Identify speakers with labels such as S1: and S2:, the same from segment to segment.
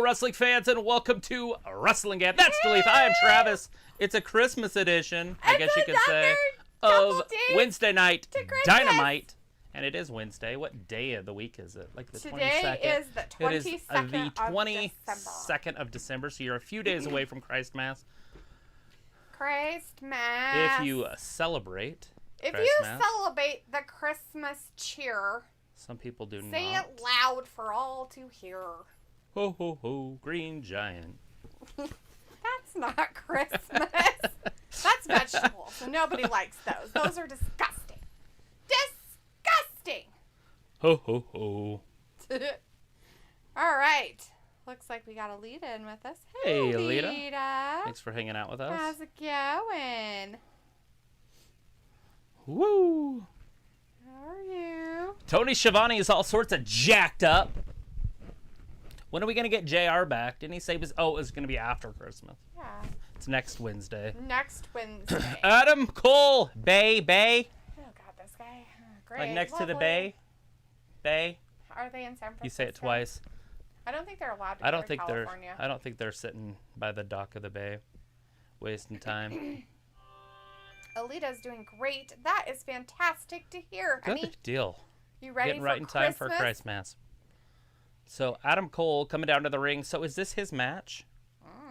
S1: wrestling fans, and welcome to Wrestling Gap. That's Delete. I am Travis. It's a Christmas edition, I guess you could say, of Wednesday Night Dynamite. And it is Wednesday. What day of the week is it? Like the 22nd?
S2: Today is the 22nd,
S1: it is the 22nd of December, so you're a few days away from Christmas.
S2: Christmas.
S1: If you celebrate
S2: celebrate the Christmas cheer,
S1: some people do
S2: say
S1: not.
S2: it loud for all to hear.
S1: Ho, ho, ho, Green Giant.
S2: That's not Christmas. That's vegetables, so nobody likes those. Those are disgusting. Disgusting.
S1: Ho, ho, ho.
S2: All right. Looks like we got a lead in with us.
S1: Hey, Alita. Thanks for hanging out with us.
S2: How's it going?
S1: Woo.
S2: How are you?
S1: Tony Schiavone is all sorts of jacked up. When are we going to get JR back? Didn't he say it was going to be after Christmas?
S2: Yeah.
S1: It's next Wednesday.
S2: Next Wednesday.
S1: Adam Cole, Bay.
S2: Oh, God, this guy. Great.
S1: Like next
S2: Lovely.
S1: to the Bay. Bay.
S2: Are they in San Francisco?
S1: You say it twice.
S2: I don't think they're allowed to go to California.
S1: I don't think they're sitting by the dock of the Bay, wasting time.
S2: Alita's doing great. That is fantastic to hear.
S1: Good deal.
S2: You ready
S1: Getting
S2: for
S1: right in time for Christmas. So Adam Cole coming down to the ring. So is this his match?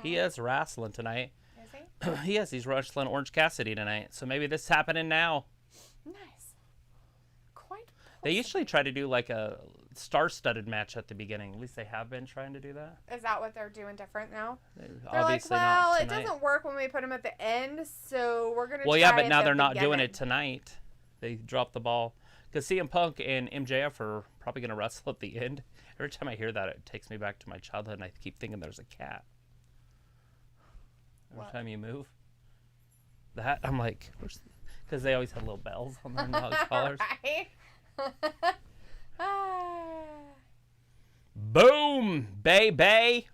S1: He is wrestling tonight.
S2: Is he?
S1: He is. He's wrestling Orange Cassidy tonight. So maybe this is happening now.
S2: Nice. Quite.
S1: They usually try to do like a star-studded match at the beginning. At least they have been trying to do that.
S2: Is that what they're doing different now?
S1: They're
S2: obviously like, well, it doesn't work when we put them at the end, so we're going to
S1: Well, yeah, but now they're not doing it tonight. They dropped the ball. Because CM Punk and MJF are probably going to wrestle at the end. Every time I hear that, it takes me back to my childhood, and I keep thinking there's a cat. Every time you move. That, I'm like, because they always had little bells on their collars.
S2: Right?
S1: Boom! Bay.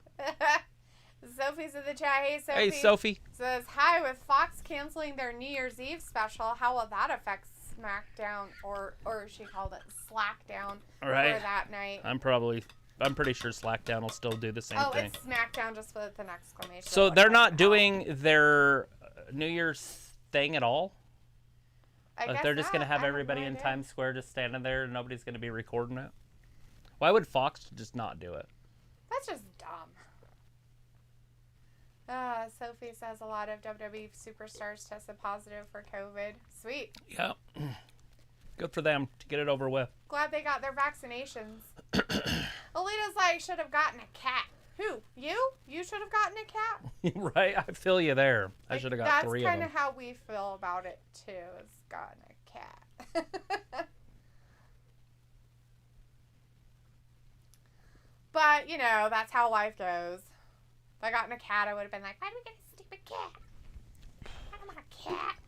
S2: Sophie's in the chat. Hey, Sophie.
S1: Hey, Sophie.
S2: Says, hi, with Fox canceling their New Year's Eve special, how will that affect SmackDown, or she called it Slackdown,
S1: right,
S2: for that night?
S1: I'm pretty sure SmackDown will still do the same thing.
S2: Oh, it's SmackDown just with an exclamation.
S1: So they're not doing their New Year's thing at all?
S2: I guess
S1: they're just going to have everybody in Times Square just standing there and nobody's going to be recording it? Why would Fox just not do it?
S2: That's just dumb. Sophie says a lot of WWE superstars tested positive for COVID. Sweet.
S1: Yeah. Good for them to get it over with.
S2: Glad they got their vaccinations. Alita's like, should have gotten a cat. Who? You? You should have gotten a cat?
S1: Right? I feel you there. I should have got 3 of them.
S2: That's kind of how we feel about it, too, is gotten a cat. But, you know, that's how life goes. If I gotten a cat, I would have been like, why do we get a stupid cat? I don't want a cat.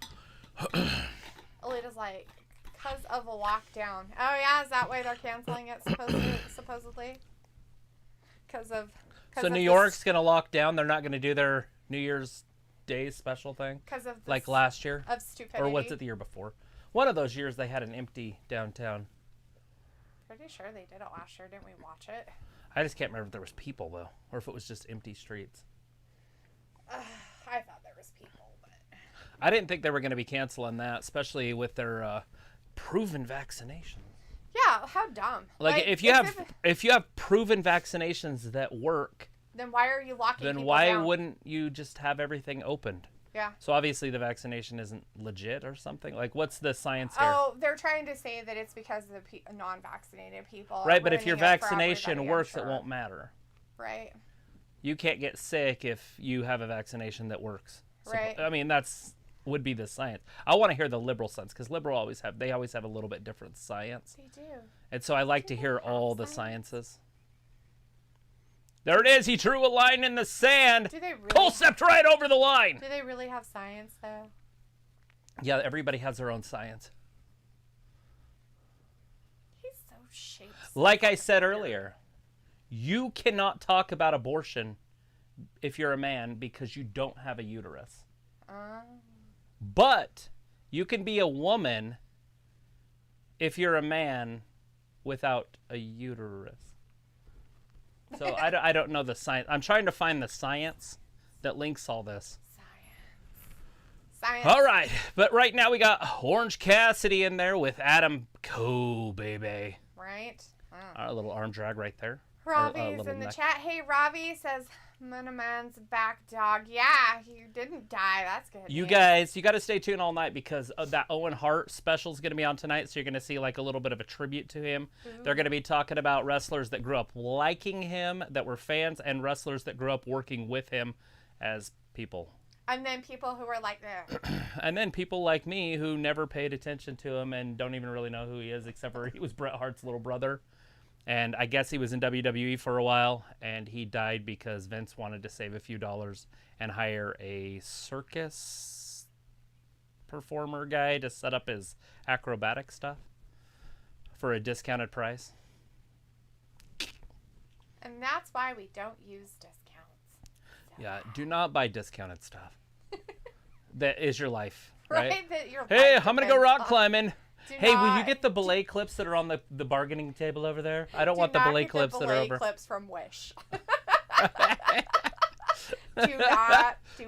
S2: Alita's like, because of a lockdown. Oh, yeah? Is that why they're canceling it, supposedly? So
S1: New York's going to lock down? They're not going to do their New Year's Day special thing?
S2: Because of
S1: like last year?
S2: Of stupidity.
S1: Or was it the year before? One of those years they had an empty downtown.
S2: Pretty sure they did it last year. Didn't we watch it?
S1: I just can't remember if there was people, though. Or if it was just empty streets.
S2: I thought there was people, but...
S1: I didn't think they were going to be canceling that, especially with their proven vaccinations.
S2: Yeah, how dumb.
S1: Like if you have proven vaccinations that work,
S2: then why are you locking people down?
S1: Then why wouldn't you just have everything opened?
S2: Yeah.
S1: So obviously the vaccination isn't legit or something. Like what's the science here?
S2: Oh, they're trying to say that it's because of the non-vaccinated people.
S1: Right, but if your vaccination works, it won't matter.
S2: Right.
S1: You can't get sick if you have a vaccination that works.
S2: Right.
S1: I mean, would be the science. I want to hear the liberal sense because liberal always have a little bit different science.
S2: They do.
S1: And so I like to hear all the sciences. There it is. He drew a line in the sand.
S2: Do they really?
S1: Cole stepped right over the line.
S2: Do they really have science though?
S1: Yeah, everybody has their own science.
S2: He's so shaped.
S1: Like I said earlier, you cannot talk about abortion if you're a man because you don't have a uterus. But you can be a woman if you're a man without a uterus. So I don't know the science. I'm trying to find the science that links all this.
S2: Science.
S1: All right, but right now we got Orange Cassidy in there with Adam Cole, baby.
S2: Right.
S1: Our little arm drag right there.
S2: Robbie's in the chat. Hey, Robbie says, Man's back, dog. Yeah, he didn't die. That's good.
S1: You guys, you got to stay tuned all night because that Owen Hart special is going to be on tonight, so you're going to see like a little bit of a tribute to him. Ooh. They're going to be talking about wrestlers that grew up liking him, that were fans, and wrestlers that grew up working with him as people.
S2: And then people who were like that.
S1: And then people like me who never paid attention to him and don't even really know who he is, except for he was Bret Hart's little brother. And I guess he was in WWE for a while, and he died because Vince wanted to save a few dollars and hire a circus performer guy to set up his acrobatic stuff for a discounted price.
S2: And that's why we don't use discounts.
S1: Yeah, do not buy discounted stuff. That is your life, right?
S2: Your
S1: hey,
S2: life
S1: I'm going to go rock climbing.
S2: Hey,
S1: will you get the belay clips that are on the bargaining table over there? I don't want the belay clips that are over.
S2: Clips from Wish. do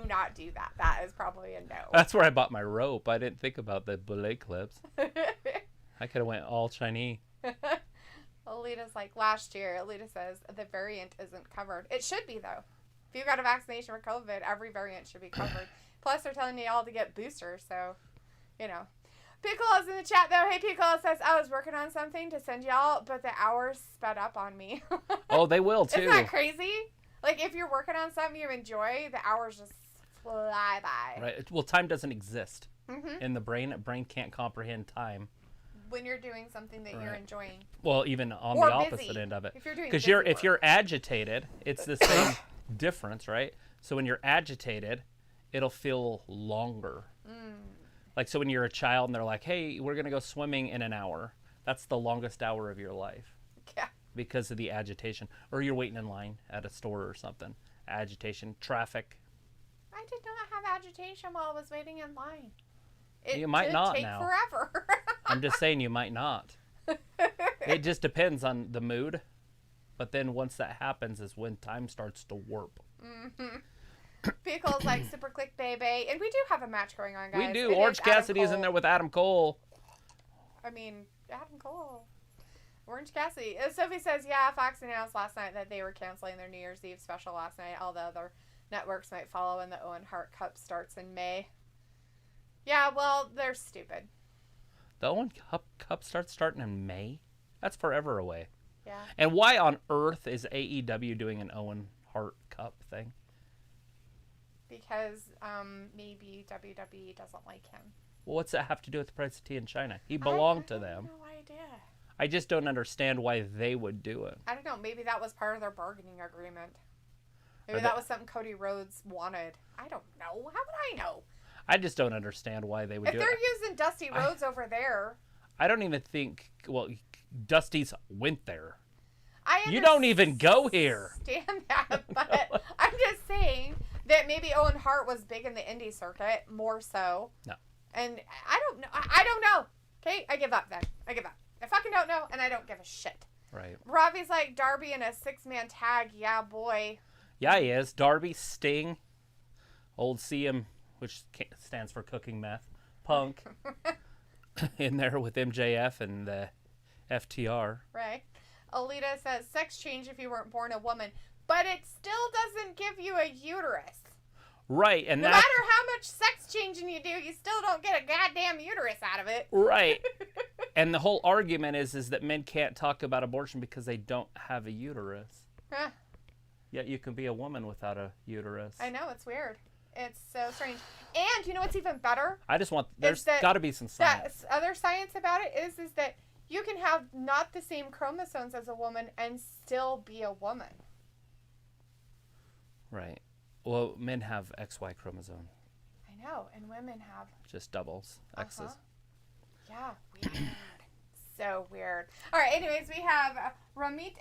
S2: not do that. That is probably a no.
S1: That's where I bought my rope. I didn't think about the belay clips. I could have went all Chinese.
S2: Alita's like, last year, Alita says the variant isn't covered. It should be, though. If you got a vaccination for COVID, every variant should be covered. Plus, they're telling you all to get boosters, so, you know. Piccolo's in the chat, though. Hey, Piccolo says, I was working on something to send y'all, but the hours sped up on me.
S1: Oh, they will, too.
S2: Isn't that crazy? Like, if you're working on something you enjoy, the hours just fly by.
S1: Right. Well, time doesn't exist in the brain. The brain can't comprehend time.
S2: When you're doing something that you're enjoying.
S1: Well, even on
S2: or
S1: the opposite
S2: busy.
S1: end of it.
S2: If you're doing
S1: because if you're agitated, it's the same difference, right? So when you're agitated, it'll feel longer. Like, so when you're a child and they're like, hey, we're going to go swimming in an hour. That's the longest hour of your life.
S2: Yeah.
S1: Because of the agitation. Or you're waiting in line at a store or something. Agitation, traffic.
S2: I did not have agitation while I was waiting in line.
S1: You might not
S2: take
S1: now.
S2: Forever.
S1: I'm just saying you might not. It just depends on the mood. But then once that happens is when time starts to warp.
S2: Pickles like super click baby. And we do have a match going on, guys.
S1: We do. Orange Cassidy is in there with Adam Cole.
S2: I mean, Adam Cole. Orange Cassidy. Sophie says, yeah, Fox announced last night that they were canceling their New Year's Eve special last night. All the other networks might follow when the Owen Hart Cup starts in May. Yeah, well, they're stupid.
S1: The Owen Cup starting in May? That's forever away.
S2: Yeah.
S1: And why on earth is AEW doing an Owen Hart Cup thing?
S2: Because maybe WWE doesn't like him.
S1: Well, what's that have to do with the price of tea in China? He belonged to them.
S2: I have no idea.
S1: I just don't understand why they would do it.
S2: I don't know. Maybe that was part of their bargaining agreement. Maybe that was something Cody Rhodes wanted. I don't know. How would I know?
S1: I just don't understand why they would do it.
S2: If they're using Dusty Rhodes over there.
S1: I don't even think, well, Dusty's went there.
S2: You
S1: don't even go here.
S2: Understand that, but I'm just saying that maybe Owen Hart was big in the indie circuit, more so.
S1: No.
S2: And I don't know. I don't know. Okay? I give up then. I give up. I fucking don't know, and I don't give a shit.
S1: Right.
S2: Robbie's like, Darby in a 6-man tag. Yeah, boy.
S1: Yeah, he is. Darby, Sting, old CM, which stands for Cooking Meth, Punk, in there with MJF and FTR.
S2: Right. Alita says, sex change if you weren't born a woman, but it still doesn't give you a uterus.
S1: Right, and
S2: no matter how much sex changing you do, you still don't get a goddamn uterus out of it.
S1: Right. And the whole argument is that men can't talk about abortion because they don't have a uterus.
S2: Huh.
S1: Yet you can be a woman without a uterus.
S2: I know, it's weird. It's so strange. And you know what's even better?
S1: There's got to be some science.
S2: Other science about it is that you can have not the same chromosomes as a woman and still be a woman.
S1: Right. Well, men have XY chromosome.
S2: I know, and women have
S1: just doubles, X's.
S2: Yeah, weird. So weird. All right, anyways, we have Ramit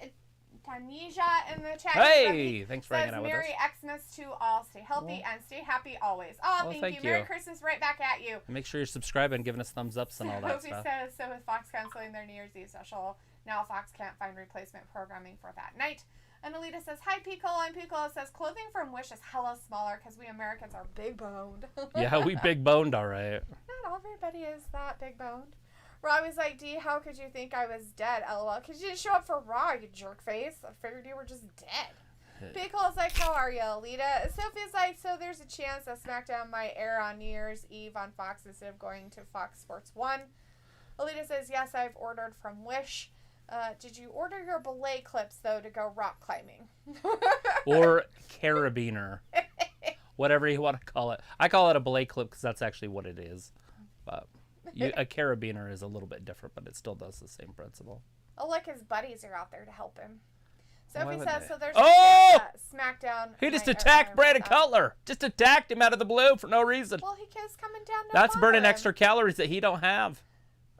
S2: Tanisha in the chat.
S1: Hey, thanks for hanging out with us.
S2: Merry Xmas to all. Stay healthy and stay happy always. Oh, thank you. Merry Christmas right back at you.
S1: And make sure you're subscribing and giving us thumbs ups and all that stuff.
S2: Says, so with Fox canceling their New Year's Eve special, now Fox can't find replacement programming for that night. And Alita says, hi, Piccolo. And Piccolo says, clothing from Wish is hella smaller because we Americans are big boned.
S1: Yeah, we big boned, all right.
S2: Not everybody is that big boned. Robbie's like, D, how could you think I was dead? LOL. Because you didn't show up for Raw, you jerk face. I figured you were just dead. Piccolo's like, how are you, Alita? Sophie's like, so there's a chance that SmackDown might air on New Year's Eve on Fox instead of going to Fox Sports 1. Alita says, yes, I've ordered from Wish. Did you order your belay clips, though, to go rock climbing?
S1: Or carabiner. Whatever you want to call it. I call it a belay clip because that's actually what it is. But a carabiner is a little bit different, but it still does the same principle.
S2: Oh, look, his buddies are out there to help him. Sophie
S1: Why
S2: says,
S1: would
S2: so there's
S1: Oh!
S2: a SmackDown.
S1: He just
S2: might air
S1: attacked
S2: on
S1: Brandon
S2: that.
S1: Cutler. Just attacked him out of the blue for no reason.
S2: Well, he keeps coming down.
S1: That's burning
S2: bother him.
S1: extra calories that he don't have.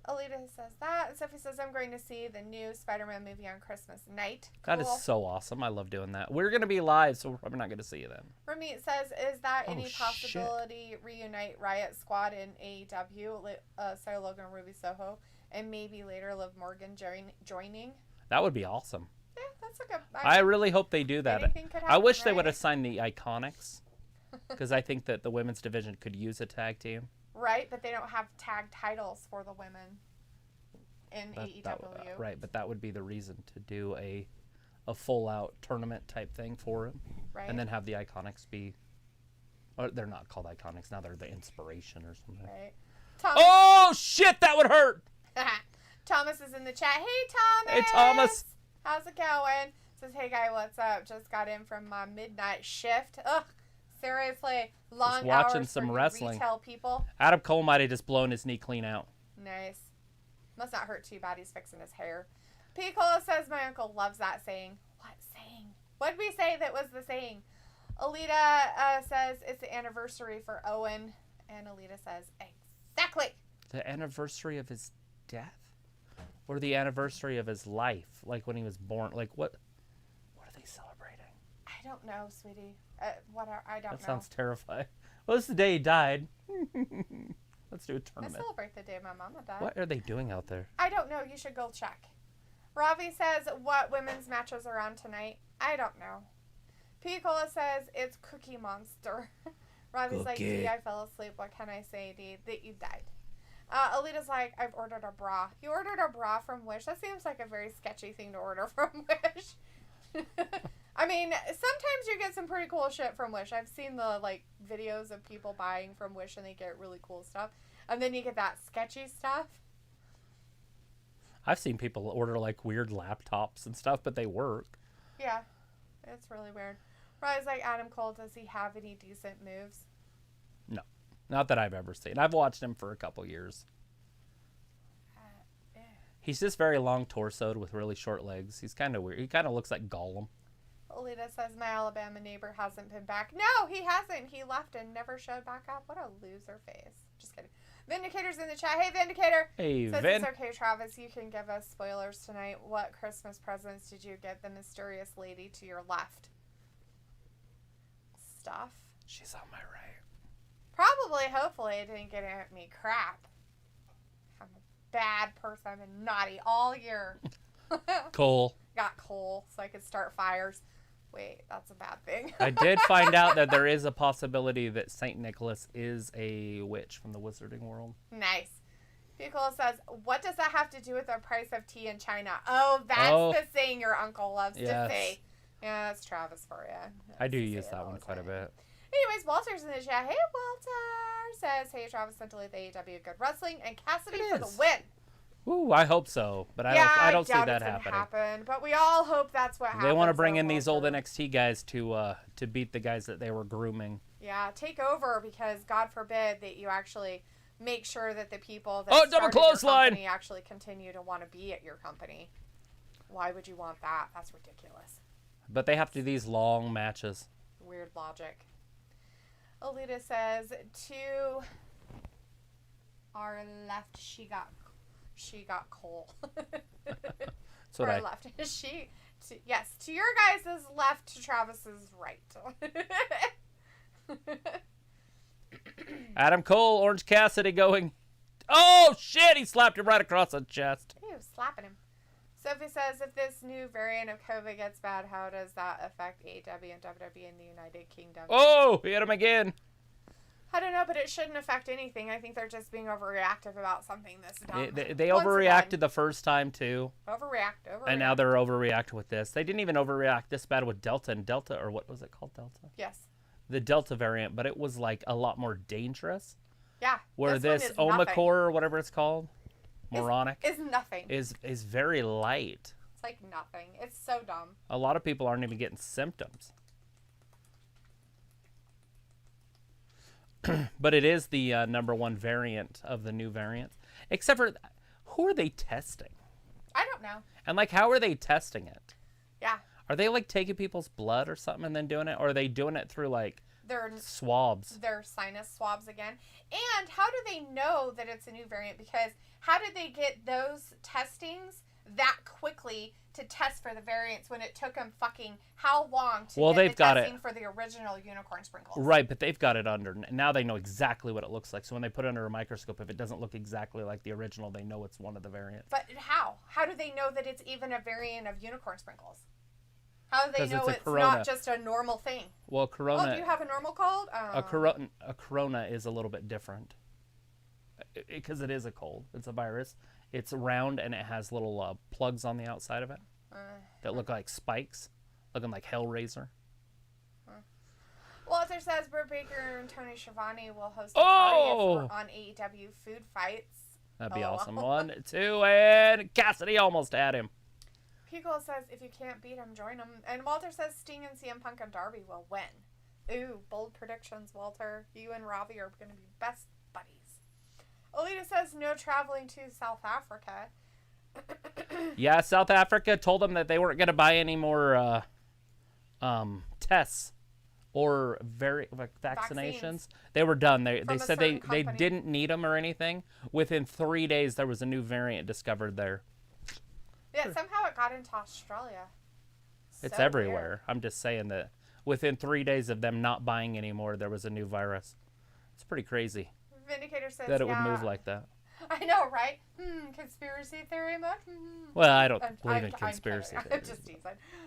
S2: Alita says that. And Sophie says, I'm going to see the new Spider-Man movie on Christmas night.
S1: That is so awesome. I love doing that. We're going to be live, so we're probably not going to see you then.
S2: Ramit says, is that any
S1: shit.
S2: possibility reunite Riot Squad in AEW? Sarah Logan and Ruby Soho. And maybe later Liv Morgan joining?
S1: That would be awesome.
S2: Yeah, that's like a...
S1: I really hope they do that.
S2: Anything could happen,
S1: I wish they
S2: right?
S1: would have signed the Iconics. Because I think that the women's division could use a tag team.
S2: Right, but they don't have tag titles for the women in AEW.
S1: Right, but that would be the reason to do a full-out tournament type thing for him.
S2: Right.
S1: And then have the Iconics be... Or they're not called Iconics. Now they're the Inspiration or something.
S2: Right. Thomas,
S1: Oh, shit, that would hurt!
S2: Thomas is in the chat. Hey, Thomas!
S1: Hey, Thomas!
S2: How's it going? Says, hey, guy, what's up? Just got in from my midnight shift. Ugh, seriously. Long
S1: Just watching
S2: hours
S1: some
S2: for you
S1: wrestling.
S2: retail people.
S1: Adam Cole might have just blown his knee clean out.
S2: Nice. Must not hurt too bad. He's fixing his hair. Piccolo says, my uncle loves that saying. What saying? What did we say that was the saying? Alita says it's the anniversary for Owen. And Alita says, exactly.
S1: The anniversary of his death? Or the anniversary of his life? Like when he was born? Like what are they celebrating?
S2: I don't know, sweetie. I don't know.
S1: That sounds terrifying. Well, this is the day he died. Let's do a
S2: I
S1: tournament.
S2: celebrate the day my mama died.
S1: What are they doing out there?
S2: I don't know. You should go check. Ravi says, what women's matches are on tonight? I don't know. Piccola says, it's Cookie Monster. Ravi's like, D, I fell asleep. What can I say, D? That you died. Alita's like, I've ordered a bra. You ordered a bra from Wish? That seems like a very sketchy thing to order from Wish. I mean, sometimes you get some pretty cool shit from Wish. I've seen the, videos of people buying from Wish and they get really cool stuff. And then you get that sketchy stuff.
S1: I've seen people order, weird laptops and stuff, but they work.
S2: Yeah. It's really weird. Rise like Adam Cole, does he have any decent moves?
S1: No. Not that I've ever seen. I've watched him for a couple years. He's just very long torsoed with really short legs. He's kind of weird. He kind of looks like Gollum.
S2: Alita says, my Alabama neighbor hasn't been back. No, he hasn't. He left and never showed back up. What a loser face. Just kidding. Vindicator's in the chat. Hey, Vindicator.
S1: Hey,
S2: Says
S1: Vin.
S2: it's okay, Travis. You can give us spoilers tonight. What Christmas presents did you get the mysterious lady to your left? Stuff.
S1: She's on my right.
S2: Probably, hopefully, it didn't get me crap. I'm a bad person. I've been naughty all year.
S1: Cole.
S2: Got coal so I could start fires. Wait, that's a bad thing.
S1: I did find out that there is a possibility that St. Nicholas is a witch from the wizarding world.
S2: Nice. Piccolo says, what does that have to do with the price of tea in China? Oh, that's the saying your uncle loves to say. Yeah, that's Travis for you.
S1: I do use that one quite a bit.
S2: Anyways, Walter's in the chat. Hey, Walter says, hey, Travis sent to lead the AEW Good Wrestling and Cassidy for the win.
S1: Ooh, I hope so, but I don't see that happening.
S2: But we all hope that's what happens.
S1: They want to bring in these old NXT guys to beat the guys that they were grooming.
S2: Yeah, take over because God forbid that you actually make sure that the people that
S1: double
S2: started your
S1: clothesline
S2: company actually continue to want to be at your company. Why would you want that? That's ridiculous.
S1: But they have to do these long matches.
S2: Weird logic. Alita says, to our left, she got coal.
S1: That's what
S2: our left. Yes, to your guys' left, to Travis's right.
S1: Adam Cole, Orange Cassidy going. Oh, shit! He slapped him right across the chest.
S2: He was slapping him. Sophie says, if this new variant of COVID gets bad, how does that affect AEW and WWE in the United Kingdom?
S1: Oh, he hit him again.
S2: I don't know, but it shouldn't affect anything. I think they're just being overreactive about something this dumb.
S1: They overreacted the first time, too.
S2: Overreact.
S1: And now they're overreacting with this. They didn't even overreact this bad with Delta, or what was it called, Delta?
S2: Yes.
S1: The Delta variant, but it was like a lot more dangerous.
S2: Yeah.
S1: Where this Omicron, or whatever it's called, moronic,
S2: is nothing.
S1: Is very light.
S2: It's like nothing. It's so dumb.
S1: A lot of people aren't even getting symptoms. But it is the #1 variant of the new variants. Except for, who are they testing?
S2: I don't know.
S1: And, like, how are they testing it?
S2: Yeah.
S1: Are they, like, taking people's blood or something and then doing it? Or are they doing it through, like,
S2: their
S1: swabs?
S2: Their sinus swabs again. And how do they know that it's a new variant? Because how did they get those testings that quickly to test for the variants when it took them fucking how long to get the testing for the original unicorn sprinkles?
S1: Right, but they've got it under. Now they know exactly what it looks like. So when they put it under a microscope, if it doesn't look exactly like the original, they know it's one of the variants.
S2: But how? How do they know that it's even a variant of unicorn sprinkles? How do they know it's not just a normal thing?
S1: Well, Corona...
S2: Oh, do you have a normal cold?
S1: A Corona is a little bit different. Because it is a cold. It's a virus. It's round and it has little plugs on the outside of it that look like spikes, looking like Hellraiser.
S2: Walter says Britt Baker and Tony Schiavone will host a party on AEW Food Fights.
S1: That'd be awesome. 1, 2, and Cassidy almost had him.
S2: Pico says if you can't beat him, join him. And Walter says Sting and CM Punk and Darby will win. Ooh, bold predictions, Walter. You and Ravi are going to be best buddies. Alita says no traveling to South Africa.
S1: Yeah, South Africa told them that they weren't going to buy any more tests or vaccinations. They were done. They said they didn't need them or anything. Within 3 days, there was a new variant discovered there.
S2: Yeah, somehow it got into Australia.
S1: It's everywhere. Weird. I'm just saying that within 3 days of them not buying anymore, there was a new virus. It's pretty crazy.
S2: Vindicator says
S1: that it would move like that.
S2: I know, right? Conspiracy theory much?
S1: Well, I don't believe in conspiracy theories.
S2: I'm just teasing.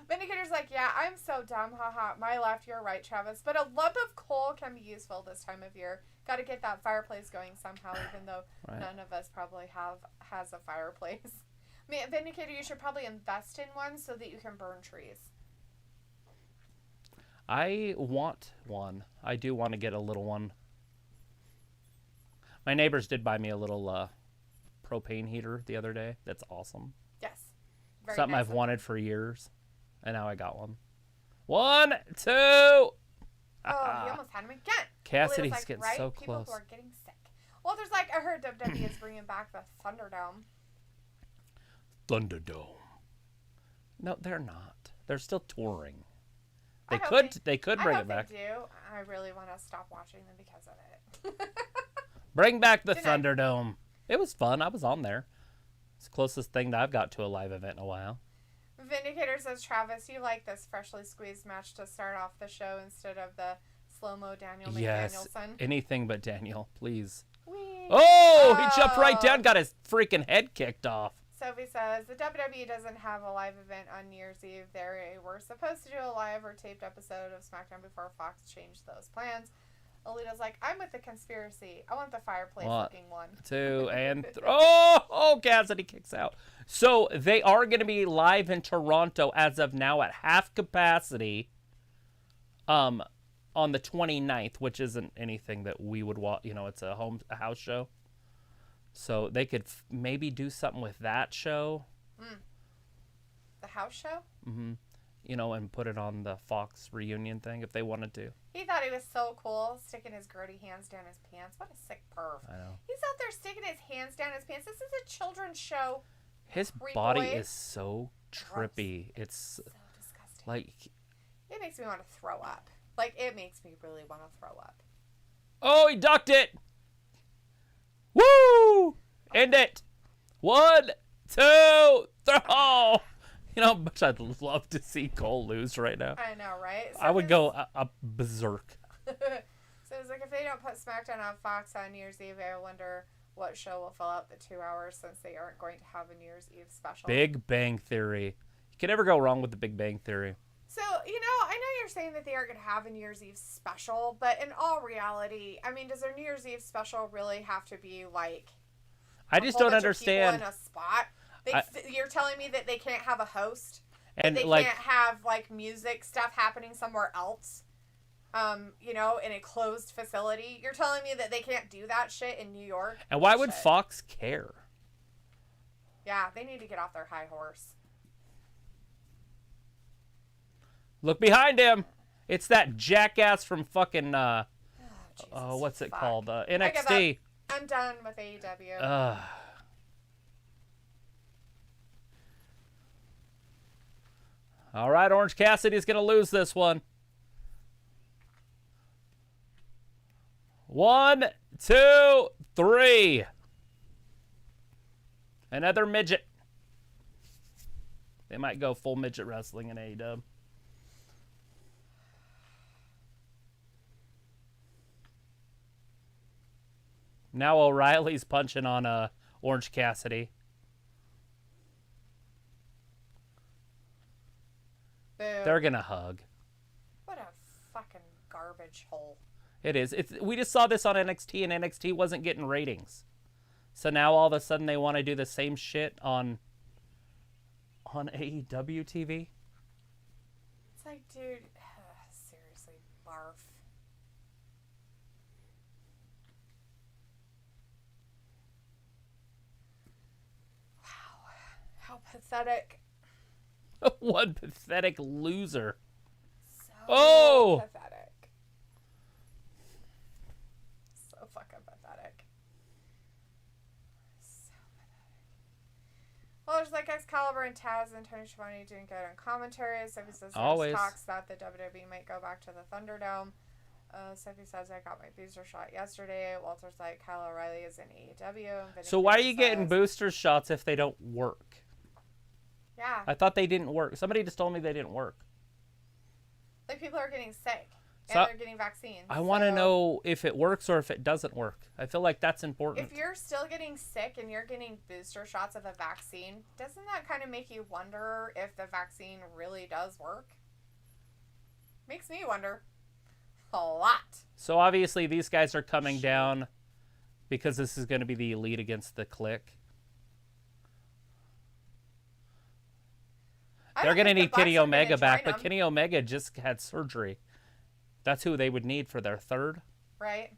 S2: Vindicator's like, yeah, I'm so dumb, haha. My left, you're right, Travis. But a lump of coal can be useful this time of year. Got to get that fireplace going somehow, even though none of us probably has a fireplace. I mean, Vindicator, you should probably invest in one so that you can burn trees.
S1: I want one. I do want to get a little one. My neighbors did buy me a little propane heater the other day. That's awesome.
S2: Yes.
S1: Something I've wanted for years, and now I got one. 1, 2. Oh,
S2: he almost had him again.
S1: Cassidy's getting so close.
S2: People who are getting sick. Well, there's I heard WWE is bringing back the Thunderdome.
S1: Thunderdome. No, they're not. They're still touring. They could bring it back.
S2: They do. I really want to stop watching them because of it.
S1: Bring back the Thunderdome. It was fun. I was on there. It's the closest thing that I've got to a live event in a while.
S2: Vindicator says, Travis, you like this freshly squeezed match to start off the show instead of the slow-mo Daniel McDanielson?
S1: Yes, anything but Daniel, please.
S2: Whee.
S1: Oh, he jumped right down, got his freaking head kicked off.
S2: Sophie says, the WWE doesn't have a live event on New Year's Eve. They were supposed to do a live or taped episode of SmackDown before Fox changed those plans. Alita's like, I'm with the conspiracy. I want the fireplace-looking one. 2, and
S1: oh, Cassidy kicks out. So they are going to be live in Toronto as of now at half capacity on the 29th, which isn't anything that we would watch. You know, it's a house show. So they could maybe do something with that show.
S2: The house show?
S1: Mm-hmm. You know, and put it on the Fox reunion thing if they wanted to.
S2: He thought he was so cool, sticking his grody hands down his pants. What a sick perv.
S1: I know.
S2: He's out there sticking his hands down his pants. This is a children's show.
S1: His body is so trippy. Gross. It's
S2: so disgusting.
S1: Like,
S2: it makes me want to throw up. Like, it makes me really want to throw up.
S1: Oh, he ducked it. Woo! End it. 1, 2, 3. You know how much I'd love to see Cole lose right now.
S2: I know, right? So
S1: I would go berserk.
S2: So it's like, if they don't put SmackDown on Fox on New Year's Eve, I wonder what show will fill out the 2 hours since they aren't going to have a New Year's Eve special?
S1: Big Bang Theory. You can never go wrong with the Big Bang Theory.
S2: So, I know you're saying that they aren't going to have a New Year's Eve special, but in all reality, I mean, does their New Year's Eve special really have to be like
S1: I just don't understand.
S2: In a spot? You're telling me that they can't have a host?
S1: And
S2: they can't have like music stuff happening somewhere else? In a closed facility? You're telling me that they can't do that shit in New York?
S1: And why would Fox care?
S2: Yeah, they need to get off their high horse.
S1: Look behind him. It's that jackass from fucking what's it called? NXT.
S2: I'm done with AEW.
S1: All right, Orange Cassidy's going to lose this one. 1, 2, 3. Another midget. They might go full midget wrestling in AEW. Now O'Reilly's punching on Orange Cassidy.
S2: Boo.
S1: They're going to hug.
S2: What a fucking garbage hole.
S1: It is. We just saw this on NXT, and NXT wasn't getting ratings. So now all of a sudden they want to do the same shit on AEW TV?
S2: It's like, dude, seriously, barf. How pathetic.
S1: One pathetic loser.
S2: So pathetic. So fucking pathetic. So pathetic. Well, there's like Excalibur and Taz and Tony Schiavone doing good on commentary. Sophie says there's talks that the WWE might go back to the Thunderdome. Sophie says I got my booster shot yesterday. Walter's like Kyle O'Reilly is in AEW.
S1: So why are you getting booster shots if they don't work?
S2: Yeah.
S1: I thought they didn't work. Somebody just told me they didn't work.
S2: Like, people are getting sick. And they're getting vaccines.
S1: I want to know if it works or if it doesn't work. I feel like that's important.
S2: If you're still getting sick and you're getting booster shots of a vaccine, doesn't that kind of make you wonder if the vaccine really does work? Makes me wonder. A lot.
S1: So, obviously, these guys are coming down because this is going to be the Elite against the Clique. They're going to need Kenny Omega back, but Kenny Omega just had surgery. That's who they would need for their third.
S2: Right.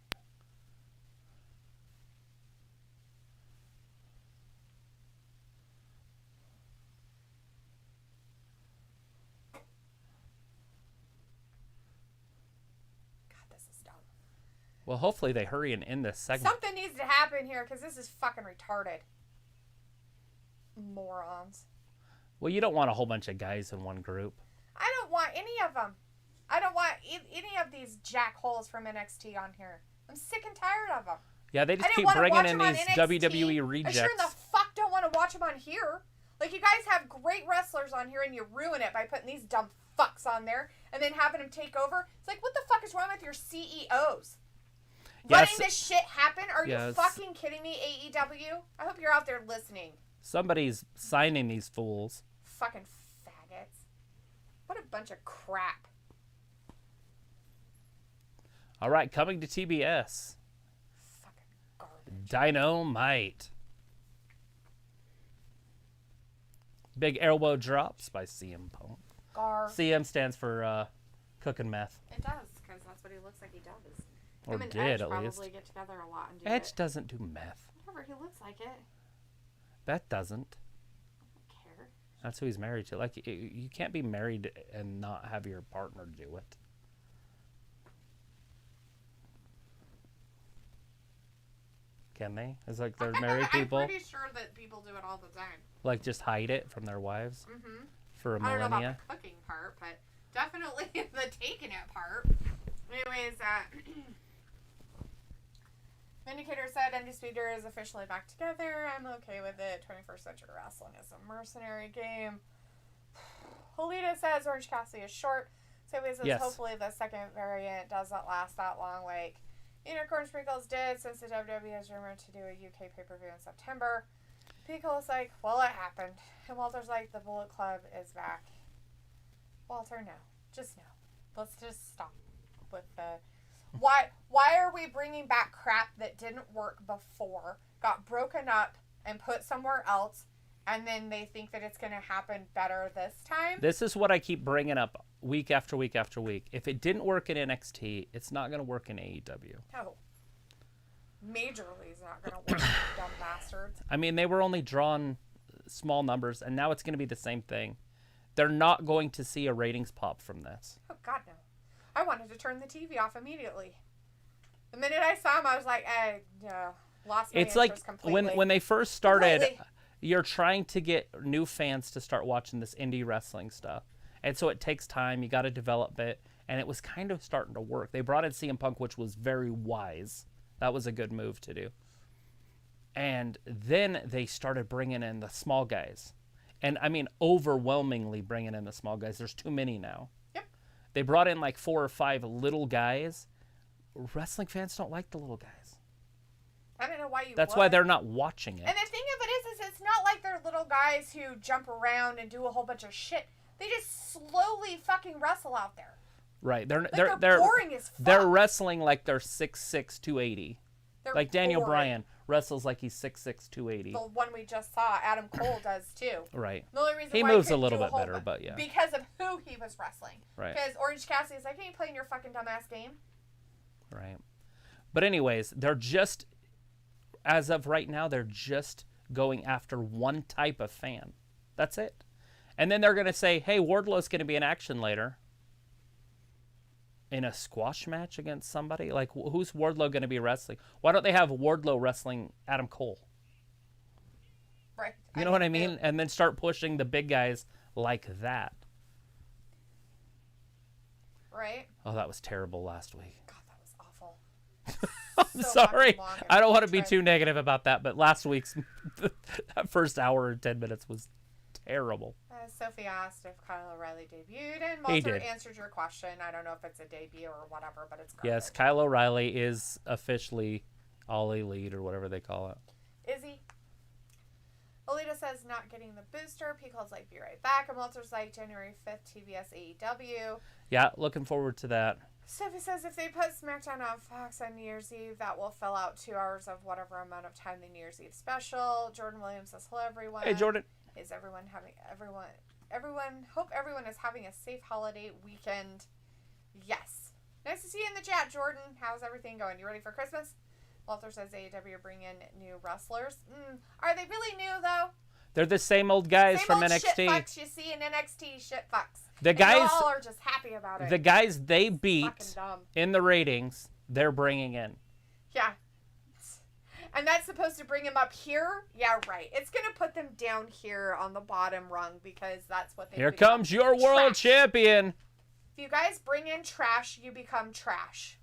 S2: God, this is dumb.
S1: Well, hopefully they hurry and end this segment.
S2: Something needs to happen here because this is fucking retarded. Morons.
S1: Well, you don't want a whole bunch of guys in one group.
S2: I don't want any of them. I don't want any of these jackholes from NXT on here. I'm sick and tired of them.
S1: Yeah, they just keep bringing in these WWE rejects.
S2: I sure in the fuck don't want to watch them on here. Like, you guys have great wrestlers on here and you ruin it by putting these dumb fucks on there and then having them take over. It's like, what the fuck is wrong with your CEOs? Letting this shit happen? Are you fucking kidding me, AEW? I hope you're out there listening.
S1: Somebody's signing these fools.
S2: Fucking faggots. What a bunch of crap.
S1: All right, coming to TBS.
S2: Fucking garbage.
S1: Dynamite. Big elbow drops by CM Punk. CM stands for cooking meth.
S2: It does, because that's what he looks like he does.
S1: Or
S2: Him and
S1: did,
S2: Edge
S1: at least.
S2: probably get together a lot and do
S1: Edge doesn't do meth.
S2: Whatever, he looks like it.
S1: Beth doesn't.
S2: I don't care.
S1: That's who he's married to. Like, you can't be married and not have your partner do it. Can they? It's like they're married people.
S2: I'm pretty sure that people do it all the time.
S1: Like, just hide it from their wives?
S2: Mm-hmm.
S1: For a millennia?
S2: I don't know about the cooking part, but definitely the taking it part. Anyways, Vindicator said Undisputed is officially back together. I'm okay with it. 21st Century Wrestling is a mercenary game. Holita says Orange Cassidy is short. So he says hopefully the second variant doesn't last that long. Like, Unicorn Sprinkles did, since the WWE is rumored to do a UK pay-per-view in September. Pickle's like, well, it happened. And Walter's like, the Bullet Club is back. Walter, no. Just no. Let's just stop with the... Why are we bringing back crap that didn't work before, got broken up, and put somewhere else, and then they think that it's going to happen better this time?
S1: This is what I keep bringing up week after week after week. If it didn't work in NXT, it's not going to work in AEW.
S2: No. Majorly is not going to work, you dumb bastards.
S1: I mean, they were only drawn small numbers, and now it's going to be the same thing. They're not going to see a ratings pop from this.
S2: Oh, God, no. I wanted to turn the TV off immediately. The minute I saw him, I was like, lost my interest completely.
S1: It's like when they first started, you're trying to get new fans to start watching this indie wrestling stuff. And so it takes time. You got to develop it. And it was kind of starting to work. They brought in CM Punk, which was very wise. That was a good move to do. And then they started bringing in the small guys. And, I mean, overwhelmingly bringing in the small guys. There's too many now.
S2: Yep.
S1: They brought in like 4 or 5 little guys. Wrestling fans don't like the little guys.
S2: I don't know why you
S1: That's why they're not watching it.
S2: And the thing of it is it's not like they're little guys who jump around and do a whole bunch of shit. They just slowly fucking wrestle out there.
S1: Right. They're
S2: boring as fuck.
S1: They're wrestling like they're 6'6", 280.
S2: They're
S1: like Daniel
S2: boring.
S1: Bryan wrestles like he's 6'6", 280.
S2: The one we just saw, Adam Cole does too.
S1: Right.
S2: The only reason
S1: He
S2: why
S1: moves
S2: he
S1: a little
S2: do
S1: bit better, but yeah.
S2: Because of who he was wrestling.
S1: Right.
S2: Because Orange Cassidy's like, can you play in your fucking dumbass game?
S1: Right. But anyways, they're just, as of right now, they're just going after one type of fan. That's it. And then they're going to say, hey, Wardlow's going to be in action later. In a squash match against somebody? Like, who's Wardlow going to be wrestling? Why don't they have Wardlow wrestling Adam Cole?
S2: Right.
S1: You know what I mean? And then start pushing the big guys like that.
S2: Right.
S1: Oh, that was terrible last week.
S2: God, that was awful.
S1: I'm sorry. I don't want to be too negative about that, but last week's that first hour and 10 minutes was terrible.
S2: Sophie asked if Kyle O'Reilly debuted, and
S1: He
S2: Walter
S1: did.
S2: answered your question. I don't know if it's a debut or whatever, but it's garbage.
S1: Yes, Kyle O'Reilly is officially All Elite or whatever they call it.
S2: Is he? Alita says not getting the booster. Pico's like, be right back. And Walter's like, January 5th, TBS AEW.
S1: Yeah, looking forward to that.
S2: Sophie says if they put SmackDown on Fox on New Year's Eve, that will fill out 2 hours of whatever amount of time the New Year's Eve special. Jordan Williams says, hello, everyone.
S1: Hey, Jordan.
S2: Is everyone hope everyone is having a safe holiday weekend. Yes. Nice to see you in the chat, Jordan. How's everything going? You ready for Christmas? Walter says AEW bring in new wrestlers. Are they really new, though?
S1: They're the same old guys from NXT.
S2: Shit fucks you see in NXT shit fucks.
S1: The guys
S2: all are just happy about it.
S1: The guys they beat in the ratings, they're bringing in.
S2: Yeah. And that's supposed to bring him up here? Yeah, right. It's going to put them down here on the bottom rung because that's what they
S1: Here comes your world champion.
S2: If you guys bring in trash, you become trash.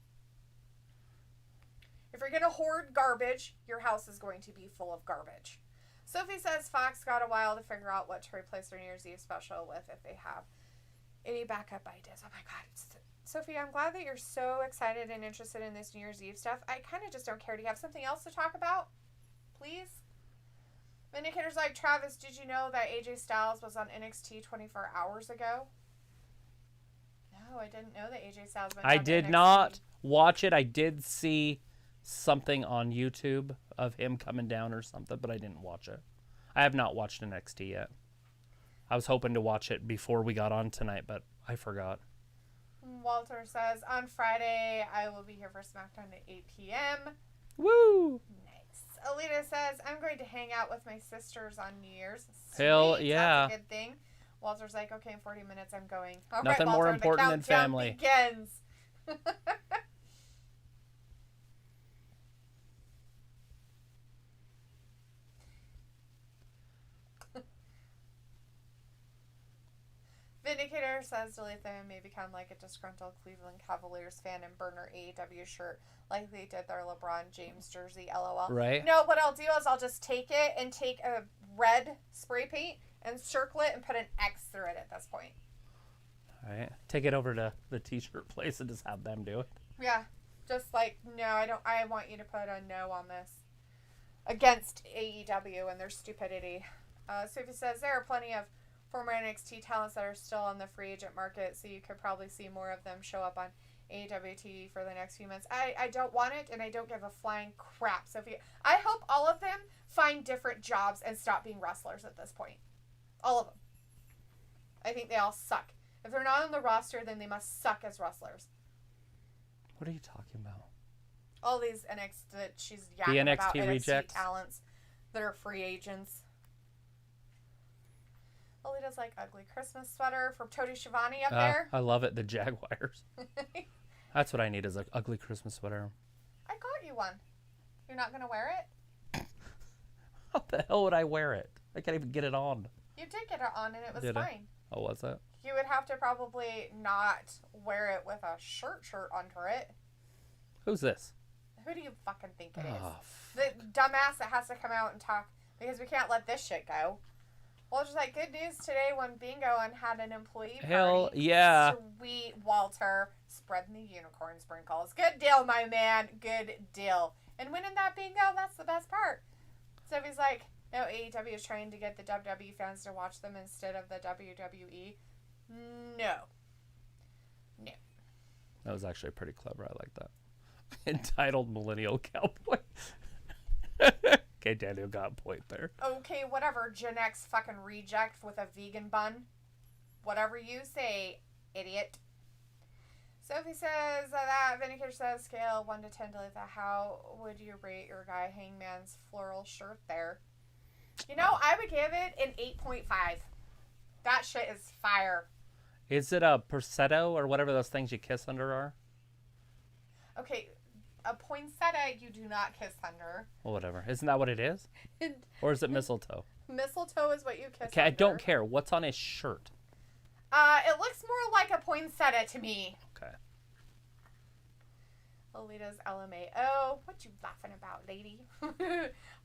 S2: If you're going to hoard garbage, your house is going to be full of garbage. Sophie says Fox got a while to figure out what to replace their New Year's Eve special with if they have any backup ideas. Oh my God. Sophie, I'm glad that you're so excited and interested in this New Year's Eve stuff. I kind of just don't care. Do you have something else to talk about? Please? Vindicator's like, Travis, did you know that AJ Styles was on NXT 24 hours ago? No, I didn't know that AJ Styles went on
S1: I did
S2: NXT.
S1: not watch it. I did see something on YouTube of him coming down or something, but I didn't watch it. I have not watched NXT yet. I was hoping to watch it before we got on tonight, but I forgot.
S2: Walter says, on Friday, I will be here for SmackDown at 8 p.m.
S1: Woo!
S2: Nice. Alita says, I'm going to hang out with my sisters on New Year's.
S1: Hell
S2: Sweet.
S1: yeah.
S2: That's a good thing. Walter's like, okay, in 40 minutes I'm going. All
S1: Nothing
S2: right, Walter,
S1: more important than
S2: the countdown
S1: family.
S2: begins. Vindicator says Delitha may become like a disgruntled Cleveland Cavaliers fan and burn her AEW shirt like they did their LeBron James jersey, LOL.
S1: Right.
S2: No, what I'll do is I'll just take it and take a red spray paint and circle it and put an X through it at this point.
S1: All right. Take it over to the t-shirt place and just have them do it.
S2: Yeah. Just like, no, I want you to put a no on this. Against AEW and their stupidity. Sophie says, there are plenty of former NXT talents that are still on the free agent market, so you could probably see more of them show up on AEW TV for the next few months. I don't want it, and I don't give a flying crap, Sophie. I hope all of them find different jobs and stop being wrestlers at this point. All of them. I think they all suck. If they're not on the roster, then they must suck as wrestlers.
S1: What are you talking about?
S2: All these NXT that she's yakking about NXT
S1: rejects?
S2: talents that are free agents. Alita's like ugly Christmas sweater for Tony Schiavone up there.
S1: I love it. The Jaguars. That's what I need is an ugly Christmas sweater.
S2: I got you one. You're not gonna wear it?
S1: How the hell would I wear it? I can't even get it on.
S2: You did get it on and it was
S1: Did
S2: fine.
S1: Oh, was it?
S2: You would have to probably not wear it with a shirt under it.
S1: Who's this?
S2: Who do you fucking think it is?
S1: Oh,
S2: The dumbass that has to come out and talk because we can't let this shit go. Well, just like good news today when Bingo and had an employee party.
S1: Hell yeah.
S2: Sweet Walter spreading the unicorn sprinkles. Good deal, my man. Good deal. And winning that bingo, that's the best part. So he's like, no, AEW is trying to get the WWE fans to watch them instead of the WWE. No.
S1: That was actually pretty clever. I like that. Entitled Millennial Cowboy. Okay, Daniel got a point there.
S2: Okay, whatever. Gen X fucking reject with a vegan bun. Whatever you say, idiot. Sophie says that Vindicator says scale 1 to 10 to leave that. How would you rate your guy Hangman's floral shirt there? You know, I would give it an 8.5. That shit is fire.
S1: Is it a Persetto or whatever those things you kiss under are?
S2: Okay, a poinsettia you do not kiss under.
S1: Well, whatever. Isn't that what it is? Or is it mistletoe?
S2: Mistletoe is what you kiss
S1: Okay,
S2: under.
S1: I don't care. What's on his shirt?
S2: It looks more like a poinsettia to me.
S1: Okay.
S2: Alita's LMAO. What you laughing about, lady?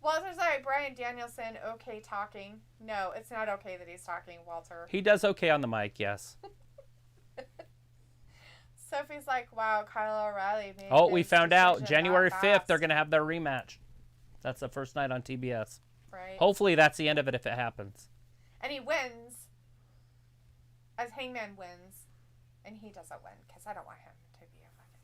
S2: Walter's like, Bryan Danielson, okay talking. No, it's not okay that he's talking, Walter.
S1: He does okay on the mic, yes.
S2: Sophie's like, wow, Kyle O'Reilly made
S1: Oh, we
S2: this
S1: found out
S2: decision
S1: January
S2: that
S1: 5th,
S2: fast.
S1: they're going to have their rematch. That's the first night on TBS.
S2: Right.
S1: Hopefully that's the end of it if it happens.
S2: And he wins. As Hangman wins. And he doesn't win, because I don't want him to be a fucking...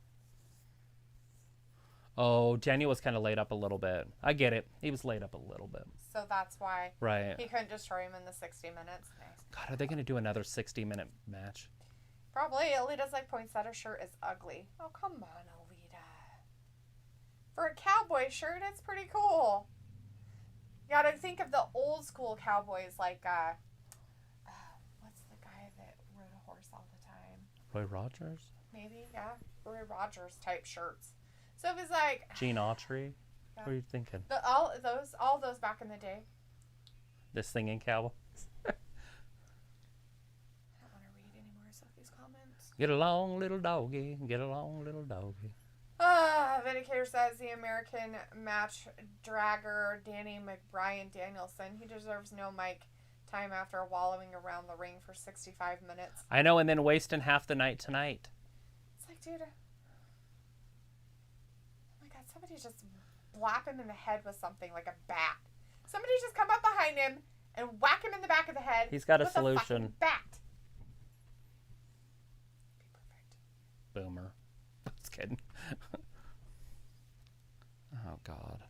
S1: Oh, Daniel was kind of laid up a little bit. I get it. He was laid up a little bit.
S2: So that's why
S1: Right.
S2: he couldn't destroy him in the 60 minutes. Nice.
S1: God, are they going to do another 60-minute match?
S2: Probably. Alita's like, poinsettia shirt is ugly. Oh, come on, Alita. For a cowboy shirt, it's pretty cool. You gotta think of the old school cowboys like, what's the guy that rode a horse all the time?
S1: Roy Rogers?
S2: Maybe, yeah. Roy Rogers type shirts. So it was like...
S1: Gene Autry?
S2: Yeah.
S1: What are you thinking?
S2: All those back in the day.
S1: The singing cowboy?
S2: I don't want to read any more of Sophie's comments.
S1: Get along, little doggy. Get along, little doggy.
S2: Vindicator says the American match dragger Danny McBrien Danielson. He deserves no mic time after wallowing around the ring for 65 minutes.
S1: I know, and then wasting half the night tonight.
S2: It's like, dude. Oh my God, somebody just blap him in the head with something like a bat. Somebody just come up behind him and whack him in the back of the head.
S1: He's got a
S2: with
S1: solution.
S2: A fucking bat. Be perfect.
S1: Boomer. Just kidding. Oh, God.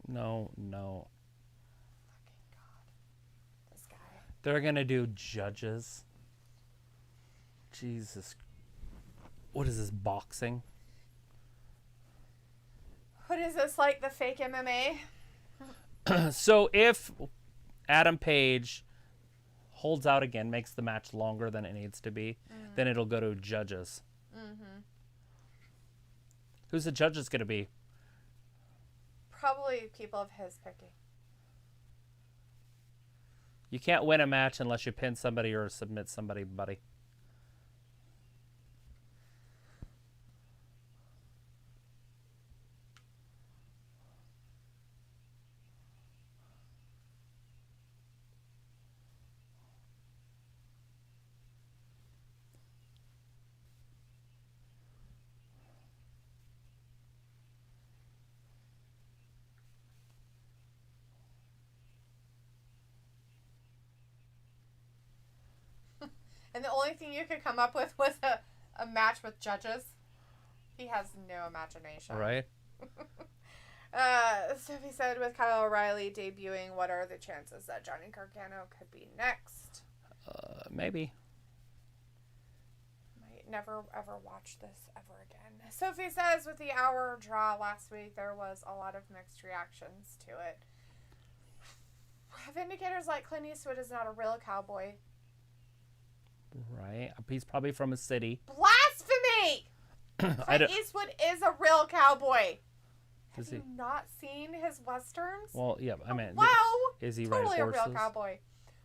S1: No.
S2: Fucking God. This guy.
S1: They're going to do judges. Jesus. What is this, boxing?
S2: What is this, like the fake MMA?
S1: So if Adam Page holds out again, makes the match longer than it needs to be, then it'll go to judges.
S2: Mm-hmm.
S1: Who's the judges going to be?
S2: Probably people of his picking.
S1: You can't win a match unless you pin somebody or submit somebody, buddy.
S2: And the only thing you could come up with was a match with judges. He has no imagination.
S1: Right.
S2: Sophie said, with Kyle O'Reilly debuting, what are the chances that Johnny Gargano could be next?
S1: Maybe.
S2: Might never ever watch this ever again. Sophie says, with the hour draw last week, there was a lot of mixed reactions to it. Vindicators like Clint Eastwood is not a real cowboy.
S1: Right. He's probably from a city.
S2: Blasphemy! Clint Eastwood is a real cowboy.
S1: Have
S2: you not seen his westerns?
S1: Well, yeah, I mean,
S2: wow,
S1: is he
S2: totally
S1: ride horses?
S2: A real cowboy?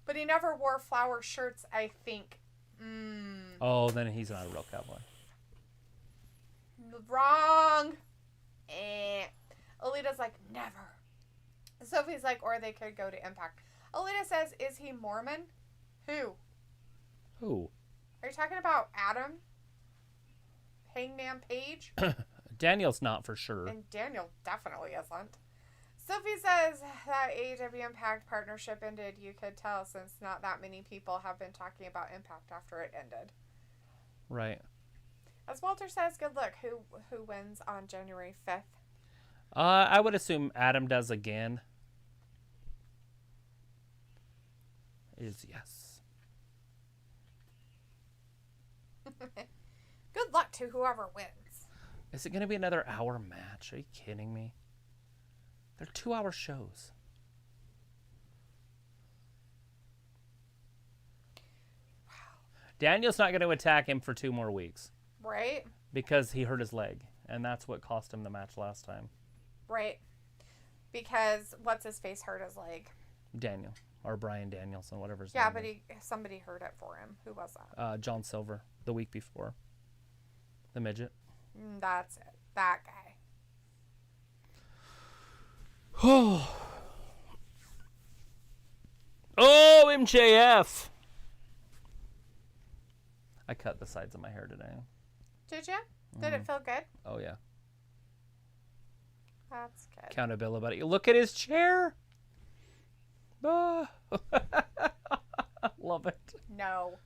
S2: But he never wore flower shirts, I think.
S1: Oh, then he's not a real cowboy.
S2: Wrong. Alita's like, never. Sophie's like, or they could go to Impact. Alita says, is he Mormon? Who? Are you talking about Adam? Hangman Page?
S1: Daniel's not for sure.
S2: And Daniel definitely isn't. Sophie says that AEW Impact partnership ended. You could tell since not that many people have been talking about Impact after it ended.
S1: Right.
S2: As Walter says, good luck. Who wins on January 5th?
S1: I would assume Adam does again. Is yes.
S2: Good luck to whoever wins.
S1: Is it going to be another hour match? Are you kidding me? They're 2-hour shows.
S2: Wow.
S1: Daniel's not going to attack him for 2 more weeks.
S2: Right.
S1: Because he hurt his leg. And that's what cost him the match last time.
S2: Right. Because what's-his-face hurt his leg?
S1: Daniel. Or Bryan Danielson, whatever his
S2: yeah,
S1: name is.
S2: but somebody hurt it for him. Who was that?
S1: John Silver, the week before. The midget.
S2: That's it. That guy.
S1: Oh, MJF. I cut the sides of my hair today.
S2: Did you? Did it feel good?
S1: Oh, yeah.
S2: That's good.
S1: Accountability. Look at his chair. Ah. Love it.
S2: No.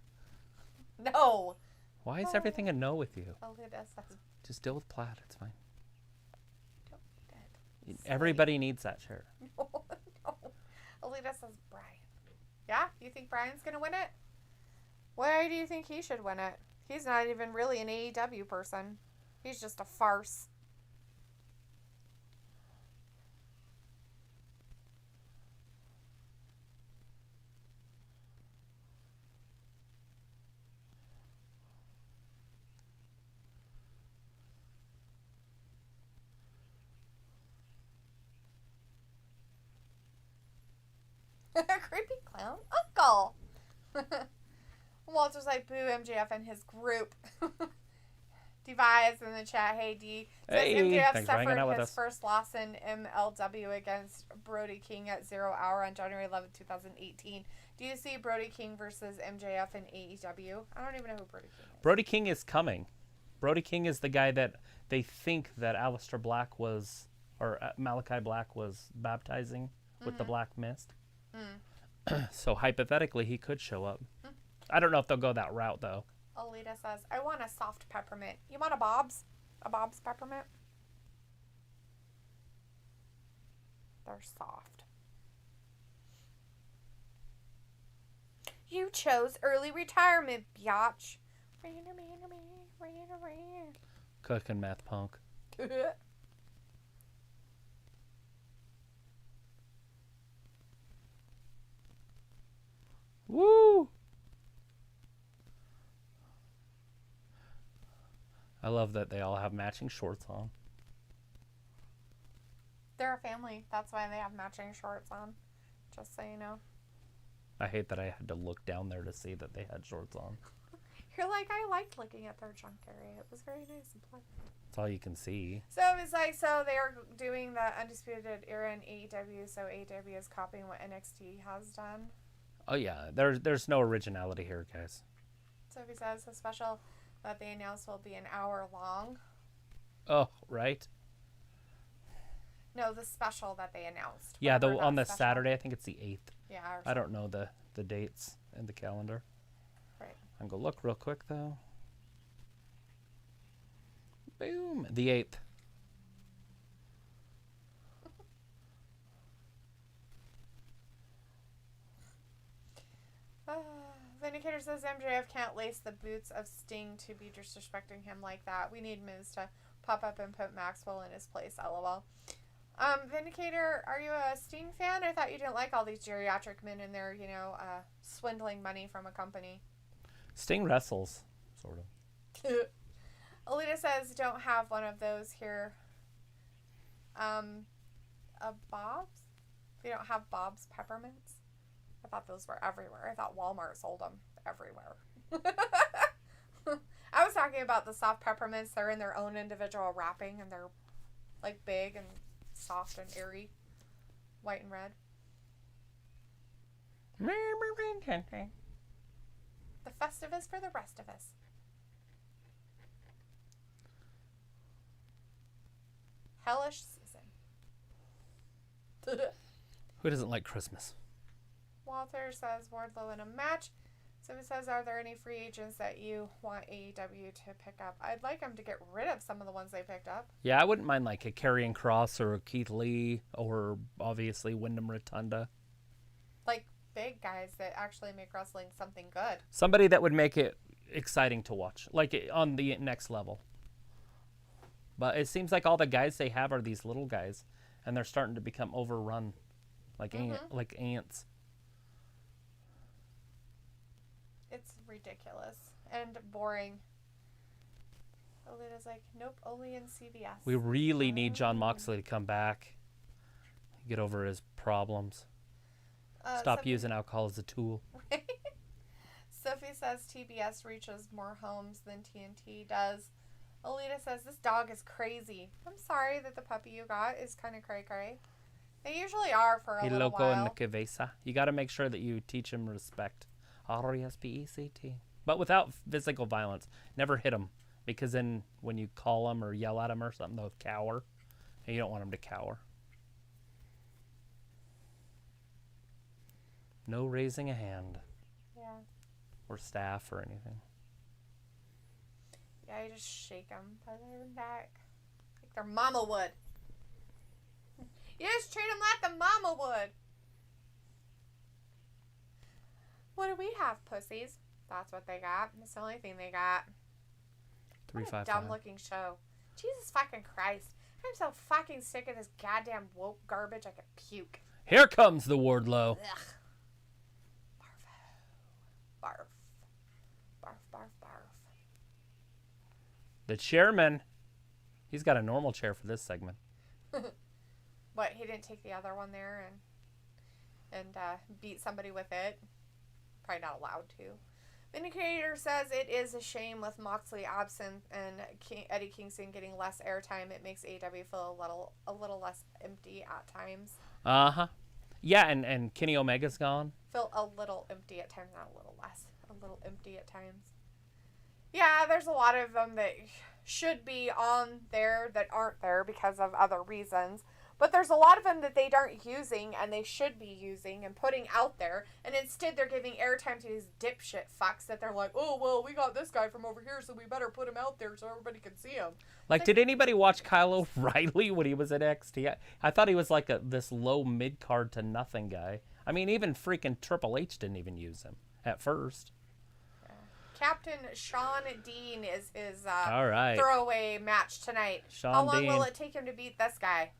S1: Why is everything a no with you?
S2: Alita says,
S1: Just deal with plaid. It's fine.
S2: don't be dead.
S1: Everybody needs that chair.
S2: No. Alita says, Brian. Yeah? You think Brian's going to win it? Why do you think he should win it? He's not even really an AEW person. He's just a farce. Creepy clown uncle. Walter's like, boo MJF and his group. Device in the chat, hey D. Says MJF suffered his first loss in MLW against Brody King at 0 Hour on January 11, 2018. Do you see Brody King versus MJF in AEW? I don't even know who Brody King is.
S1: Brody King is coming. Brody King is the guy that they think that Aleister Black was, or Malachi Black was baptizing with the black mist. So hypothetically, he could show up. I don't know if they'll go that route, though.
S2: Alita says, I want a soft peppermint. You want a Bob's? A Bob's peppermint? They're soft. You chose early retirement, biatch.
S1: Cooking meth punk. Woo! I love that they all have matching shorts on.
S2: They're a family. That's why they have matching shorts on. Just so you know.
S1: I hate that I had to look down there to see that they had shorts on.
S2: You're like, I liked looking at their junk area. It was very nice and pleasant.
S1: That's all you can see.
S2: So it's like, so they are doing the Undisputed Era in AEW, so AEW is copying what NXT has done.
S1: Oh yeah, there's no originality here, guys.
S2: Sophie says the special that they announced will be an hour long.
S1: Oh, right.
S2: No, the special that they announced.
S1: Yeah, on the Saturday, I think it's the 8th.
S2: Yeah.
S1: I don't know the dates in the calendar.
S2: Right.
S1: I'm going to look real quick, though. Boom. The 8th.
S2: Vindicator says MJF can't lace the boots of Sting to be disrespecting him like that. We need Miz to pop up and put Maxwell in his place, LOL. Vindicator, are you a Sting fan? I thought you didn't like all these geriatric men in there, swindling money from a company.
S1: Sting wrestles, sort of.
S2: Alita says, don't have one of those here. Bob's? We don't have Bob's peppermints? I thought those were everywhere. I thought Walmart sold them everywhere. I was talking about the soft peppermints. They're in their own individual wrapping, and they're, like, big and soft and airy. White and red. The Festivus for the rest of us. Hellish season.
S1: Who doesn't like Christmas?
S2: Walter says Wardlow in a match. Somebody says, are there any free agents that you want AEW to pick up? I'd like them to get rid of some of the ones they picked up.
S1: Yeah, I wouldn't mind like a Karrion Kross or a Keith Lee or obviously Wyndham Rotunda.
S2: Like big guys that actually make wrestling something good.
S1: Somebody that would make it exciting to watch, like on the next level. But it seems like all the guys they have are these little guys, and they're starting to become overrun, like like ants.
S2: It's ridiculous and boring. Alita's like, nope, only in CVS.
S1: We really need Jon Moxley to come back, get over his problems, stop using alcohol as a tool.
S2: Sophie says TBS reaches more homes than TNT does. Alita says, this dog is crazy. I'm sorry that the puppy you got is kind of cray-cray. They usually are for a little
S1: loco
S2: while.
S1: in the cabeza. You got to make sure that you teach him respect. R-E-S-P-E-C-T. But without physical violence. Never hit them. Because then when you call them or yell at them or something, they'll cower. And you don't want them to cower. No raising a hand.
S2: Yeah.
S1: Or staff or anything.
S2: Yeah, you just shake them. Put them back. Like their mama would. You just treat them like the mama would. What do we have, pussies? That's what they got. That's the only thing they got.
S1: 355.
S2: What a dumb-looking show. Jesus fucking Christ. I'm so fucking sick of this goddamn woke garbage I could puke.
S1: Here comes the Wardlow.
S2: Ugh. Barf. Barf, barf, barf.
S1: The chairman. He's got a normal chair for this segment.
S2: What, he didn't take the other one there and beat somebody with it? Probably not allowed to. Vindicator says it is a shame with Moxley absent and Eddie Kingston getting less airtime. It makes AEW feel a little less empty at times.
S1: Uh-huh. Yeah, and Kenny Omega's gone.
S2: Feel a little empty at times, not a little less. A little empty at times. Yeah, there's a lot of them that should be on there that aren't there because of other reasons. But there's a lot of them that they aren't using and they should be using and putting out there. And instead they're giving airtime to these dipshit fucks that they're like, oh, well, we got this guy from over here, so we better put him out there so everybody can see him.
S1: Like, did anybody watch Kyle O'Reilly when he was at NXT? I thought he was like this low mid-card to nothing guy. I mean, even freaking Triple H didn't even use him at first.
S2: Captain Sean Dean is his
S1: all right.
S2: throwaway match tonight. How long will it take him to beat this guy?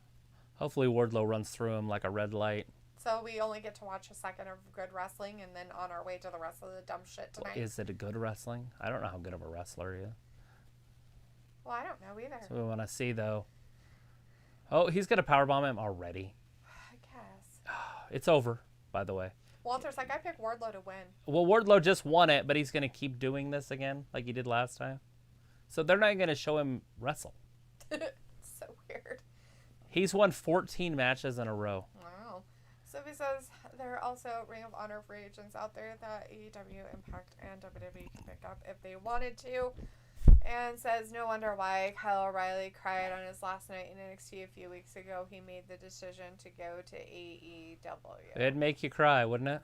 S1: Hopefully Wardlow runs through him like a red light.
S2: So we only get to watch a second of good wrestling and then on our way to the rest of the dumb shit tonight.
S1: Is it a good wrestling? I don't know how good of a wrestler he is.
S2: Well, I don't know either.
S1: So we want to see, though. Oh, he's going to powerbomb him already.
S2: I guess.
S1: It's over, by the way.
S2: Walter's like, I picked Wardlow to win.
S1: Well, Wardlow just won it, but he's going to keep doing this again like he did last time. So they're not going to show him wrestle.
S2: So weird.
S1: He's won 14 matches in a row.
S2: Wow. Sophie says there are also Ring of Honor free agents out there that AEW, Impact, and WWE can pick up if they wanted to. And says no wonder why Kyle O'Reilly cried on his last night in NXT a few weeks ago. He made the decision to go to AEW.
S1: It'd make you cry, wouldn't it?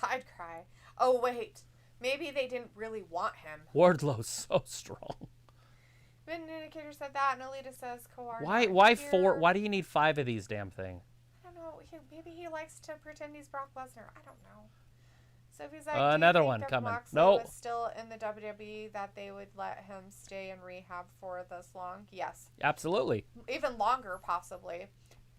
S2: I'd cry. Oh, wait. Maybe they didn't really want him.
S1: Wardlow's so strong.
S2: Vindicator said that, and Alita says Kawhi.
S1: Why 4? Why do you need 5 of these damn thing?
S2: I don't know. Maybe he likes to pretend he's Brock Lesnar. I don't know. So if he's like,
S1: another one coming.
S2: Moxley was still in the WWE, that they would let him stay in rehab for this long? Yes.
S1: Absolutely.
S2: Even longer, possibly.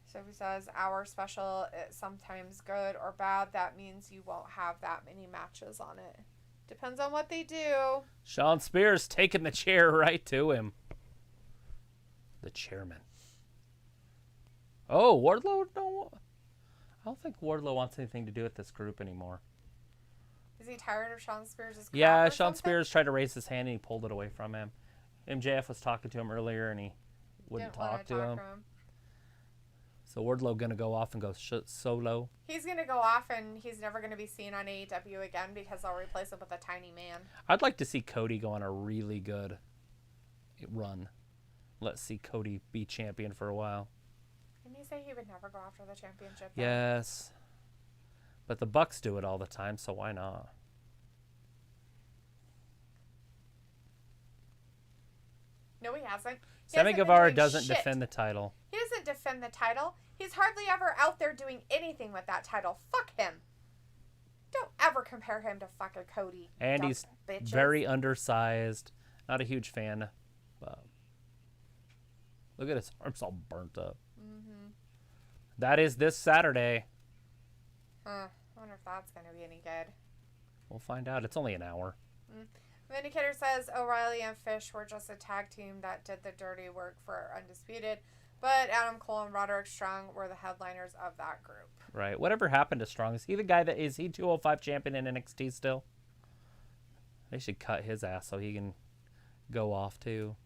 S2: So if he says, our special is sometimes good or bad, that means you won't have that many matches on it. Depends on what they do.
S1: Sean Spears taking the chair right to him. The chairman. Oh, Wardlow? No, I don't think Wardlow wants anything to do with this group anymore.
S2: Is he tired of Sean Spears' crap
S1: Yeah,
S2: or
S1: Sean
S2: something?
S1: Spears tried to raise his hand and he pulled it away from him. MJF was talking to him earlier and he wouldn't talk to him. So Wardlow going to go off and go solo.
S2: He's going to go off and he's never going to be seen on AEW again because they'll replace him with a tiny man.
S1: I'd like to see Cody go on a really good run. Let's see Cody be champion for a while.
S2: Didn't he say he would never go after the championship? Though?
S1: Yes. But the Bucks do it all the time, so why not?
S2: No, he hasn't.
S1: Sammy Guevara doesn't defend the title.
S2: He doesn't defend the title. He's hardly ever out there doing anything with that title. Fuck him. Don't ever compare him to fucking Cody.
S1: And he's very undersized. Not a huge fan. Look at his arms all burnt up. Mm-hmm. That is this Saturday.
S2: I wonder if that's going to be any good.
S1: We'll find out. It's only an hour.
S2: Vindicator says O'Reilly and Fish were just a tag team that did the dirty work for Undisputed, but Adam Cole and Roderick Strong were the headliners of that group.
S1: Right. Whatever happened to Strong? Is he the guy that is he 205 champion in NXT still? They should cut his ass so he can go off too.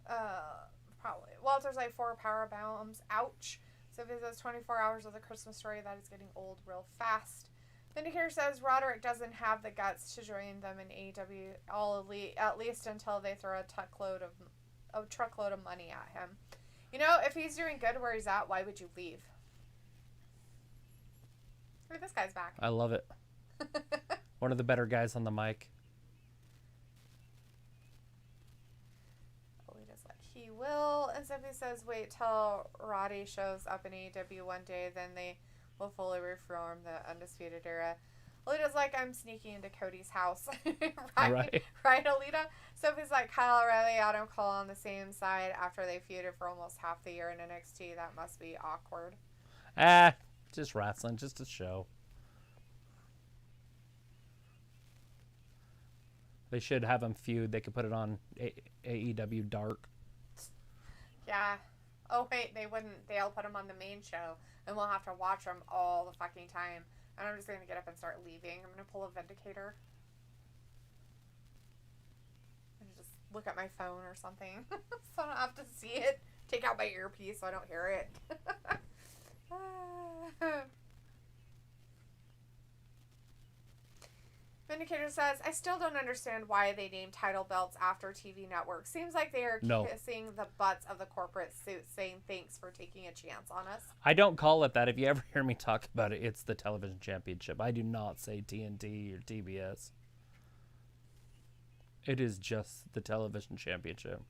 S2: Probably. Walter's like 4 power bombs. Ouch. So if it says 24 hours of the Christmas story, that is getting old real fast. Vindicator says Roderick doesn't have the guts to join them in AEW, at least until they throw a truckload of money at him. You know, if he's doing good where he's at, why would you leave? Look, this guy's back.
S1: I love it. One of the better guys on the mic.
S2: Alita's like, he will. And Sophie says, wait till Roddy shows up in AEW one day, then they will fully reform the Undisputed Era. Alita's like, I'm sneaking into Cody's house. Right, Alita? Sophie's like, Kyle O'Reilly, Adam Cole on the same side after they feuded for almost half the year in NXT. That must be awkward.
S1: Just wrestling, just a show. They should have them feud. They could put it on AEW Dark.
S2: Yeah. Oh, wait, they wouldn't. They'll put them on the main show, and we'll have to watch them all the fucking time. And I'm just going to get up and start leaving. I'm going to pull a Vindicator. And just look at my phone or something. So I don't have to see it. Take out my earpiece so I don't hear it. Vindicator says, I still don't understand why they named title belts after TV networks. Seems like they are kissing the butts of the corporate suits, saying thanks for taking a chance on us.
S1: I don't call it that. If you ever hear me talk about it, it's the television championship. I do not say TNT or TBS. It is just the television championship.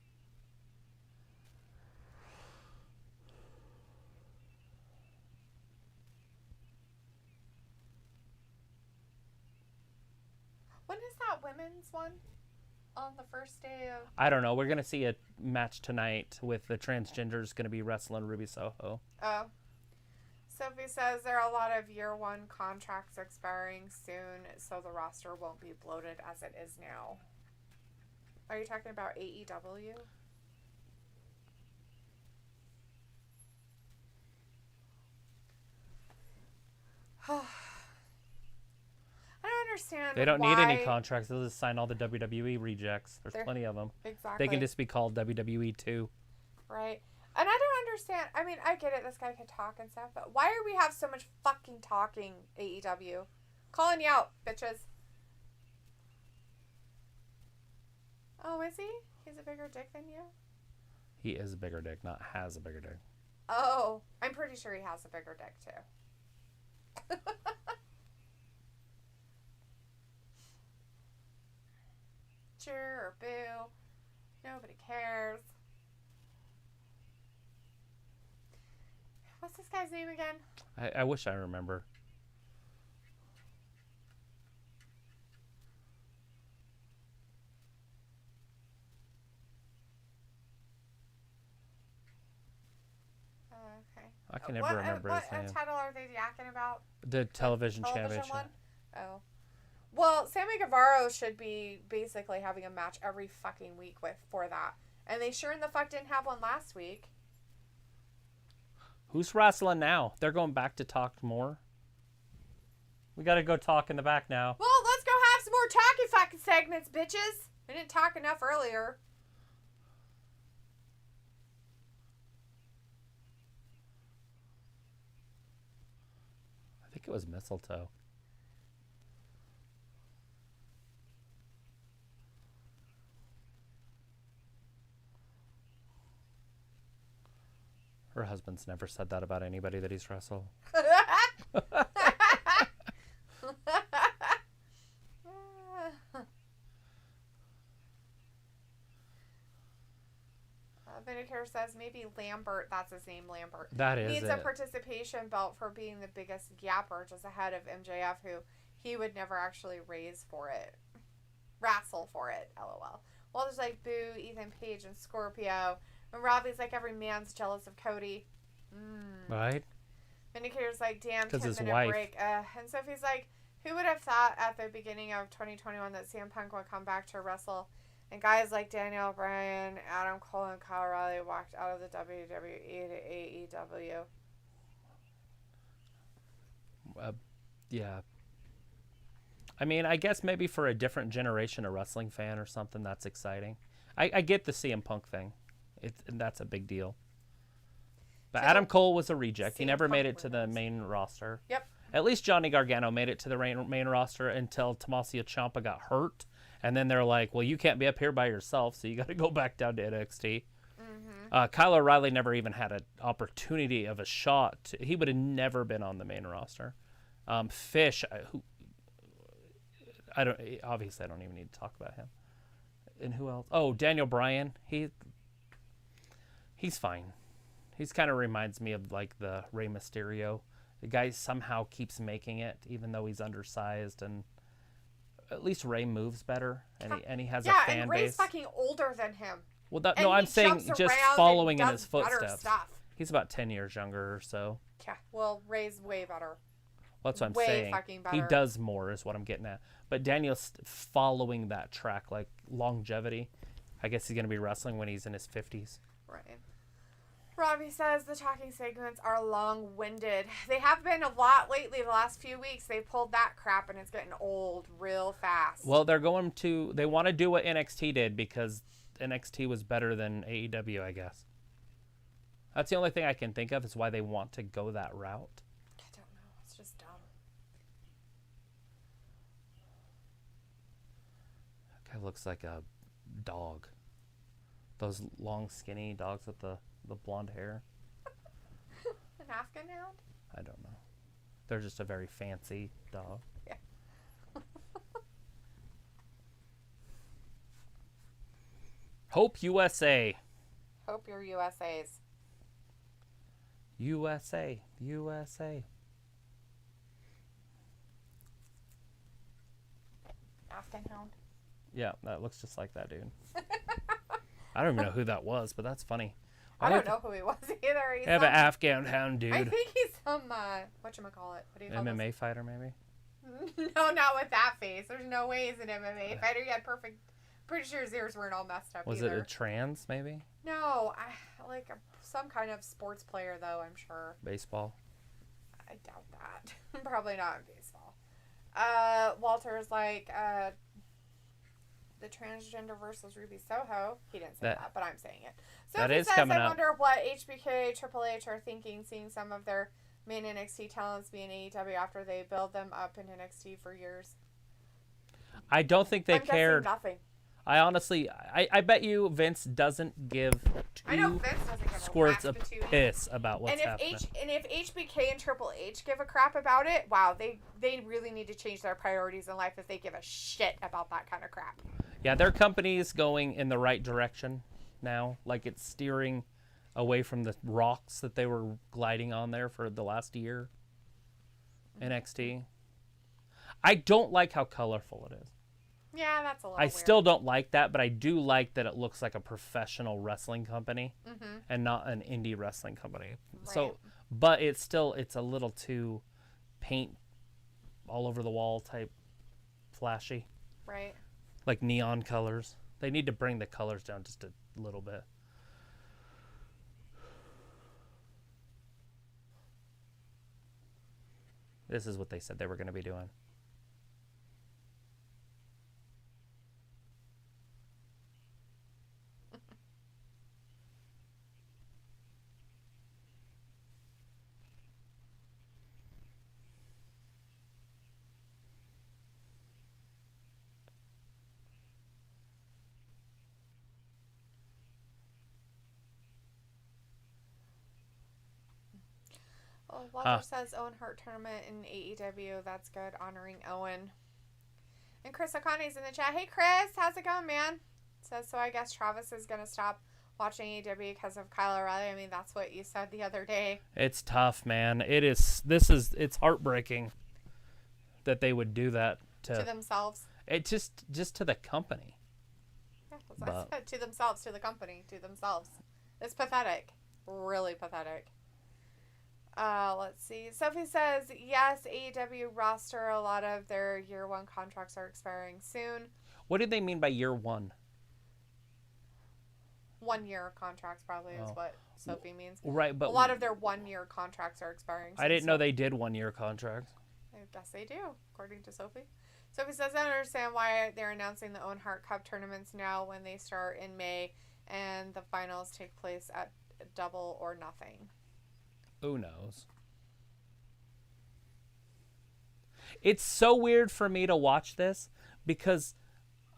S2: When is that women's one? On the first day of...
S1: I don't know. We're going to see a match tonight with the transgenders going to be wrestling Ruby Soho.
S2: Oh. Sophie says there are a lot of year one contracts expiring soon, so the roster won't be bloated as it is now. Are you talking about AEW? I don't understand.
S1: They don't need any contracts. They'll just sign all the WWE rejects. There's plenty of them.
S2: Exactly.
S1: They can just be called WWE 2.
S2: Right. And I don't understand. I mean, I get it. This guy can talk and stuff, but why do we have so much fucking talking, AEW? Calling you out, bitches. Oh, is he? He's a bigger dick than you?
S1: He is a bigger dick, not has a bigger dick.
S2: Oh, I'm pretty sure he has a bigger dick, too. cheer or boo. Nobody cares. What's this guy's name again?
S1: I wish I remember.
S2: Okay.
S1: I can never remember his name.
S2: What title are they yakking about?
S1: The television championship.
S2: One? Oh. Well, Sammy Guevara should be basically having a match every fucking week for that. And they sure in the fuck didn't have one last week.
S1: Who's wrestling now? They're going back to talk more. We gotta go talk in the back now.
S2: Well, let's go have some more talky fucking segments, bitches. We didn't talk enough earlier.
S1: I think it was Mistletoe. Her husband's never said that about anybody that he's wrestled.
S2: Vinegar says maybe Lambert, that's his name, Lambert.
S1: That is
S2: needs
S1: it.
S2: a participation belt for being the biggest yapper, just ahead of MJF, who he would never actually wrestle for it, LOL. Walter's like, boo, Ethan Page and Scorpio. And Robbie's like, every man's jealous of Cody.
S1: Right?
S2: Vindicator's like, damn, 10-minute
S1: wife.
S2: break. And Sophie's like, who would have thought at the beginning of 2021 that CM Punk would come back to wrestle? And guys like Daniel Bryan, Adam Cole, and Kyle O'Reilly walked out of the WWE to AEW.
S1: Yeah. I mean, I guess maybe for a different generation of wrestling fan or something, that's exciting. I get the CM Punk thing. And that's a big deal. But
S2: So
S1: Adam Cole was a reject. He
S2: CM
S1: never
S2: Punk
S1: made it to the
S2: wins.
S1: main roster.
S2: Yep.
S1: At least Johnny Gargano made it to the main roster until Tommaso Ciampa got hurt. And then they're like, well, you can't be up here by yourself, so you got to go back down to NXT. Kyle O'Reilly never even had an opportunity of a shot. He would have never been on the main roster. Fish, I don't even need to talk about him. And who else? Oh, Daniel Bryan. He's fine. He's kind of reminds me of like the Rey Mysterio. The guy somehow keeps making it, even though he's undersized, and at least Rey moves better, and he has a fan base.
S2: Yeah, and Rey's fucking older than him.
S1: Well, I'm saying just following in his footsteps.
S2: Stuff.
S1: He's about 10 years younger or so.
S2: Yeah, well, Rey's way better.
S1: Well, that's what I'm
S2: way
S1: saying.
S2: Fucking better.
S1: He does more, is what I'm getting at. But Daniel's following that track, like longevity. I guess he's going to be wrestling when he's in his 50s.
S2: Right. Robbie says the talking segments are long-winded. They have been a lot lately. The last few weeks, they pulled that crap, and it's getting old real fast.
S1: Well, they want to do what NXT did because NXT was better than AEW, I guess. That's the only thing I can think of is why they want to go that route.
S2: I don't know. It's just dumb.
S1: That guy looks like a dog. Those long, skinny dogs with the blonde hair.
S2: An Afghan hound?
S1: I don't know. They're just a very fancy dog.
S2: Yeah.
S1: Hope USA.
S2: Hope you're USA's.
S1: USA. USA.
S2: Afghan hound.
S1: Yeah, that looks just like that dude. I don't even know who that was, but that's funny.
S2: I don't know who he was either. He's
S1: have an Afghan hound dude.
S2: I think he's some, whatchamacallit? What do you call
S1: MMA fighter, maybe?
S2: No, not with that face. There's no way he's an MMA fighter. He had perfect... Pretty sure his ears weren't all messed up
S1: Was
S2: either.
S1: it a trans, maybe?
S2: No, some kind of sports player, though, I'm sure.
S1: Baseball?
S2: I doubt that. Probably not in baseball. Walter's like, the transgender versus Ruby Soho. He didn't say that, but I'm saying it. So
S1: that
S2: he
S1: is
S2: says,
S1: coming
S2: I
S1: up.
S2: wonder what HBK, Triple H are thinking, seeing some of their main NXT talents be in AEW after they build them up in NXT for years.
S1: I don't think they cared.
S2: Nothing.
S1: I honestly, I bet you Vince doesn't give two squirts of piss about what's happening.
S2: And if HBK and Triple H give a crap about it, wow, they really need to change their priorities in life if they give a shit about that kind of crap.
S1: Yeah, their company's going in the right direction now. Like, it's steering away from the rocks that they were gliding on there for the last year. NXT. I don't like how colorful it is.
S2: Yeah, that's a little
S1: I
S2: weird.
S1: still don't like that, but I do like that it looks like a professional wrestling company and not an indie wrestling company.
S2: Right.
S1: So, but it's a little too paint all over the wall type flashy.
S2: Right.
S1: Like neon colors. They need to bring the colors down just a little bit. This is what they said they were going to be doing.
S2: Oh, Walter says Owen Hart tournament in AEW. That's good, honoring Owen. And Chris O'Connor's in the chat. Hey, Chris, how's it going, man? Says, so I guess Travis is going to stop watching AEW because of Kyle O'Reilly. I mean, that's what you said the other day.
S1: It's tough, man. It's heartbreaking that they would do that to
S2: themselves.
S1: It just to the company.
S2: Yeah, that's what I said. To themselves, to the company, to themselves. It's pathetic. Really pathetic. Let's see. Sophie says, yes, AEW roster, a lot of their year one contracts are expiring soon.
S1: What did they mean by year one?
S2: 1 year contracts probably is what Sophie means.
S1: Right, but
S2: a lot of their 1 year contracts are expiring soon.
S1: I didn't know they did 1 year contracts.
S2: I guess they do, according to Sophie. Sophie says, I don't understand why they're announcing the Owen Hart Cup tournaments now when they start in May and the finals take place at Double or Nothing.
S1: Who knows? It's so weird for me to watch this because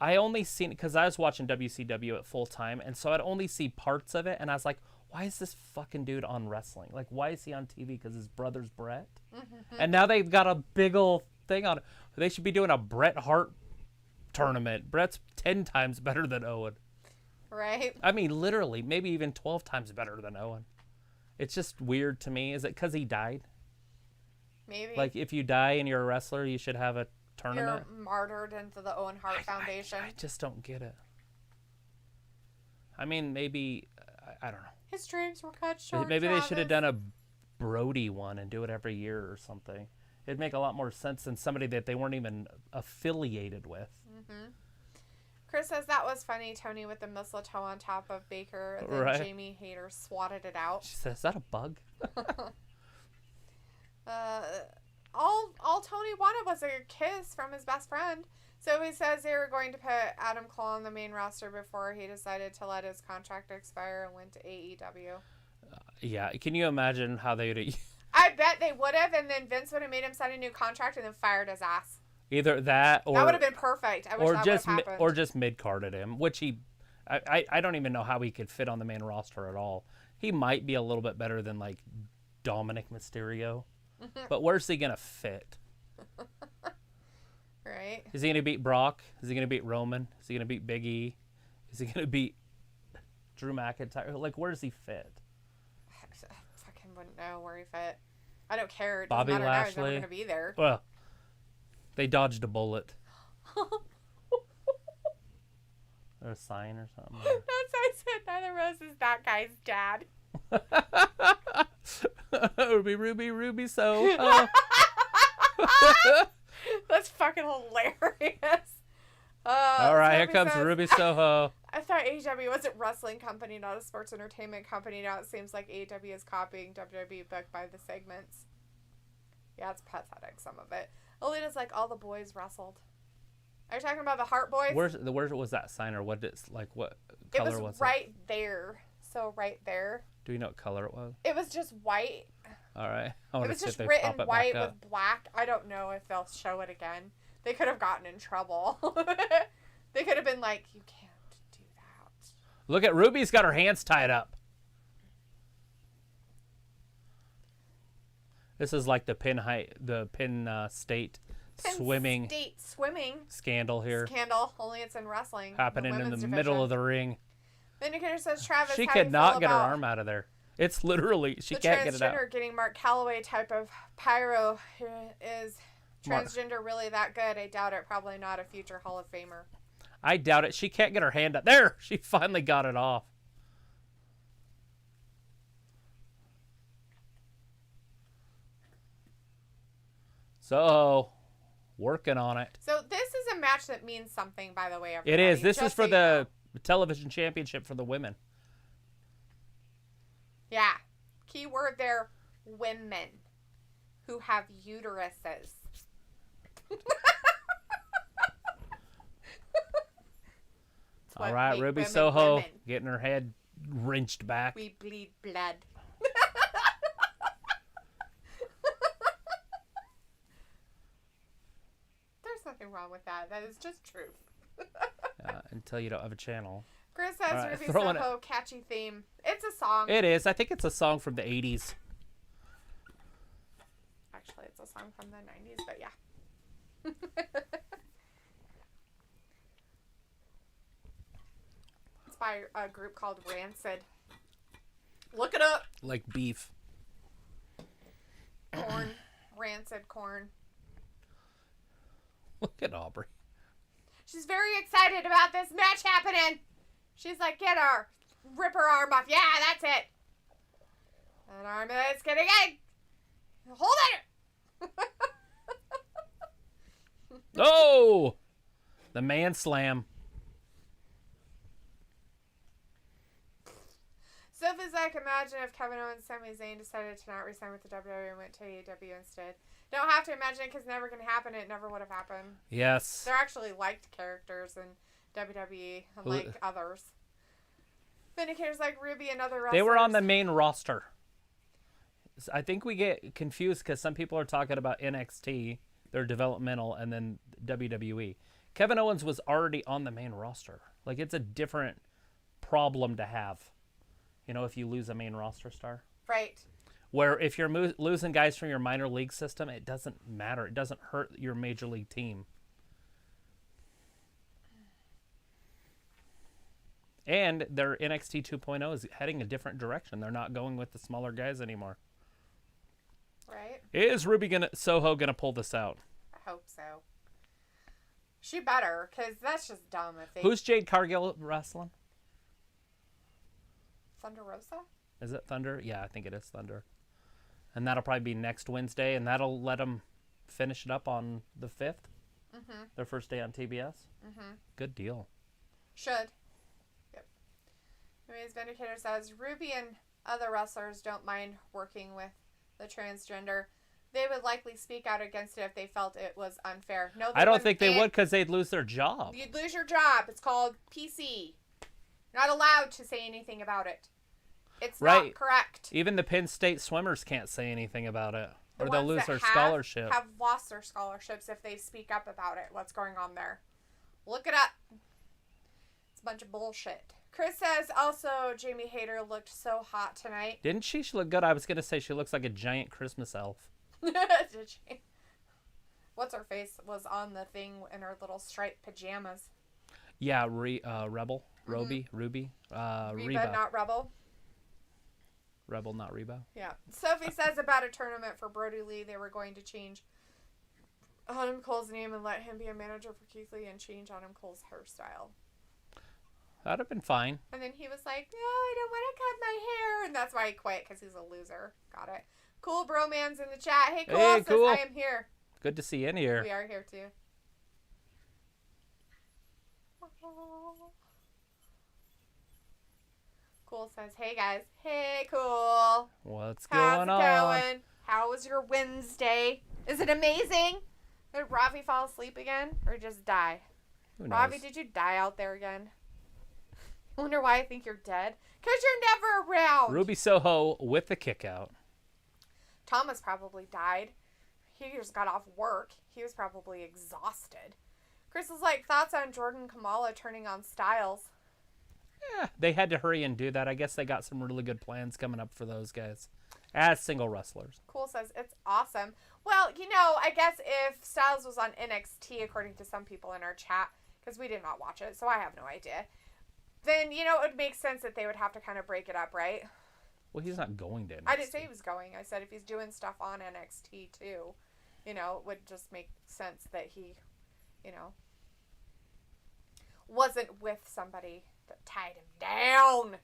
S1: I only seen because I was watching WCW at full time, and so I'd only see parts of it, and I was like, why is this fucking dude on wrestling? Like, why is he on TV? Because his brother's Brett? And now they've got a big ol' thing on it. They should be doing a Bret Hart tournament. Bret's 10 times better than Owen.
S2: Right?
S1: I mean, literally, maybe even 12 times better than Owen. It's just weird to me. Is it because he died?
S2: Maybe.
S1: Like, if you die and you're a wrestler, you should have a tournament?
S2: You're martyred into the Owen Hart Foundation.
S1: I just don't get it. I mean, maybe, I don't know.
S2: His dreams were cut short.
S1: Maybe they should have done a Brody one and do it every year or something. It'd make a lot more sense than somebody that they weren't even affiliated with.
S2: Mm-hmm. Chris says that was funny, Tony, with the mistletoe on top of Baker. Then
S1: Right.
S2: Jamie Hayter swatted it out.
S1: She says, is that a bug?
S2: All Tony wanted was a kiss from his best friend. So he says they were going to put Adam Cole on the main roster before he decided to let his contract expire and went to AEW.
S1: Yeah, can you imagine how they would...
S2: I bet they would have, and then Vince would have made him sign a new contract and then fired his ass.
S1: Either that or...
S2: That would have been perfect. I wish that would have happened.
S1: Or just mid-carded him, which he... I don't even know how he could fit on the main roster at all. He might be a little bit better than, like, Dominik Mysterio. But where's he going to fit?
S2: Right.
S1: Is he going to beat Brock? Is he going to beat Roman? Is he going to beat Big E? Is he going to beat Drew McIntyre? Like, where does he fit?
S2: I fucking wouldn't know where he fit. I don't care. It doesn't
S1: Bobby
S2: matter now. He's
S1: Lashley?
S2: never going to be there.
S1: Well, they dodged a bullet. Or a sign or something.
S2: That's why I said neither Rose is that guy's dad.
S1: Ruby, so.
S2: That's fucking hilarious.
S1: All right, here
S2: Sophie
S1: comes
S2: says,
S1: Ruby Soho.
S2: I thought AEW was a wrestling company, not a sports entertainment company. Now it seems like AEW is copying WWE book by the segments. Yeah, it's pathetic, some of it. Alita's like, all the boys wrestled. Are you talking about the Hart Boys?
S1: Where was that sign, or what? What color was it?
S2: It was right there. So right there.
S1: Do you know what color it was?
S2: It was just white.
S1: All right.
S2: It was just written white with black. I don't know if they'll show it again. They could have gotten in trouble. They could have been like, you can't do that.
S1: Look at Ruby's got her hands tied up. This is like the Penn State swimming
S2: State swimming
S1: scandal here.
S2: Scandal, only it's in wrestling.
S1: Happening in the middle of the ring.
S2: Vindicator says, Travis,
S1: She
S2: how do you
S1: could not
S2: feel
S1: get her
S2: about
S1: arm out of there. It's literally, she can't get it out.
S2: The transgender getting Mark Calloway type of pyro. Is transgender really that good? I doubt it. Probably not a future Hall of Famer.
S1: I doubt it. She can't get her hand up. There! She finally got it off. So, working on it.
S2: So this is a match that means something, by the way, everybody.
S1: It is. This is for
S2: so
S1: the television championship for the women.
S2: Yeah. Key word there, women who have uteruses.
S1: All right, Ruby Soho getting her head wrenched back.
S2: We bleed blood. There's nothing wrong with that. That is just truth.
S1: Until you don't have a channel.
S2: Chris has
S1: right,
S2: Ruby Soho catchy theme. It's a song.
S1: It is. I think it's a song from the 80s.
S2: Actually, it's a song from the 90s, but yeah. It's by a group called Rancid. Look it up.
S1: Like beef.
S2: Corn. Rancid corn.
S1: Look at Aubrey.
S2: She's very excited about this match happening. She's like, get her. Rip her arm off. Yeah, that's it. That arm is getting in. Hold it.
S1: Oh! The man slam.
S2: Sophie's like, imagine if Kevin Owens and Sami Zayn decided to not resign with the WWE and went to AEW instead. Don't have to imagine it because it's never going to happen. It never would have happened.
S1: Yes.
S2: They're actually liked characters in WWE, unlike others. Vindicator's like Ruby and other wrestlers.
S1: They were on the main roster. I think we get confused because some people are talking about NXT, their developmental, and then WWE. Kevin Owens was already on the main roster. Like, it's a different problem to have, you know, if you lose a main roster star.
S2: Right.
S1: Where if you're losing guys from your minor league system, it doesn't matter. It doesn't hurt your major league team. And their NXT 2.0 is heading a different direction. They're not going with the smaller guys anymore.
S2: Right.
S1: Is Ruby Soho gonna pull this out?
S2: I hope so. She better, because that's just dumb. If they...
S1: Who's Jade Cargill wrestling?
S2: Thunder Rosa?
S1: Is it Thunder? Yeah, I think it is Thunder. And that'll probably be next Wednesday, and that'll let them finish it up on the 5th. Mm-hmm. Their first day on TBS. Mm-hmm. Good deal.
S2: Should. Yep. Anyways, Vindicator says, Ruby and other wrestlers don't mind working with the transgender. They would likely speak out against it if they felt it was unfair. No,
S1: I don't think they would because they'd lose their job.
S2: You'd lose your job. It's called PC. Not allowed to say anything about it. It's not correct.
S1: Even the Penn State swimmers can't say anything about it, or they'll lose their scholarship.
S2: Have lost their scholarships if they speak up about it. What's going on there? Look it up. It's a bunch of bullshit. Chris says also Jamie Hayter looked so hot tonight.
S1: Didn't she look good? I was gonna say she looks like a giant Christmas elf.
S2: Did she? What's her face was on the thing in her little striped pajamas.
S1: Yeah, Rebel, Ruby,
S2: Reba,
S1: Reba,
S2: not Rebel.
S1: Rebel, not Reba.
S2: Yeah. Sophie says about a tournament for Brody Lee, they were going to change Adam Cole's name and let him be a manager for Keith Lee and change Adam Cole's hairstyle.
S1: That'd have been fine.
S2: And then he was like, no, I don't want to cut my hair. And that's why he quit, because he's a loser. Got it. Cool Bromans in the chat. Hey, Cool.
S1: Hey, Cool.
S2: Says, I am here.
S1: Good to see you in here.
S2: We are here, too. Cool says, hey, guys. Hey, Cool.
S1: What's going on?
S2: How was your Wednesday? Is it amazing? Did Ravi fall asleep again or just die?
S1: Who knows?
S2: Ravi, did you die out there again? I wonder why I think you're dead. Because you're never around.
S1: Ruby Soho with the kick out.
S2: Thomas probably died. He just got off work. He was probably exhausted. Chris is like, thoughts on Jordan Kamala turning on Styles?
S1: Yeah, they had to hurry and do that. I guess they got some really good plans coming up for those guys. as single wrestlers.
S2: Cool says, it's awesome. Well, I guess if Styles was on NXT, according to some people in our chat, because we did not watch it, so I have no idea, then, it would make sense that they would have to kind of break it up, right?
S1: Well, he's not going to NXT.
S2: I didn't say he was going. I said if he's doing stuff on NXT, too, it would just make sense that he, wasn't with somebody that tied him down.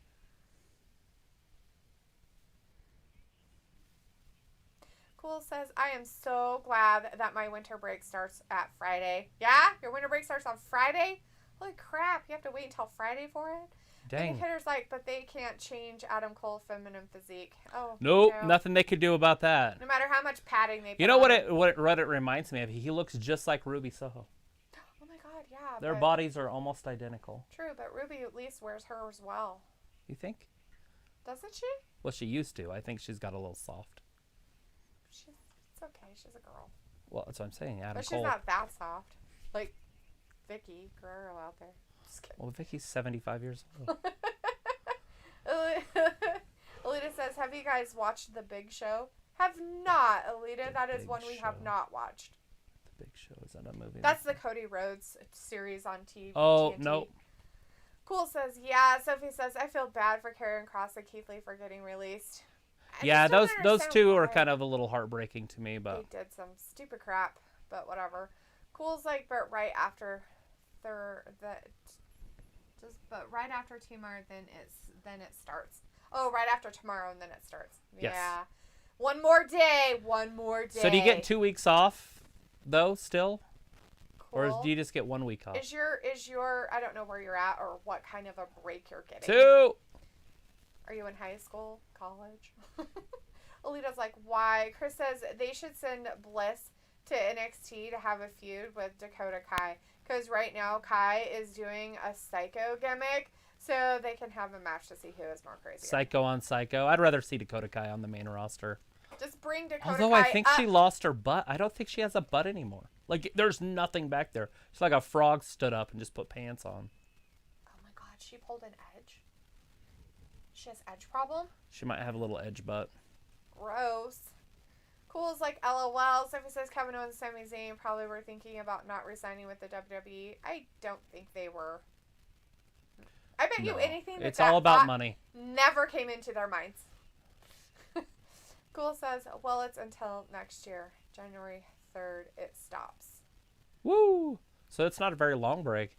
S2: Cool says, I am so glad that my winter break starts at Friday. Yeah? Your winter break starts on Friday? Holy crap, you have to wait until Friday for it?
S1: Dang.
S2: Hitter's like, but they can't change Adam Cole's feminine physique. Oh,
S1: nope,
S2: no.
S1: Nothing they could do about that.
S2: No matter how much padding they put
S1: You know
S2: on.
S1: what it reminds me of? He looks just like Ruby Soho.
S2: Oh my god, yeah.
S1: Their bodies are almost identical.
S2: True, but Ruby at least wears hers well.
S1: You think?
S2: Doesn't she?
S1: Well, she used to. I think she's got a little soft.
S2: It's okay. She's a girl.
S1: Well, that's what I'm saying. Adam
S2: But
S1: Cole.
S2: she's not that soft. Like Vicky Guerrero out there. Just kidding.
S1: Well, Vicky's 75 years old.
S2: Alita says, have you guys watched The Big Show? Have not, Alita. That is one we have not watched.
S1: The Big Show. Is that a movie?
S2: That's the Cody Rhodes series on TV.
S1: Oh,
S2: TNT.
S1: no.
S2: Cool says, yeah. Sophie says, I feel bad for Karrion Kross and Keith Lee for getting released.
S1: Yeah, those two are kind of a little heartbreaking to me, but
S2: they did some stupid crap, but whatever. Cool's like, but right after but right after tomorrow, then it starts. Oh, right after tomorrow, and then it starts.
S1: Yes.
S2: Yeah. One more day.
S1: So do you get 2 weeks off, though, still?
S2: Cool.
S1: Or do you just get 1 week off?
S2: Is your I don't know where you're at or what kind of a break you're getting.
S1: 2.
S2: Are you in high school, college? Alita's like, why? Chris says they should send Bliss to NXT to have a feud with Dakota Kai. Because right now, Kai is doing a psycho gimmick, so they can have a match to see who is more crazy.
S1: Psycho on Psycho. I'd rather see Dakota Kai on the main roster.
S2: Just bring Dakota
S1: Although
S2: Kai
S1: I think
S2: up.
S1: she lost her butt. I don't think she has a butt anymore. Like, there's nothing back there. It's like a frog stood up and just put pants on.
S2: Oh my god, she pulled an edge? She has edge problem?
S1: She might have a little edge butt.
S2: Gross. Cool's like, LOL. Sophie says Kevin Owens and Sami Zayn probably were thinking about not resigning with the WWE. I don't think they were. I bet you anything
S1: it's all about money.
S2: Never came into their minds. Cool says, well, it's until next year. January 3rd, it stops.
S1: Woo! So it's not a very long break.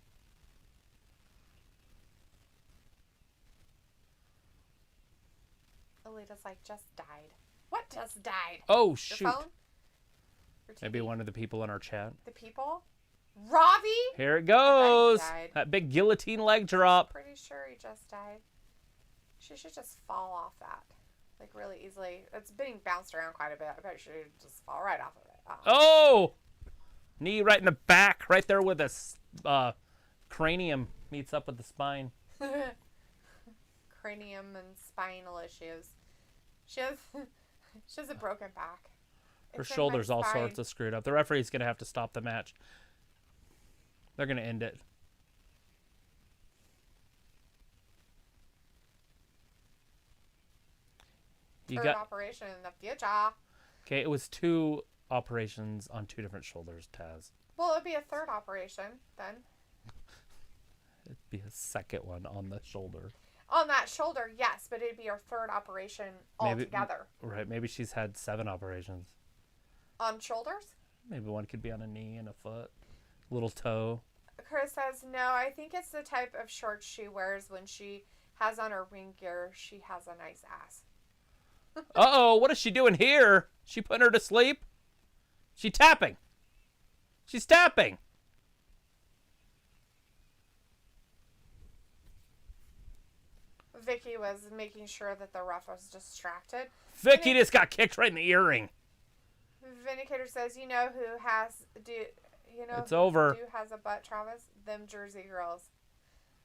S2: Alita's like, just died. What just died?
S1: Oh,
S2: Your
S1: shoot.
S2: phone? Your
S1: Maybe
S2: TV?
S1: one of the people in our chat.
S2: The people? Ravi?
S1: Here it goes.
S2: Died.
S1: That big guillotine leg drop.
S2: Pretty sure he just died. She should just fall off that. Like, really easily. It's being bounced around quite a bit. I bet she should just fall right off of it.
S1: Oh! Knee right in the back. Right there where the cranium meets up with the spine.
S2: Cranium and spinal issues. She has a broken back.
S1: Her
S2: It's in
S1: shoulder's
S2: my
S1: all
S2: spine.
S1: sorts of screwed up. The referee's going to have to stop the match. They're going to end it.
S2: Third operation in the future.
S1: Okay, it was 2 operations on 2 different shoulders, Taz.
S2: Well, it would be a third operation then.
S1: It'd be a second one on the shoulder.
S2: On that shoulder, yes, but it'd be her third operation altogether.
S1: Right, maybe she's had 7 operations.
S2: On shoulders?
S1: Maybe one could be on a knee and a foot, little toe.
S2: Chris says, no, I think it's the type of shorts she wears when she has on her ring gear. She has a nice ass.
S1: Uh-oh, what is she doing here? She putting her to sleep? She tapping. She's tapping.
S2: Vicky was making sure that the ref was distracted.
S1: Vicky just got kicked right in the earring.
S2: Vindicator says, you know who has
S1: It's over.
S2: Who has a butt, Travis? Them Jersey girls.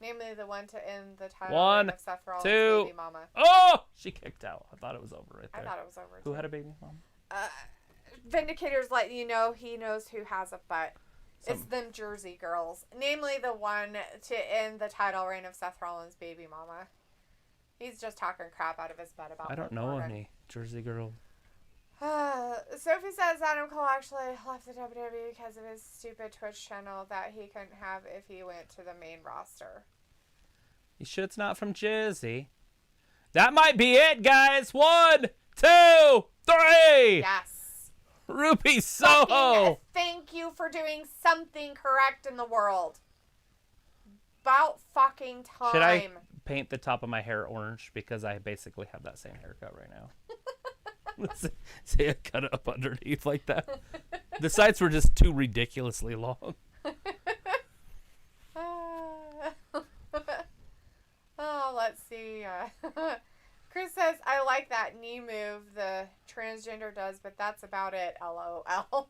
S2: Namely the one to end the title
S1: 1,
S2: reign of Seth Rollins'
S1: 2.
S2: baby mama.
S1: Oh! She kicked out. I thought it was over right there.
S2: I thought it was over.
S1: Who
S2: too.
S1: had a baby mom?
S2: Vindicator's letting you know he knows who has a butt. It's them Jersey girls. Namely the one to end the title reign of Seth Rollins' baby mama. He's just talking crap out of his butt about
S1: I don't
S2: Liv
S1: know
S2: Morgan.
S1: any Jersey girl.
S2: Sophie says Adam Cole actually left the WWE because of his stupid Twitch channel that he couldn't have if he went to the main roster.
S1: You sure it's not from Jersey? That might be it, guys. 1, 2, 3.
S2: Yes.
S1: Ruby Soho.
S2: Thank you for doing something correct in the world. About fucking time.
S1: Should I paint the top of my hair orange? Because I basically have that same haircut right now. See, I cut it up underneath like that. The sides were just too ridiculously long.
S2: Let's see. Chris says, I like that knee move the transgender does, but that's about it. LOL.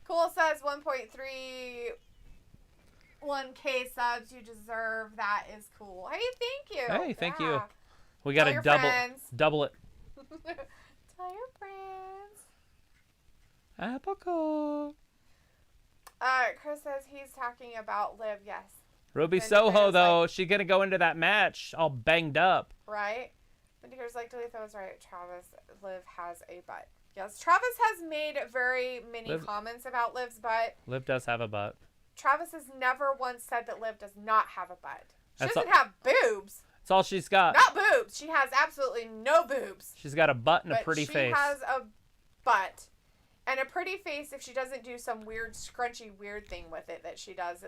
S2: Cool says 1.31K subs. You deserve. That is cool. Hey, thank you.
S1: Hey, thank you. We got to double it.
S2: Tell your friends.
S1: Apple.
S2: Chris says he's talking about Liv. Yes.
S1: Ruby Soho, though, she's going to go into that match all banged up.
S2: Right? But here's like, Dalitha was right. Travis, Liv has a butt. Yes, Travis has made very many comments about Liv's butt.
S1: Liv does have a butt.
S2: Travis has never once said that Liv does not have a butt. She doesn't have boobs.
S1: That's all she's got.
S2: Not boobs. She has absolutely no boobs.
S1: She's got a butt and a pretty face.
S2: She has a butt and a pretty face if she doesn't do some weird, scrunchy, weird thing with it that she does.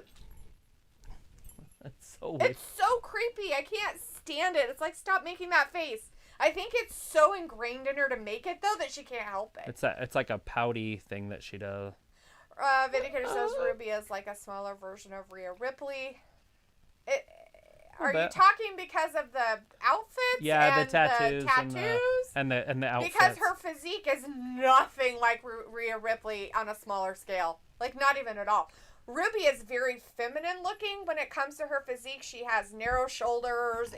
S1: It's so weird.
S2: It's so creepy. I can't stand it. It's like, stop making that face. I think it's so ingrained in her to make it, though, that she can't help it.
S1: It's like a pouty thing that she does.
S2: Vindicator says Ruby is like a smaller version of Rhea Ripley. Are you talking because of the outfits?
S1: Yeah,
S2: and
S1: the tattoos. And the outfits.
S2: Because her physique is nothing like Rhea Ripley on a smaller scale. Like, not even at all. Ruby is very feminine looking when it comes to her physique. She has narrow shoulders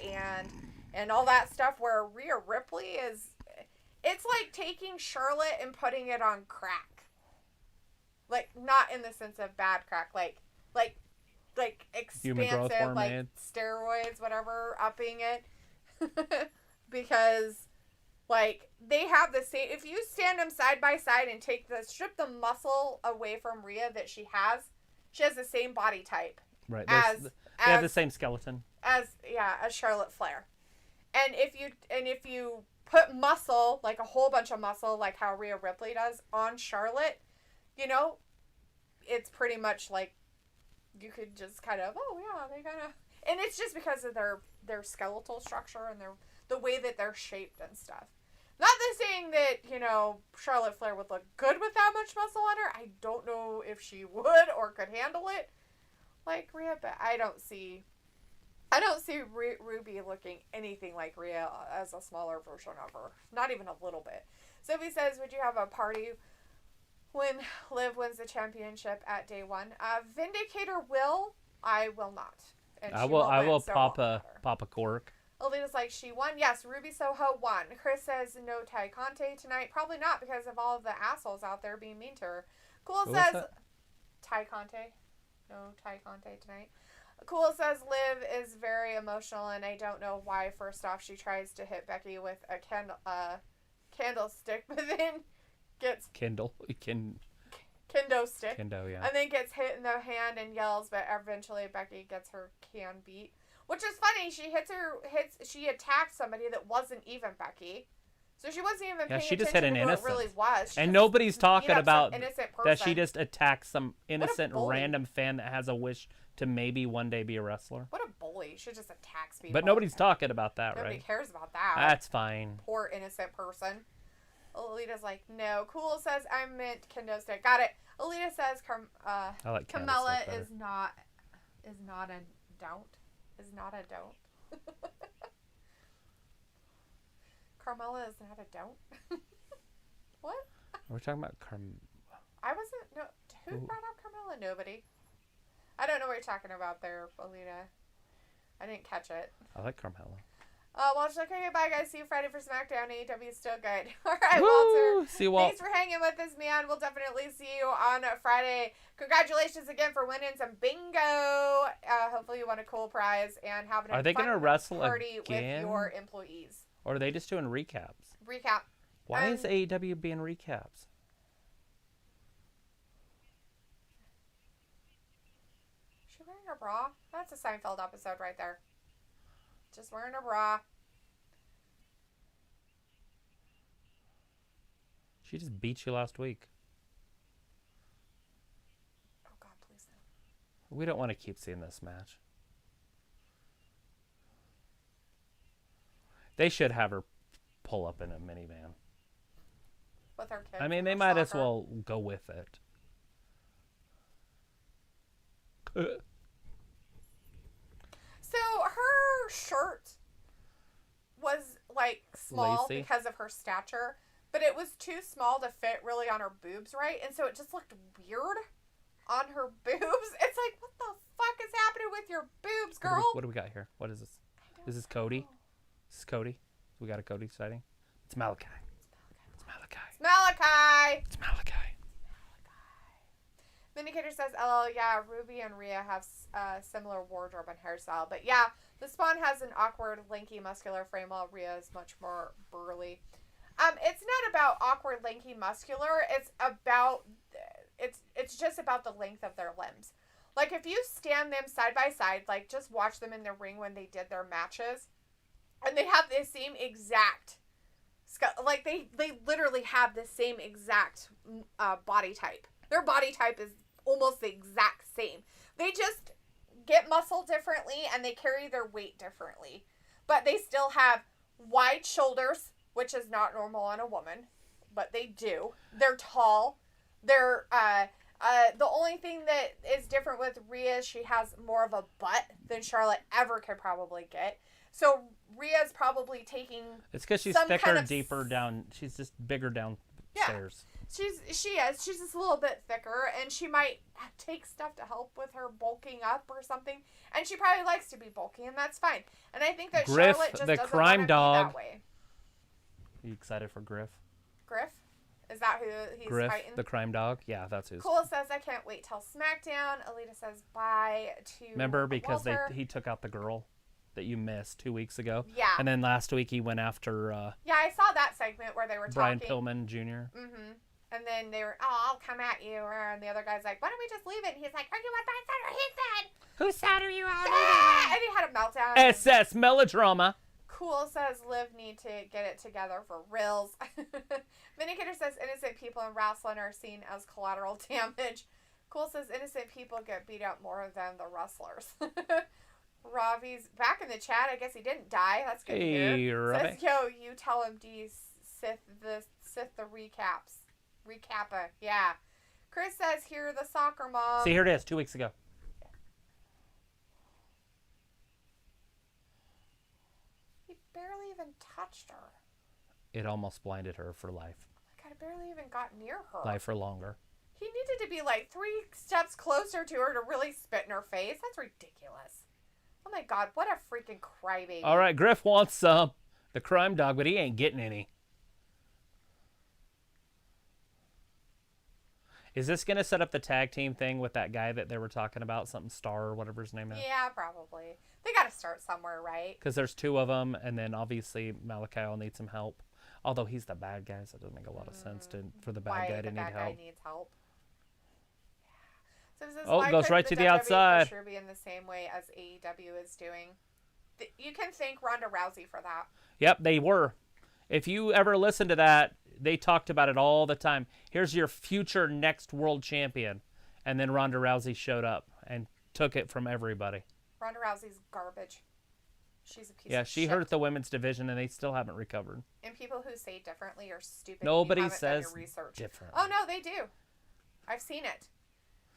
S2: and all that stuff, where Rhea Ripley is... It's like taking Charlotte and putting it on crack. Like, not in the sense of bad crack. Like expansive, like steroids, whatever, upping it. Because, like, they have the same... If you stand them side by side and strip the muscle away from Rhea that she has the same body type.
S1: Right. They have the same skeleton. As
S2: Charlotte Flair. And if you put muscle, like a whole bunch of muscle, like how Rhea Ripley does on Charlotte, you know, it's pretty much like you could just kind of, they kind of, and it's just because of their skeletal structure and the way that they're shaped and stuff. Not that saying that, you know, Charlotte Flair would look good with that much muscle on her. I don't know if she would or could handle it like Rhea, but I don't see Ruby looking anything like Rhea as a smaller version of her. Not even a little bit. Sophie says, would you have a party when Liv wins the championship at day one? Vindicator will. I will not. And
S1: I will pop a cork.
S2: Alita's like, she won. Yes, Ruby Soho won. Chris says, no Ty Conte tonight. Probably not, because of all of the assholes out there being mean to her. Cool says, Ty Conte. No Ty Conte tonight. Cool says, Liv is very emotional, and I don't know why. First off, she tries to hit Becky with a candlestick, but then gets...
S1: Kendo stick.
S2: Kendo, yeah. And then gets hit in the hand and yells, but eventually Becky gets her can beat. Which is funny. She attacked somebody that wasn't even Becky. So she wasn't even paying
S1: she just
S2: attention
S1: hit an
S2: to who
S1: innocent.
S2: it really was.
S1: And nobody's talking about
S2: that
S1: she just attacked some innocent random fan that has a wish to maybe one day be a wrestler.
S2: What a bully. She just attacks people.
S1: But nobody's talking about that, right?
S2: Nobody cares about that.
S1: That's fine.
S2: Poor innocent person. Alita's like, no. Cool says, I meant kendo stick. Got it. Alita says,
S1: I like
S2: Carmella is not a don't. Is not a don't. Carmella is not a don't. What?
S1: We're talking about
S2: I wasn't. No. Who brought up Carmella? Nobody. I don't know what you're talking about there, Alita. I didn't catch it.
S1: I like Carmella.
S2: Well, she's like, okay, bye, guys. See you Friday for SmackDown. AEW is still good. All right, Walter.
S1: See you, Walt.
S2: Thanks for hanging with us, man. We'll definitely see you on Friday. Congratulations again for winning some bingo. Hopefully you won a cool prize and having a
S1: Are they going to wrestle
S2: party
S1: again?
S2: with your employees.
S1: Or are they just doing recaps?
S2: Recap.
S1: Why is AEW being recaps?
S2: Is she wearing a bra? That's a Seinfeld episode right there. Just wearing a bra.
S1: She just beat you last week.
S2: Oh, God, please no.
S1: We don't want to keep seeing this match. They should have her pull up in a minivan.
S2: With her kids.
S1: I mean, they might as well go with it.
S2: So her shirt was like small
S1: Lacy.
S2: because of her stature, but it was too small to fit really on her boobs, right? And so it just looked weird on her boobs. It's like, what the fuck is happening with your boobs, girl?
S1: What do we got here? What is this? Is this Cody?
S2: Know.
S1: This is Cody. We got a Cody sighting. It's Malachi. It's Malachi.
S2: It's Malachi.
S1: It's Malachi.
S2: Vindicator says, "LL, yeah, Ruby and Rhea have similar wardrobe and hairstyle, but yeah, the Spawn has an awkward, lanky, muscular frame, while Rhea is much more burly." It's not about awkward, lanky, muscular. It's just about the length of their limbs. Like if you stand them side by side, like just watch them in the ring when they did their matches, and they have the same exact, like they literally have the same exact body type. Their body type is almost the exact same. They just get muscle differently and they carry their weight differently. But they still have wide shoulders, which is not normal on a woman, but they do. They're tall. They're the only thing that is different with Rhea is she has more of a butt than Charlotte ever could probably get. So Rhea's probably taking.
S1: It's because she's thicker, deeper down. She's just bigger downstairs.
S2: She is. She's just a little bit thicker, and she might take stuff to help with her bulking up or something. And she probably likes to be bulky, and that's fine. And I think that
S1: Griff,
S2: Charlotte just
S1: the
S2: doesn't
S1: crime
S2: want to
S1: dog.
S2: be that way.
S1: You excited for Griff?
S2: Griff? Is that who he's
S1: Griff,
S2: fighting?
S1: the crime dog? Yeah, that's who.
S2: Cole says, "I can't wait till SmackDown." Alita says, "Bye to
S1: Remember, because
S2: Walter."
S1: he took out the girl that you missed 2 weeks ago?
S2: Yeah.
S1: And then last week he went after
S2: yeah, I saw that segment where they were
S1: Brian
S2: talking.
S1: Pillman Jr.
S2: Mm-hmm. And then they were, "Oh, I'll come at you." And the other guy's like, "Why don't we just leave it?" And he's like, "Are you on my side or his side?"
S1: Whose side are you on?
S2: And he had a meltdown.
S1: SS melodrama.
S2: Cool says Liv need to get it together for reals. Vindicator says innocent people in wrestling are seen as collateral damage. Cool says innocent people get beat up more than the wrestlers. Ravi's back in the chat. I guess he didn't die. That's good to hear.
S1: Ravi.
S2: Says, "Yo, you tell him D Sith the recaps. Recappa. Yeah." Chris says, "Here the soccer mom."
S1: See, here it is, 2 weeks ago.
S2: He barely even touched her.
S1: It almost blinded her for life.
S2: Like, I barely even got near her.
S1: Life or longer.
S2: He needed to be like 3 steps closer to her to really spit in her face. That's ridiculous. Oh my God, what a freaking crybaby.
S1: All right, Griff wants some. The crime dog, but he ain't getting any. Is this going to set up the tag team thing with that guy that they were talking about? Something Star or whatever his name is?
S2: Yeah, probably. They got to start somewhere, right?
S1: Because there's 2 of them, and then obviously Malachi will need some help. Although he's the bad guy, so it doesn't make a lot of sense for the bad guy to need help.
S2: Why the bad guy needs help. Yeah. So this is
S1: why goes right to the outside.
S2: Sure be in the same way as AEW is doing. You can thank Ronda Rousey for that.
S1: Yep, they were. If you ever listen to that, they talked about it all the time. Here's your future next world champion. And then Ronda Rousey showed up and took it from everybody.
S2: Ronda Rousey's garbage. She's a piece of shit.
S1: Yeah, she hurt the women's division, and they still haven't recovered.
S2: And people who say differently are stupid.
S1: Nobody
S2: You haven't
S1: says
S2: done your research.
S1: different.
S2: Oh, no, they do. I've seen it.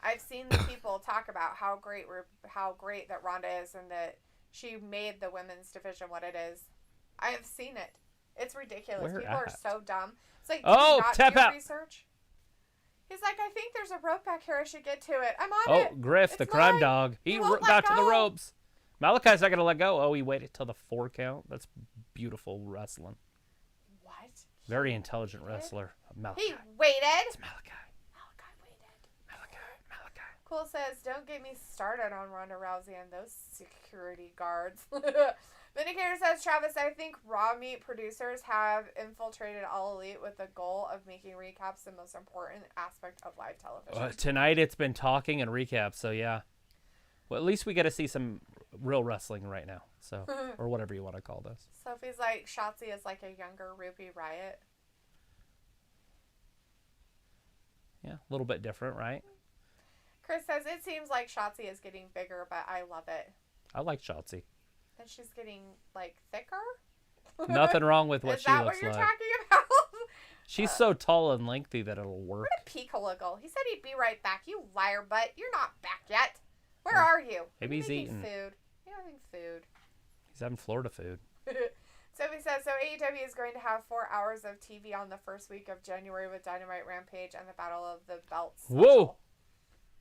S2: I've seen the people talk about how great that Ronda is and that she made the women's division what it is. I have seen it. It's ridiculous.
S1: Where
S2: People are
S1: at?
S2: so dumb. It's like,
S1: Oh,
S2: not
S1: tap
S2: do your
S1: out.
S2: research. He's like, "I think there's a rope back here. I should get to it. I'm on it."
S1: Oh, Griff,
S2: It's
S1: the crime
S2: mine.
S1: dog. He
S2: won't let
S1: got to the
S2: go.
S1: ropes. Malachi's not going to let go. Oh, he waited till the 4 count. That's beautiful wrestling.
S2: What?
S1: Very intelligent wrestler. Malachi.
S2: He waited.
S1: It's Malachi.
S2: Malachi waited.
S1: Malachi.
S2: Cool says, "Don't get me started on Ronda Rousey and those security guards." Vindicator says, Travis, I think Raw meat producers have infiltrated All Elite with the goal of making recaps the most important aspect of live television.
S1: Tonight it's been talking and recaps, so yeah. Well, at least we get to see some real wrestling right now, so or whatever you want to call this.
S2: Sophie's like, Shotzi is like a younger Ruby Riott.
S1: Yeah, a little bit different, right?
S2: Chris says, it seems like Shotzi is getting bigger, but I love it.
S1: I like Shotzi.
S2: And she's getting, like, thicker?
S1: Nothing wrong with what she looks like.
S2: Is that what you're talking about?
S1: She's so tall and lengthy that it'll work.
S2: Where did Piccolo go? He said he'd be right back. You liar butt. You're not back yet. Where are you?
S1: Maybe he's eating
S2: food. You're having food.
S1: He's having Florida food.
S2: Sophie says, so AEW is going to have 4 hours of TV on the first week of January with Dynamite Rampage and the Battle of the Belts.
S1: Whoa!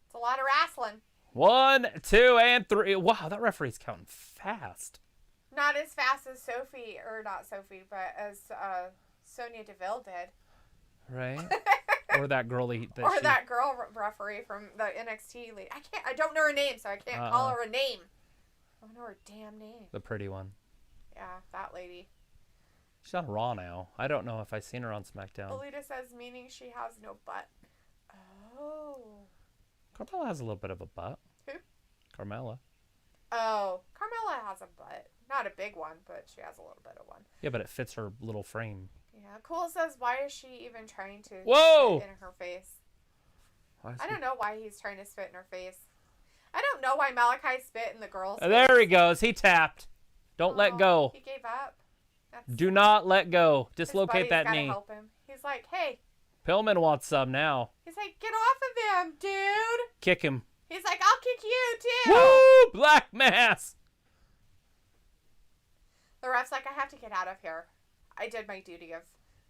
S2: It's a lot of wrestling.
S1: 1, 2, and 3. Wow, that referee's counting fast.
S2: Not as fast as Sophie, or not Sophie, but as Sonya Deville did.
S1: Right? Or that girl
S2: that girl referee from the NXT league. I don't know her name, so I can't call her a name. I don't know her damn name.
S1: The pretty one.
S2: Yeah, that lady.
S1: She's on Raw now. I don't know if I've seen her on SmackDown.
S2: Alita says, meaning she has no butt. Oh.
S1: Carmella has a little bit of a butt.
S2: Who?
S1: Carmella.
S2: Oh, Carmella has a butt. Not a big one, but she has a little bit of one.
S1: Yeah, but it fits her little frame.
S2: Yeah, Cool says, why is she even trying to
S1: Whoa!
S2: spit in her face? I don't know why he's trying to spit in her face. I don't know why Malachi spit in the girl's face.
S1: There he goes. He tapped. Don't let go.
S2: He gave up.
S1: Do not let go. Dislocate that knee.
S2: Help him. He's like, hey.
S1: Pillman wants some now.
S2: He's like, get off of him, dude.
S1: Kick him.
S2: He's like, I'll kick you, too.
S1: Woo! Black mass.
S2: The ref's like, I have to get out of here. I did my duty of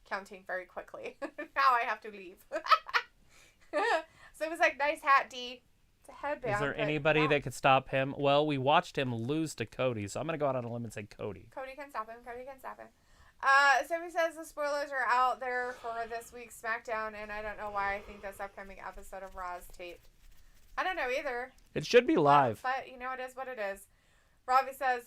S2: counting very quickly. Now I have to leave. So it was like, nice hat, D. It's a headband.
S1: Is there anybody that could stop him? Well, we watched him lose to Cody, so I'm going to go out on a limb and say Cody.
S2: Cody can stop him. So he says the spoilers are out there for this week's SmackDown, and I don't know why I think this upcoming episode of Raw is taped. I don't know either.
S1: It should be live.
S2: But you know, it is what it is. Robbie says,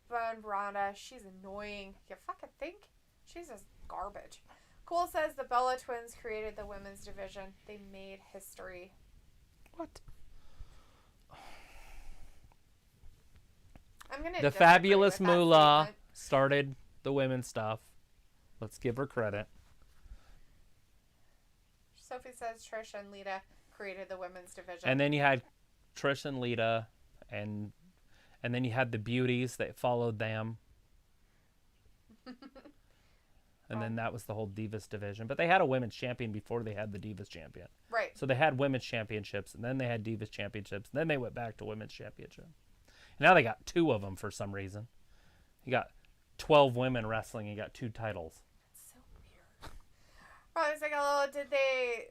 S2: Bone Branda, she's annoying. You fucking think? She's just garbage. Cool says the Bella Twins created the women's division. They made history.
S1: What?
S2: I'm gonna
S1: the fabulous Moolah started the women's stuff. Let's give her credit.
S2: Sophie says Trish and Lita created the women's division.
S1: And then you had Trish and Lita, and then you had the beauties that followed them. And then that was the whole Divas division. But they had a women's champion before they had the Divas champion.
S2: Right.
S1: So they had women's championships, and then they had Divas championships, and then they went back to women's championship. And now they got 2 of them for some reason. You got 12 women wrestling, and you got 2 titles.
S2: That's so weird. Well, it's like, oh, did they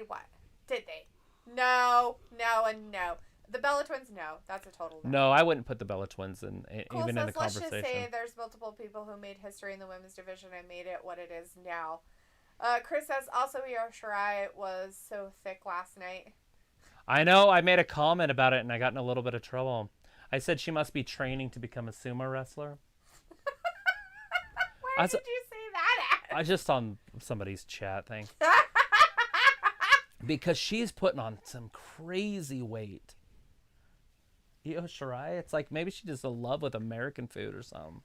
S2: what? Did they? No, and no. The Bella Twins, no. That's a total no.
S1: No, I wouldn't put the Bella Twins
S2: Cool
S1: even
S2: says,
S1: in the conversation.
S2: Let's just say there's multiple people who made history in the women's division and made it what it is now. Chris says, also, Io Shirai was so thick last night.
S1: I know. I made a comment about it, and I got in a little bit of trouble. I said she must be training to become a sumo wrestler.
S2: Where did you say that at?
S1: I just on somebody's chat thing. Because she's putting on some crazy weight. Io Shirai, it's like maybe she's just in love with American food or something.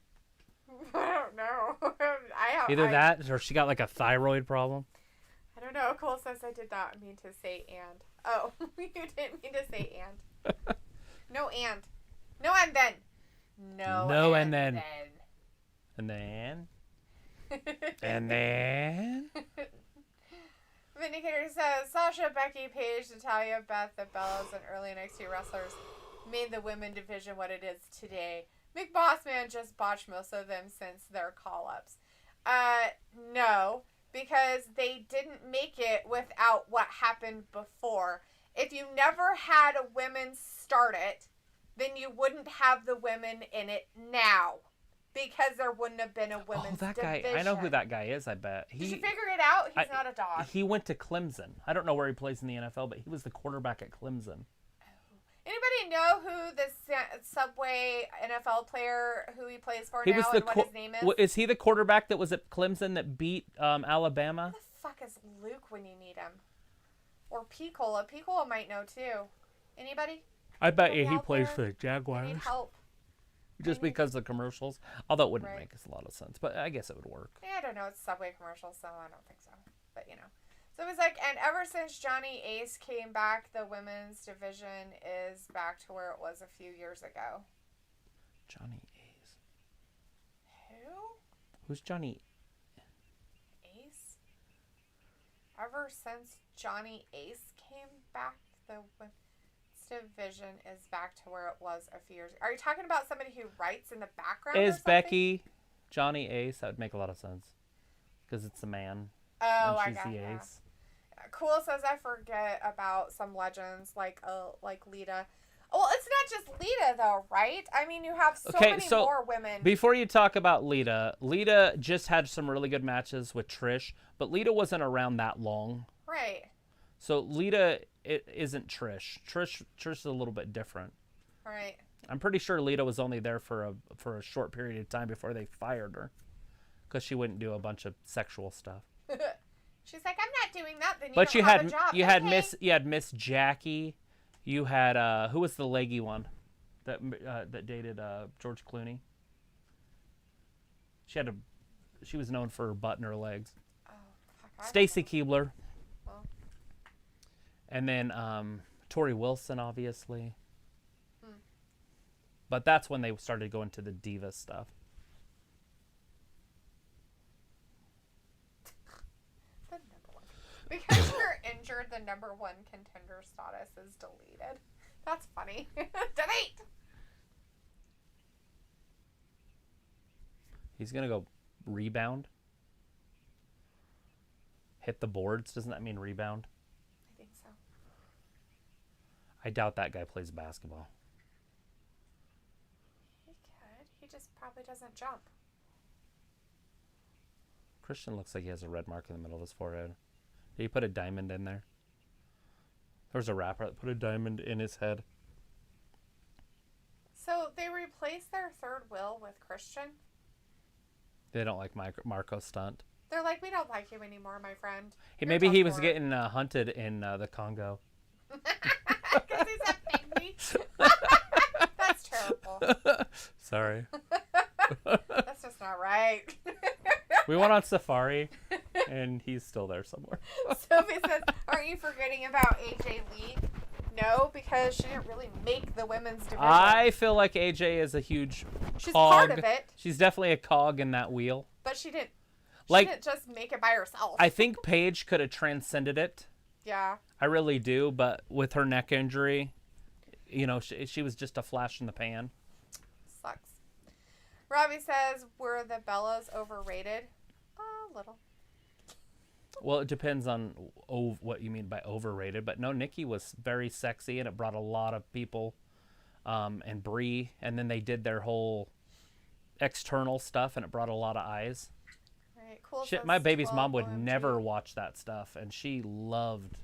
S2: I don't know.
S1: Either that or she got like a thyroid problem.
S2: I don't know. Cole says I did not mean to say and. Oh, you didn't mean to say and. No and. No and then. No and then. And then. And then. Vindicator says Sasha, Becky, Paige, Natalya, Beth, the Bellas, and early NXT wrestlers made the women division what it is today. McBossman just botched most of them since their call-ups. No, because they didn't make it without what happened before. If you never had a women start it, then you wouldn't have the women in it now. Because there wouldn't have been a women's division.
S1: Guy. I know who that guy is, I bet.
S2: Did you figure it out? He's not a dog.
S1: He went to Clemson. I don't know where he plays in the NFL, but he was the quarterback at Clemson.
S2: Anybody know who this Subway NFL player who he plays for
S1: He
S2: now
S1: was
S2: and what his name is?
S1: Is he the quarterback that was at Clemson that beat Alabama?
S2: Who the fuck is Luke when you need him? Or Picola. Picola might know too. Anybody?
S1: I bet you he plays for the
S2: I
S1: Jaguars.
S2: need help.
S1: Just because of the commercials. Although it wouldn't make a lot of sense. But I guess it would work.
S2: Yeah, I don't know. It's Subway commercials, so I don't think so. But, you know. So it was like, and ever since Johnny Ace came back, the women's division is back to where it was a few years ago.
S1: Johnny Ace.
S2: Who?
S1: Who's Johnny
S2: Ace? Ever since Johnny Ace came back, the women's division is back to where it was a few years ago. Are you talking about somebody who writes in the background?
S1: Is Becky Johnny Ace? That would make a lot of sense. Because it's a man.
S2: Oh,
S1: and she's the ace.
S2: Cool says I forget about some legends like Lita. Well, it's not just Lita though, right? I mean, you have so many more women.
S1: Before you talk about Lita just had some really good matches with Trish, but Lita wasn't around that long.
S2: Right.
S1: So Lita isn't Trish. Trish is a little bit different.
S2: Right.
S1: I'm pretty sure Lita was only there for a short period of time before they fired her, because she wouldn't do a bunch of sexual stuff.
S2: She's like, I'm not doing that. Then
S1: but
S2: you don't have a job.
S1: You had Miss Jackie. You had who was the leggy one that dated George Clooney? She was known for her butt and her legs.
S2: Oh, fuck,
S1: Stacy Keibler.
S2: Well.
S1: And then Tori Wilson, obviously. But that's when they started going to the diva stuff.
S2: Because you're injured, the number one contender status is deleted. That's funny. Delete!
S1: He's going to go rebound. Hit the boards. Doesn't that mean rebound?
S2: I think so.
S1: I doubt that guy plays basketball.
S2: He could. He just probably doesn't jump.
S1: Christian looks like he has a red mark in the middle of his forehead. Did he put a diamond in there? There was a rapper that put a diamond in his head.
S2: So they replaced their third wheel with Christian?
S1: They don't like Marco Stunt.
S2: They're like, we don't like you anymore, my friend.
S1: Maybe he was getting hunted in the Congo.
S2: Because he's a pygmy. That's terrible.
S1: Sorry.
S2: That's just not right.
S1: We went on safari, and he's still there somewhere.
S2: Sophie says, aren't you forgetting about AJ Lee? No, because she didn't really make the women's division.
S1: I feel like AJ is a huge
S2: She's
S1: cog.
S2: part of it.
S1: She's definitely a cog in that wheel.
S2: But she didn't just make it by herself.
S1: I think Paige could have transcended it.
S2: Yeah.
S1: I really do, but with her neck injury, she was just a flash in the pan.
S2: Sucks. Robbie says, were the Bellas overrated? A little.
S1: Well, it depends on what you mean by overrated. But no, Nikki was very sexy, and it brought a lot of people. And Brie, and then they did their whole external stuff, and it brought a lot of eyes.
S2: Right, cool.
S1: Shit, my baby's mom would never watch that stuff, and she loved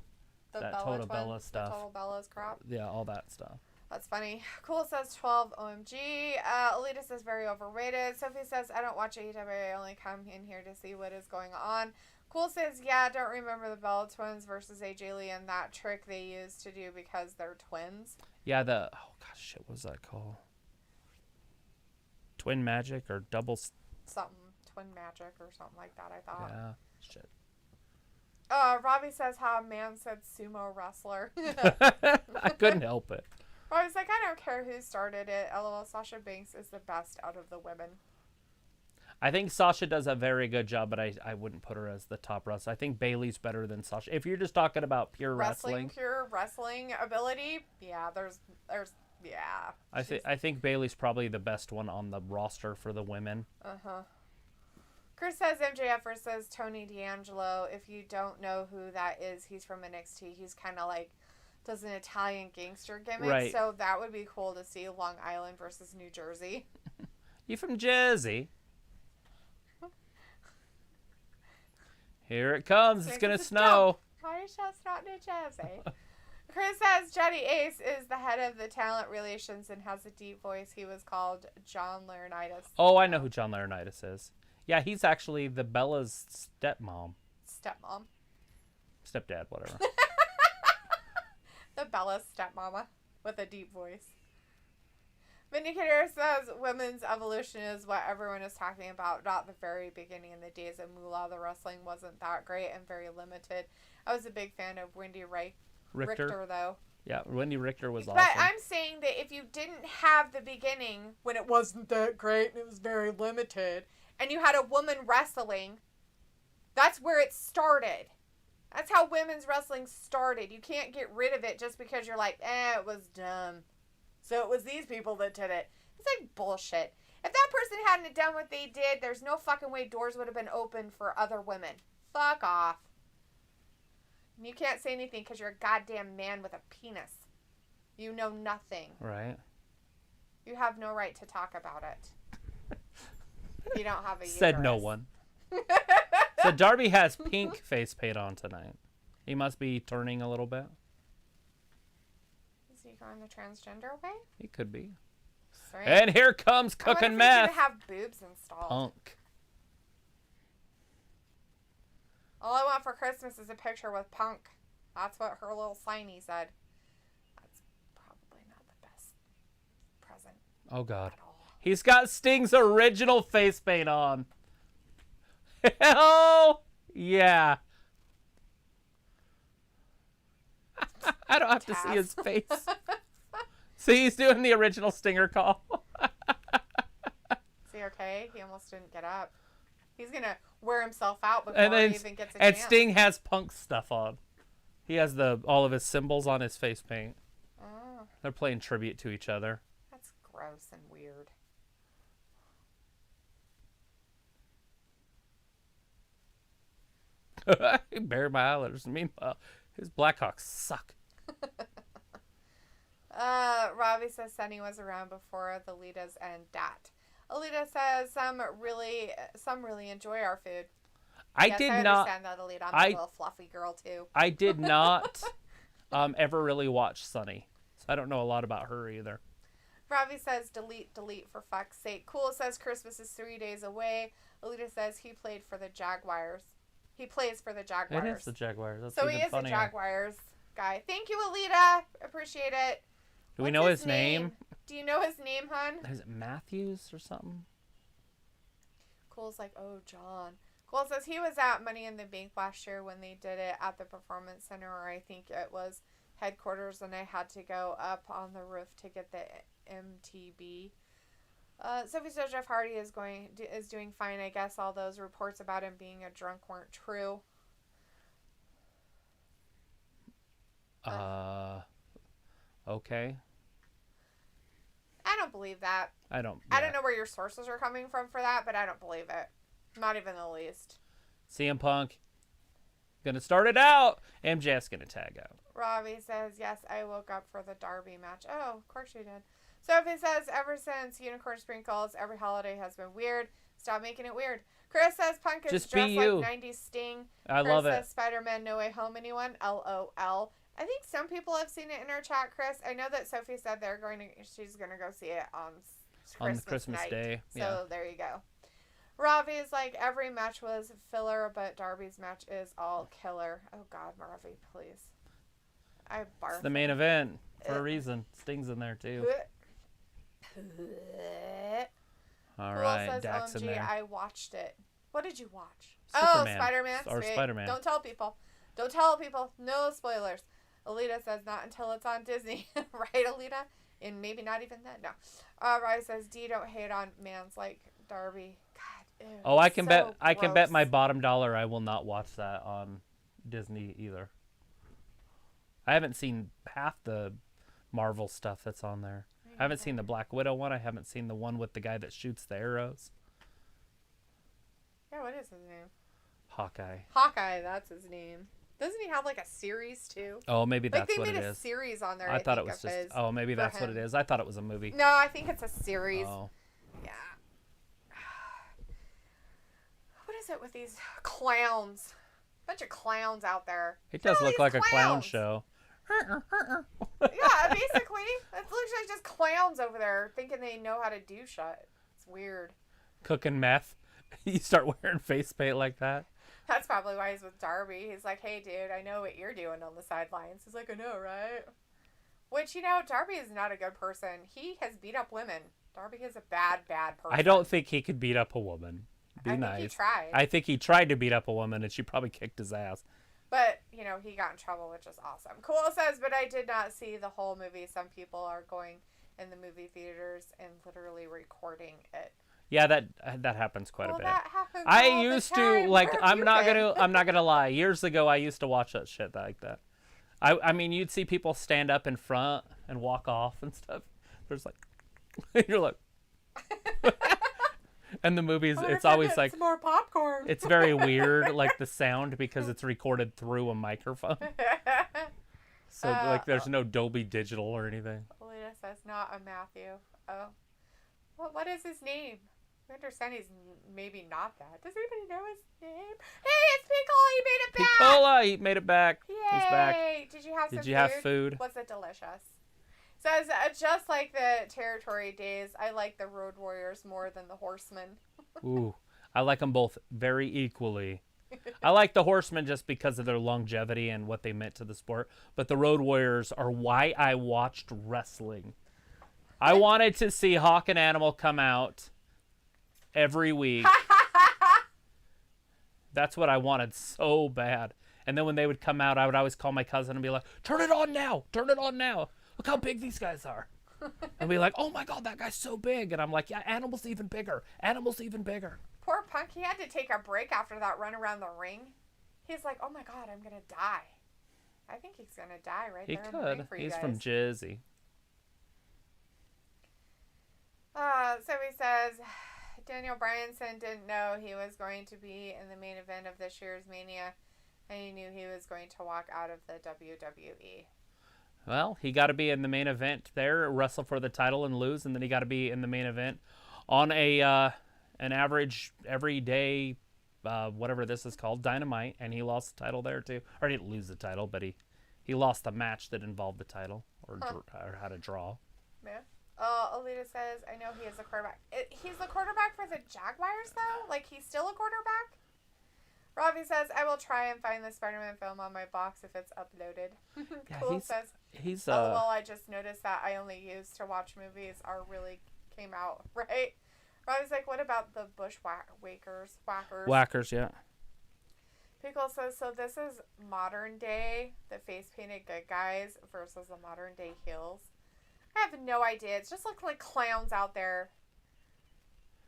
S1: that Total Bella stuff.
S2: Total Bella's crap.
S1: Yeah, all that stuff.
S2: That's funny. Cool says 12 OMG. Alita says very overrated. Sophie says I don't watch AEW. I only come in here to see what is going on. Cool says yeah, don't remember the Bella twins versus AJ Lee and that trick they used to do because they're twins.
S1: Yeah, what was that called? Twin Magic or double
S2: something. Twin Magic or something like that, I thought.
S1: Yeah, shit.
S2: Robbie says how a man said sumo wrestler.
S1: I couldn't help it.
S2: Robbie's like, I don't care who started it. LOL, Sasha Banks is the best out of the women.
S1: I think Sasha does a very good job, but I wouldn't put her as the top wrestler. I think Bayley's better than Sasha. If you're just talking about pure wrestling.
S2: Pure wrestling ability, yeah, there's yeah.
S1: I think Bayley's probably the best one on the roster for the women.
S2: Uh-huh. Chris says MJF versus Tony D'Angelo. If you don't know who that is, he's from NXT. He's kind of like does an Italian gangster gimmick.
S1: Right.
S2: So that would be cool to see Long Island versus New Jersey.
S1: You from Jersey? Here it comes. It's going to snow.
S2: Why is that not New Jersey? Chris says Johnny Ace is the head of the talent relations and has a deep voice. He was called John Laurinaitis.
S1: Oh, I know who John Laurinaitis is. Yeah, he's actually the Bella's stepmom.
S2: Stepmom.
S1: Stepdad, whatever.
S2: The Bella's stepmama with a deep voice. Vindicator says women's evolution is what everyone is talking about, not the very beginning. In the days of Moolah, the wrestling wasn't that great and very limited. I was a big fan of Wendy Richter, though.
S1: Yeah, Wendy Richter was awesome.
S2: But I'm saying that if you didn't have the beginning when it wasn't that great and it was very limited, and you had a woman wrestling, that's where it started. That's how women's wrestling started. You can't get rid of it just because you're like, it was dumb. So it was these people that did it. It's like bullshit. If that person hadn't done what they did, there's no fucking way doors would have been open for other women. Fuck off. And you can't say anything because you're a goddamn man with a penis. You know nothing.
S1: Right.
S2: You have no right to talk about it. You don't have a uterus.
S1: Said no one. So Darby has pink face paint on tonight. He must be turning a little bit.
S2: Is he going the transgender way?
S1: He could be.
S2: Strange.
S1: And here comes cooking meth.
S2: He's gonna have boobs installed.
S1: Punk.
S2: All I want for Christmas is a picture with Punk. That's what her little signee said. That's probably not the best present.
S1: Oh, God.
S2: At all.
S1: He's got Sting's original face paint on. Hell yeah. I don't have to see his face. See, he's doing the original Stinger call.
S2: Is he okay? He almost didn't get up. He's going to wear himself out before
S1: And then,
S2: he even gets a
S1: and
S2: chance.
S1: Sting has Punk stuff on. He has all of his symbols on his face paint.
S2: Oh,
S1: They're playing tribute to each other.
S2: that's gross and weird.
S1: He buried my eyelids. Meanwhile, his Blackhawks suck.
S2: Robbie says Sunny was around before the Litas and Dat. Alita says some really enjoy our food.
S1: I did not
S2: understand that, Alita. I'm a little fluffy girl too.
S1: I did not ever really watch Sunny, so I don't know a lot about her either.
S2: Robbie says delete for fuck's sake. Cool says Christmas is 3 days away. Alita says he played for the Jaguars. He plays for the Jaguars.
S1: It is the Jaguars. That's
S2: so
S1: even
S2: he is
S1: funnier.
S2: a Jaguars guy. Thank you, Alita. Appreciate it.
S1: Do we know his name?
S2: Do you know his name, hun?
S1: Is it Matthews or something?
S2: Cool's like, oh, John. Cool says he was at Money in the Bank last year when they did it at the Performance Center, or I think it was headquarters, and I had to go up on the roof to get the MTB. Sophie says Jeff Hardy is doing fine. I guess all those reports about him being a drunk weren't true.
S1: Okay.
S2: I don't believe that.
S1: I don't
S2: know where your sources are coming from for that, but I don't believe it. Not even the least.
S1: CM Punk gonna start it out. MJF's gonna tag out.
S2: Robbie says, yes, I woke up for the Darby match. Oh, of course you did. Sophie says, ever since Unicorn Sprinkles, every holiday has been weird. Stop making it weird. Chris says Punk is
S1: Just
S2: dressed
S1: be you.
S2: like 90s Sting.
S1: I
S2: Chris
S1: love
S2: says
S1: it.
S2: Spider-Man No Way Home. Anyone? LOL. I think some people have seen it in our chat, Chris. I know that Sophie said she's going to go see it on
S1: the Christmas
S2: night.
S1: day.
S2: So
S1: Yeah.
S2: there you go. Ravi is like, every match was filler, but Darby's match is all killer. Oh, God, Ravi, please. I barf.
S1: It's the main event for a reason. Sting's in there, too. All right,
S2: says,
S1: Dax in
S2: OMG,
S1: there.
S2: I watched it. What did you watch?
S1: Superman.
S2: Oh, Spider-Man.
S1: Or
S2: Sweet.
S1: Spider-Man.
S2: Don't tell people. Don't tell people. No spoilers. Alita says not until it's on Disney. Right, Alita? And maybe not even then. No. Rai says, D, don't hate on mans like Darby. God, ew,
S1: Oh, I can
S2: so
S1: bet
S2: gross.
S1: my bottom dollar I will not watch that on Disney either. I haven't seen half the Marvel stuff that's on there. I haven't seen the Black Widow one. I haven't seen the one with the guy that shoots the arrows.
S2: Yeah, what is his name?
S1: Hawkeye.
S2: Hawkeye, that's his name. Doesn't he have like a series too?
S1: Oh, maybe
S2: Like
S1: that's
S2: they
S1: what
S2: made
S1: it
S2: a
S1: is.
S2: series on there.
S1: I thought it
S2: think,
S1: was
S2: of
S1: just.
S2: his
S1: Oh, maybe
S2: for
S1: that's what it
S2: him.
S1: is. I thought it was a movie.
S2: No, I think it's a series.
S1: Oh.
S2: Yeah. What is it with these clowns? Bunch of clowns out there.
S1: It does
S2: All
S1: look
S2: these
S1: like a clown
S2: clowns.
S1: show.
S2: Yeah, basically. It's literally just clowns over there thinking they know how to do shit. It's weird.
S1: Cooking meth. You start wearing face paint like that.
S2: That's probably why he's with Darby. He's like, hey, dude, I know what you're doing on the sidelines. He's like, I know, right? Which, you know, Darby is not a good person. He has beat up women. Darby is a bad, bad person.
S1: I don't think he could beat up a woman. Be nice.
S2: I think he tried.
S1: I think he tried to beat up a woman, and she probably kicked his ass.
S2: But, you know, he got in trouble, which is awesome. Cool says, but I did not see the whole movie. Some people are going in the movie theaters and literally recording it.
S1: Yeah, that happens quite a bit.
S2: That happens
S1: I
S2: all
S1: used
S2: the time.
S1: to like.
S2: Where
S1: I'm
S2: have you
S1: not
S2: been?
S1: gonna lie. Years ago, I used to watch that shit like that. I mean, you'd see people stand up in front and walk off and stuff. There's like, you're like, and the movies. It's always like
S2: some more popcorn.
S1: It's very weird, like the sound because it's recorded through a microphone. So like, there's no Dolby Digital or anything.
S2: Alita says not a Matthew. Oh, well, what is his name? I understand he's maybe not that. Does anybody know his name? Hey, it's Piccola. He made it back.
S1: Piccola, he made it back.
S2: Yay.
S1: He's back.
S2: Did you have some
S1: food? Did you have food?
S2: Was it delicious? Says, just like the territory days, I like the Road Warriors more than the Horsemen.
S1: Ooh, I like them both very equally. I like the Horsemen just because of their longevity and what they meant to the sport. But the Road Warriors are why I watched wrestling. I wanted to see Hawk and Animal come out every week. That's what I wanted so bad. And then when they would come out, I would always call my cousin and be like, turn it on now. Turn it on now. Look how big these guys are. And be like, oh my God, that guy's so big. And I'm like, yeah, Animal's even bigger. Animal's even bigger.
S2: Poor Punk, he had to take a break after that run around the ring. He's like, oh my God, I'm going to die. I think he's going to die right there in the ring for you guys.
S1: He's from Jersey.
S2: So he says, Daniel Bryanson didn't know he was going to be in the main event of this year's Mania, and he knew he was going to walk out of the WWE.
S1: Well, he got to be in the main event there, wrestle for the title and lose, and then he got to be in the main event on a an average everyday, whatever this is called, Dynamite, and he lost the title there too. Or he didn't lose the title, but he lost the match that involved the title, or had a draw.
S2: Yeah. Alita says, I know he is a quarterback. He's the quarterback for the Jaguars, though? Like, he's still a quarterback? Robbie says, I will try and find the Spider-Man film on my box if it's uploaded.
S1: Yeah,
S2: Cool says, well, I just noticed that I only used to watch movies or really came out, right? Robbie's like, what about the Bushwhackers?
S1: Whackers, yeah.
S2: Pickle says, so this is modern day, the face-painted good guys versus the modern day heels. I have no idea. It just looks like clowns out there.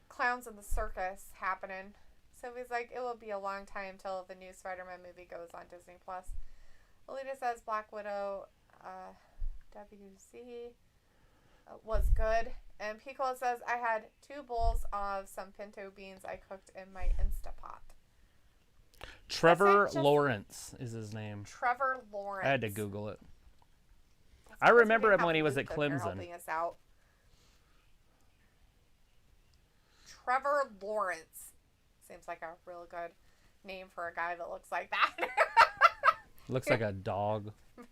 S2: Clowns in the circus happening. So he's like, it will be a long time till the new Spider-Man movie goes on Disney+. Alita says Black Widow WC was good. And Piccolo says, I had 2 bowls of some pinto beans I cooked in my Instapot.
S1: Trevor Lawrence is his name.
S2: Trevor Lawrence.
S1: I had to Google it. I remember him when he was at Clemson.
S2: Helping us out. Trevor Lawrence. Seems like a real good name for a guy that looks like that.
S1: Looks like a dog.
S2: I'm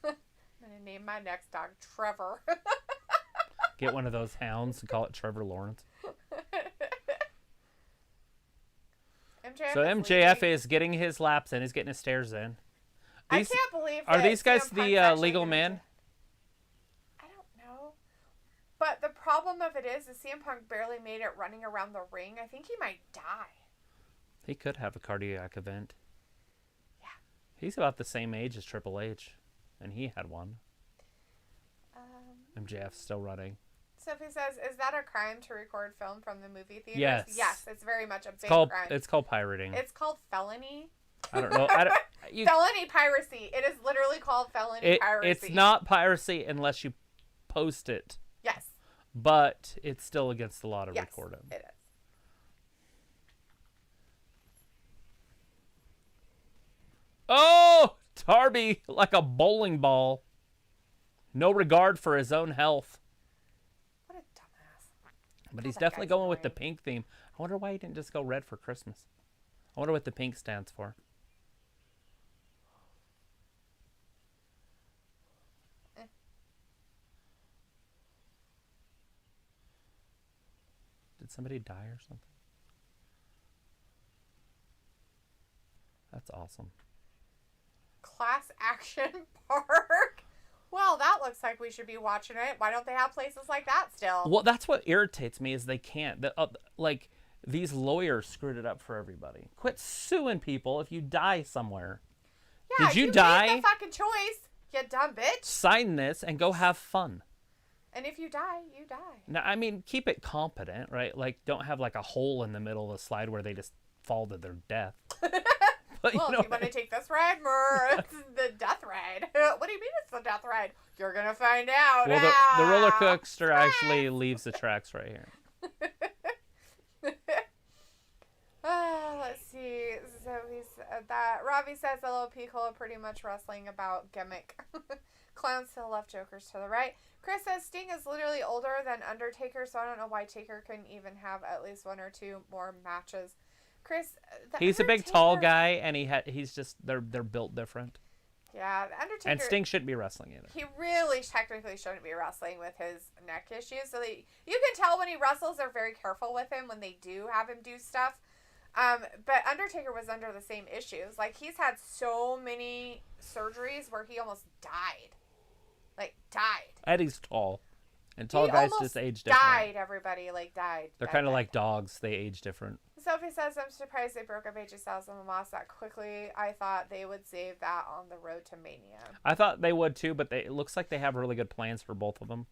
S2: going to name my next dog Trevor.
S1: Get one of those hounds and call it Trevor Lawrence. MJF is getting his laps in. He's getting his stairs in.
S2: I can't believe
S1: Are these guys
S2: CM Punk's
S1: the legal men?
S2: I don't know. But the problem of it is CM Punk barely made it running around the ring. I think he might die. He
S1: could have a cardiac event.
S2: Yeah.
S1: He's about the same age as Triple H, and he had one. MJF's still running.
S2: Sophie says, is that a crime to record film from the movie theaters?
S1: Yes.
S2: Yes, it's very much a big
S1: crime.
S2: It's
S1: called pirating.
S2: It's called felony.
S1: I don't know.
S2: Felony piracy. It is literally called felony piracy.
S1: It's not piracy unless you post it.
S2: Yes.
S1: But it's still against the law to record them.
S2: It is.
S1: Oh! Darby like a bowling ball. No regard for his own health.
S2: What a dumbass.
S1: But he's definitely going with the pink theme. I wonder why he didn't just go red for Christmas. I wonder what the pink stands for. Did somebody die or something? That's awesome.
S2: Class Action Park. Well, that looks like we should be watching it. Why don't they have places like that still?
S1: Well, that's what irritates me is they can't. Like, these lawyers screwed it up for everybody. Quit suing people if you die somewhere.
S2: Yeah,
S1: Did you die?
S2: Made the fucking choice, you dumb bitch.
S1: Sign this and go have fun.
S2: And if you die, you die.
S1: Now, I mean, keep it competent, right? Like, don't have like a hole in the middle of the slide where they just fall to their death. But,
S2: well, if you want to take this ride, it's the death ride. What do you mean it's the death ride? You're going to find out.
S1: Well, the roller coaster actually leaves the tracks right here.
S2: Let's see. So that Robbie says the little peacola pretty much wrestling about gimmick. Clowns to the left, jokers to the right. Chris says Sting is literally older than Undertaker, so I don't know why Taker couldn't even have at least one or two more matches. Chris,
S1: he's a big tall guy, and he's just they're built different.
S2: Yeah, the Undertaker.
S1: And Sting shouldn't be wrestling either.
S2: He really technically shouldn't be wrestling with his neck issues. So you can tell when he wrestles, they're very careful with him when they do have him do stuff. But Undertaker was under the same issues. Like, he's had so many surgeries where he almost died. Like, died.
S1: Eddie's tall. And tall guys just age different.
S2: Died, everybody. Like, died.
S1: They're kind of like dogs. They age different.
S2: Sophie says, I'm surprised they broke up AJ Styles and Moss that quickly. I thought they would save that on the road to Mania.
S1: I thought they would too, but it looks like they have really good plans for both of them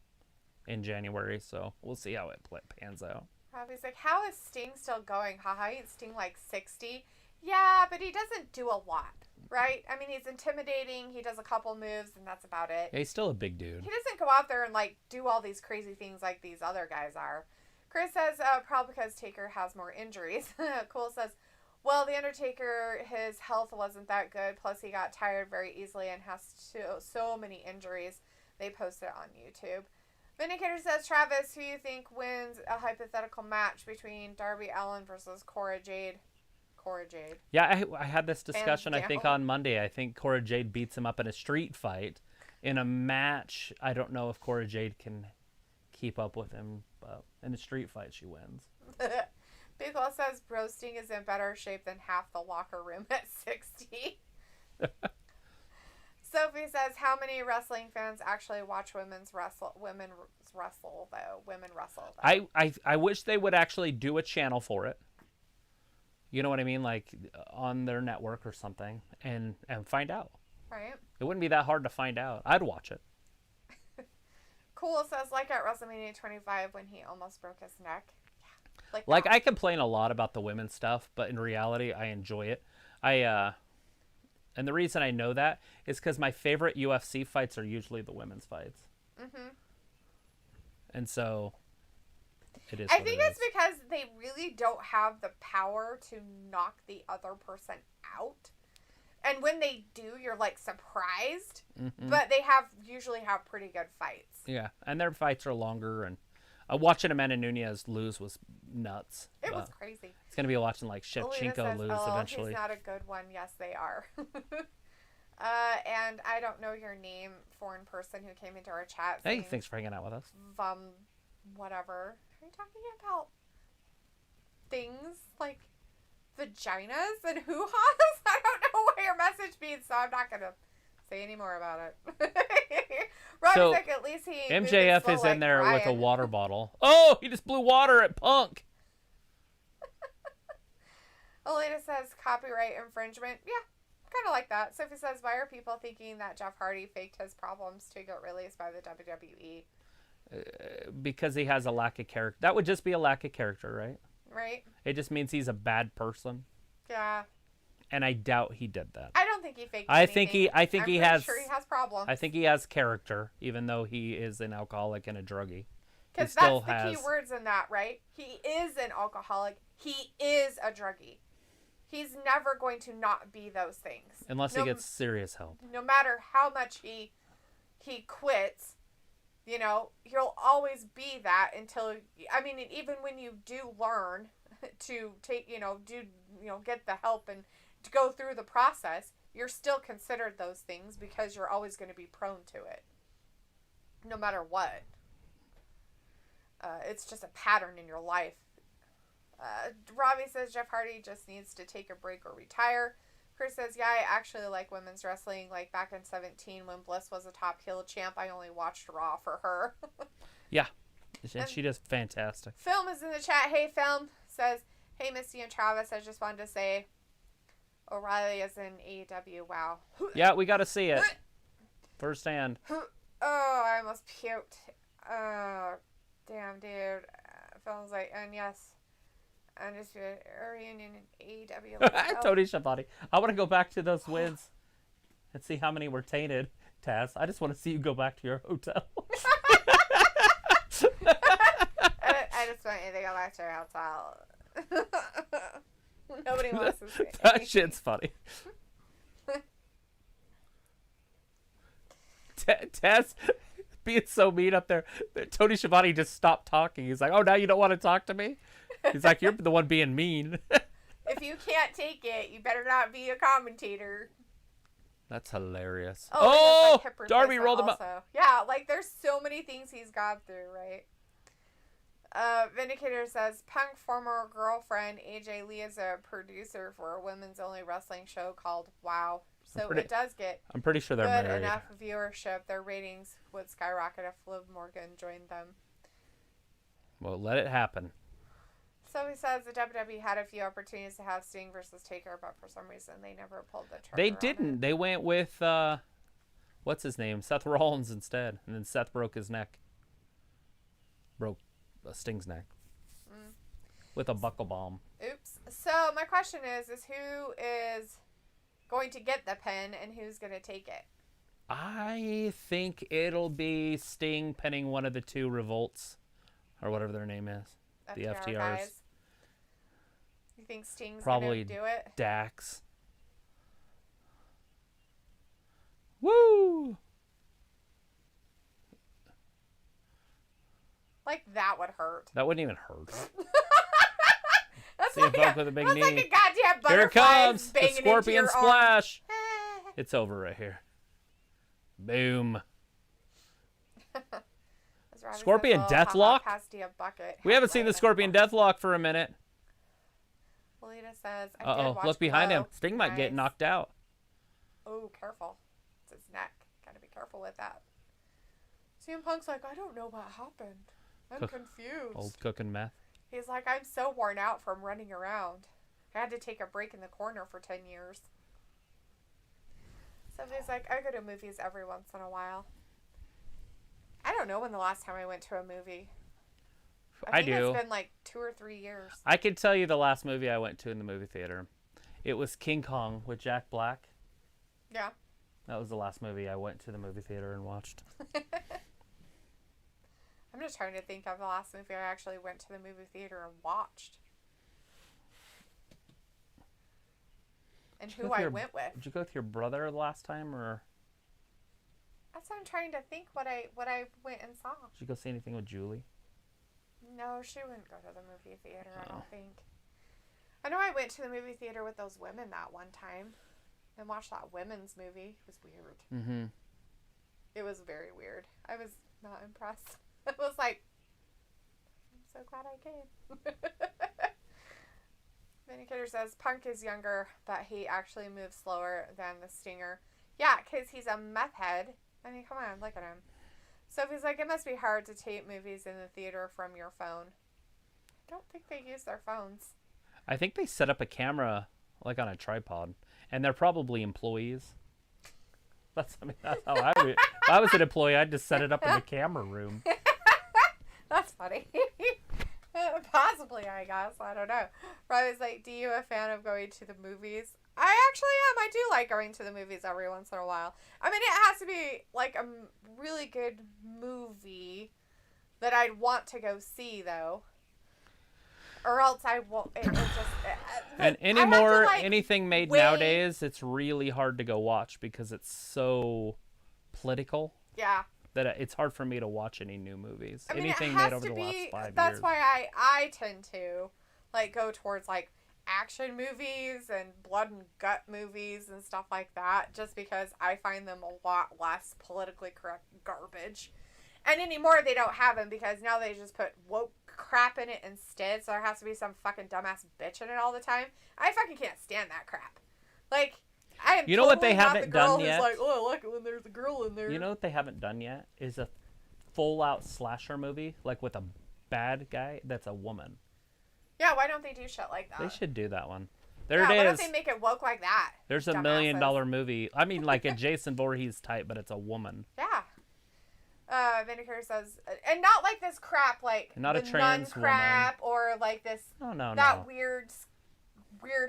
S1: in January. So we'll see how it pans out.
S2: Robbie's like, how is Sting still going? Haha, ain't Sting like 60? Yeah, but he doesn't do a lot, right? I mean, he's intimidating. He does a couple moves, and that's about it.
S1: Yeah, he's still a big dude.
S2: He doesn't go out there and, like, do all these crazy things like these other guys are. Chris says, probably because Taker has more injuries. Cole says, well, The Undertaker, his health wasn't that good. Plus, he got tired very easily and has so many injuries. They posted it on YouTube. Vindicator says, Travis, who you think wins a hypothetical match between Darby Allin versus Cora Jade? Cora Jade.
S1: Yeah, I had this discussion, I think, on Monday. I think Cora Jade beats him up in a street fight. In a match, I don't know if Cora Jade can keep up with him, but in a street fight, she wins.
S2: Big Ol says, Bro Sting is in better shape than half the locker room at 60. Sophie says, how many wrestling fans actually watch women wrestle though?
S1: I wish they would actually do a channel for it. You know what I mean? Like on their network or something and find out.
S2: Right.
S1: It wouldn't be that hard to find out. I'd watch it.
S2: Cool says, like at WrestleMania 25 when he almost broke his neck. Yeah.
S1: Like I complain a lot about the women's stuff, but in reality, I enjoy it. And the reason I know that is because my favorite UFC fights are usually the women's fights. Mm-hmm. And so it is.
S2: I think it's because they really don't have the power to knock the other person out. And when they do, you're like surprised. Mm-hmm. But they usually have pretty good fights.
S1: Yeah, and their fights are longer. And watching Amanda Nunes lose was nuts.
S2: It was crazy.
S1: It's gonna be watching like Shevchenko lose eventually.
S2: He's not a good one. Yes, they are. And I don't know your name, foreign person who came into our chat.
S1: Hey, thanks for hanging out with us.
S2: Whatever. Are you talking about things like vaginas and hoo-has? I don't know what your message means, so I'm not gonna say any more about it.
S1: So,
S2: like, at least he
S1: MJF
S2: slow
S1: is in there
S2: Ryan.
S1: with a water bottle. Oh, he just blew water at Punk.
S2: Elena says copyright infringement. Yeah, kind of like that. Sophie says, why are people thinking that Jeff Hardy faked his problems to get released by the WWE?
S1: Because he has a lack of character. That would just be a lack of character, right?
S2: Right.
S1: It just means he's a bad person.
S2: Yeah.
S1: And I doubt he did that.
S2: I don't think he faked anything.
S1: I think he
S2: I'm sure he has problems.
S1: I think he has character, even though he is an alcoholic and a druggie.
S2: Because that's the key words in that, right? He is an alcoholic. He is a druggie. He's never going to not be those things.
S1: Unless he gets serious help.
S2: No matter how much he quits, you know, he'll always be that until, I mean, even when you do learn to take, get the help and to go through the process, you're still considered those things because you're always going to be prone to it. No matter what. It's just a pattern in your life. Robbie says Jeff Hardy just needs to take a break or retire. Chris says, yeah, I actually like women's wrestling. Like back in 2017 when Bliss was a top heel champ, I only watched Raw for her.
S1: Yeah. And she does fantastic.
S2: Film is in the chat. Hey, Film says, hey, Misty and Travis, I just wanted to say O'Reilly is in AEW. Wow.
S1: Yeah, we got to see it firsthand.
S2: Oh, I almost puked. Oh, damn, dude. Film's like, and yes. And just a reunion in AEW.
S1: Tony Schiavone. I want to go back to those wins and see how many were tainted, Taz. I just want to see you go back to your hotel.
S2: I just want you to go back to your hotel. Nobody wants to see
S1: that shit's funny. Taz being so mean up there. Tony Schiavone just stopped talking. He's like, oh, now you don't want to talk to me? He's like, you're the one being mean.
S2: If you can't take it, you better not be a commentator.
S1: That's hilarious.
S2: Oh,
S1: like Darby rolled him up.
S2: Yeah, like there's so many things he's gone through, right? Vindicator says, Punk former girlfriend AJ Lee is a producer for a women's only wrestling show called Wow. So it does get
S1: I'm pretty sure they're
S2: good
S1: married.
S2: Enough viewership. Their ratings would skyrocket if Liv Morgan joined them.
S1: Well, let it happen.
S2: So he says the WWE had a few opportunities to have Sting versus Taker, but for some reason they never pulled the trigger.
S1: They didn't. They went with what's his name? Seth Rollins instead, and then Seth broke his neck. Broke Sting's neck with a buckle bomb.
S2: Oops. So my question is who is going to get the pin and who's going to take it?
S1: I think it'll be Sting pinning one of the two Revolts, or whatever their name is. The FTRs.
S2: Guys. You think Sting's
S1: probably
S2: going to do it?
S1: Dax. Woo!
S2: Like, that would hurt.
S1: That wouldn't even hurt.
S2: That's
S1: See like a bug with a big knee.
S2: Like a goddamn butterfly.
S1: Here it comes. The
S2: banging
S1: scorpion
S2: into your
S1: splash. It's over right here. Boom. Scorpion Deathlock? We haven't seen the Scorpion Deathlock for a minute.
S2: Lolita says,
S1: uh-oh, look behind him. Sting might get knocked out.
S2: Oh, careful. It's his neck. Gotta be careful with that. CM Punk's like, I don't know what happened. I'm confused.
S1: Old cooking meth.
S2: He's like, I'm so worn out from running around. I had to take a break in the corner for 10 years. Somebody's like, I go to movies every once in a while. I don't know when the last time I went to a movie. I think it's been like 2 or 3 years.
S1: I can tell you the last movie I went to in the movie theater. It was King Kong with Jack Black.
S2: Yeah.
S1: That was the last movie I went to the movie theater and watched.
S2: I'm just trying to think of the last movie I actually went to the movie theater and watched. And who I went with.
S1: Did you go with your brother last time, or?
S2: That's what I'm trying to think what I went and saw.
S1: Did you go see anything with Julie?
S2: No, she wouldn't go to the movie theater, I don't think. I know I went to the movie theater with those women that one time and watched that women's movie. It was weird.
S1: Mm-hmm.
S2: It was very weird. I was not impressed. I was like, I'm so glad I came. Vindicator says, Punk is younger, but he actually moves slower than the Stinger. Yeah, because he's a meth head. I mean, come on, look at him. Sophie's like, it must be hard to tape movies in the theater from your phone. I don't think they use their phones.
S1: I think they set up a camera, like on a tripod, and they're probably employees. That's how I would. If I was an employee, I'd just set it up in the camera room.
S2: That's funny. Possibly, I guess. I don't know. Riley's like, do you a fan of going to the movies? I actually am. I do like going to the movies every once in a while. I mean, it has to be like a really good movie that I'd want to go see, though. Or else I won't. It's just.
S1: And anymore, anything made nowadays, it's really hard to go watch because it's so political.
S2: Yeah.
S1: That it's hard for me to watch any new movies.
S2: I mean,
S1: anything
S2: it has
S1: made over
S2: to
S1: the last
S2: be,
S1: 5 years.
S2: That's why I tend to like go towards like action movies and blood and gut movies and stuff like that, just because I find them a lot less politically correct garbage. And anymore they don't have them because now they just put woke crap in it instead, so there has to be some fucking dumbass bitch in it all the time. I fucking can't stand that crap. Like, I am.
S1: You know what they haven't done
S2: who's
S1: yet?
S2: Like, oh, I like it when there's a girl in there.
S1: You know what they haven't done yet is a full-out slasher movie, like with a bad guy that's a woman.
S2: Yeah, why don't they do shit like that?
S1: They should do that one. There it is.
S2: Why don't they make it woke like that?
S1: There's a $1 million movie. I mean, like a Jason Voorhees type, but it's a woman.
S2: Yeah. Vinegar says, and not like this crap, like
S1: not
S2: the
S1: a trans
S2: nun crap
S1: woman.
S2: or like this.
S1: No.
S2: That weird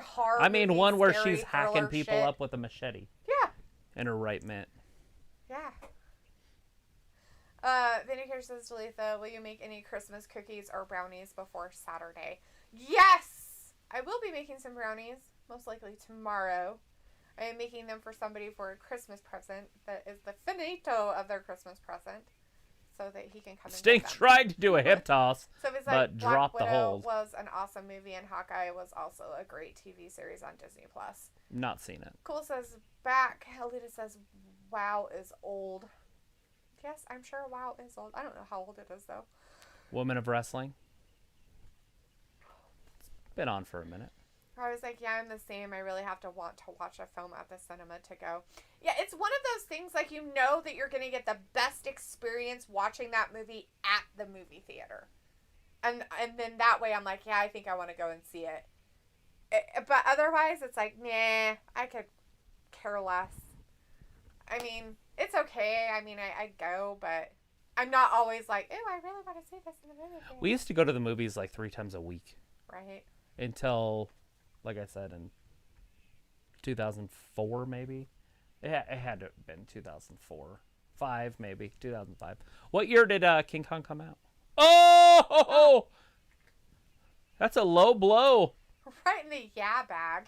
S2: horror.
S1: I mean, one where she's
S2: scary
S1: hacking people
S2: shit.
S1: up with a machete.
S2: Yeah.
S1: In her right mitt.
S2: Yeah. Vinegar says, Talitha, will you make any Christmas cookies or brownies before Saturday? Yes! I will be making some brownies, most likely tomorrow. I am making them for somebody for a Christmas present that is the finito of their Christmas present, so that he can come and
S1: Sting
S2: get them.
S1: tried to do a hip toss,
S2: So it's
S1: but
S2: like
S1: dropped
S2: Black
S1: the
S2: Widow
S1: hold.
S2: was an awesome movie, and Hawkeye was also a great TV series on Disney+.
S1: Not seen it.
S2: Cool says, back. Alita says, WoW is old. Yes, I'm sure WoW is old. I don't know how old it is, though.
S1: Woman of Wrestling. It's been on for a minute.
S2: I was like, yeah, I'm the same. I really have to want to watch a film at the cinema to go. Yeah, it's one of those things, like, you know that you're going to get the best experience watching that movie at the movie theater. And then that way I'm like, yeah, I think I want to go and see it. But otherwise, it's like, nah, I could care less. I mean, it's okay. I mean, I go, but I'm not always like, ew, I really want to see this in the movie theater.
S1: We used to go to the movies like 3 times a week.
S2: Right.
S1: Until, like I said, in 2004 maybe. It had to have been 2004. 5 maybe. 2005. What year did King Kong come out? Oh! That's a low blow.
S2: Right in the yeah bag.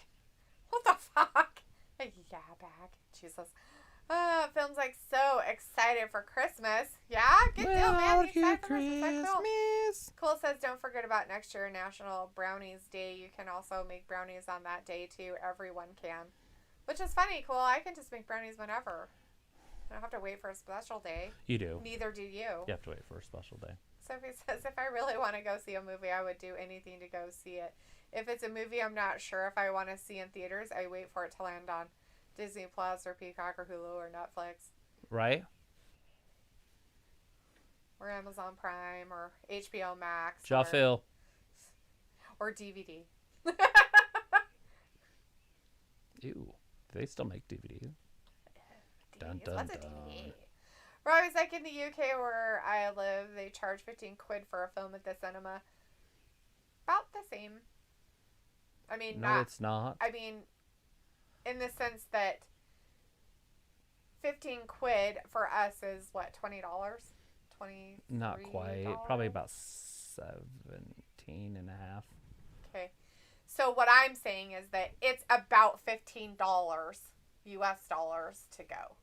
S2: What the fuck? A yeah bag. Jesus. Film's like so excited for Christmas. Yeah? Good deal, man. Excited for Christmas. Cool. Cool says, don't forget about next year, National Brownies Day. You can also make brownies on that day, too. Everyone can. Which is funny, Cool. I can just make brownies whenever. I don't have to wait for a special day.
S1: You do.
S2: Neither do you.
S1: You have to wait for a special day.
S2: Sophie says, if I really want to go see a movie, I would do anything to go see it. If it's a movie I'm not sure if I want to see in theaters, I wait for it to land on Disney Plus or Peacock or Hulu or Netflix.
S1: Right?
S2: Or Amazon Prime or HBO Max.
S1: Phil.
S2: Or DVD.
S1: Ew. Do they still make DVDs? Dun, dun,
S2: What's a
S1: dun.
S2: DVD? We're always like in the UK where I live, they charge 15 quid for a film at the cinema. About the same. I mean,
S1: no, it's not.
S2: I mean, in the sense that 15 quid for us is what, $20? $23?
S1: Not quite. Probably about 17 and a half.
S2: Okay. So what I'm saying is that it's about $15 US dollars to go.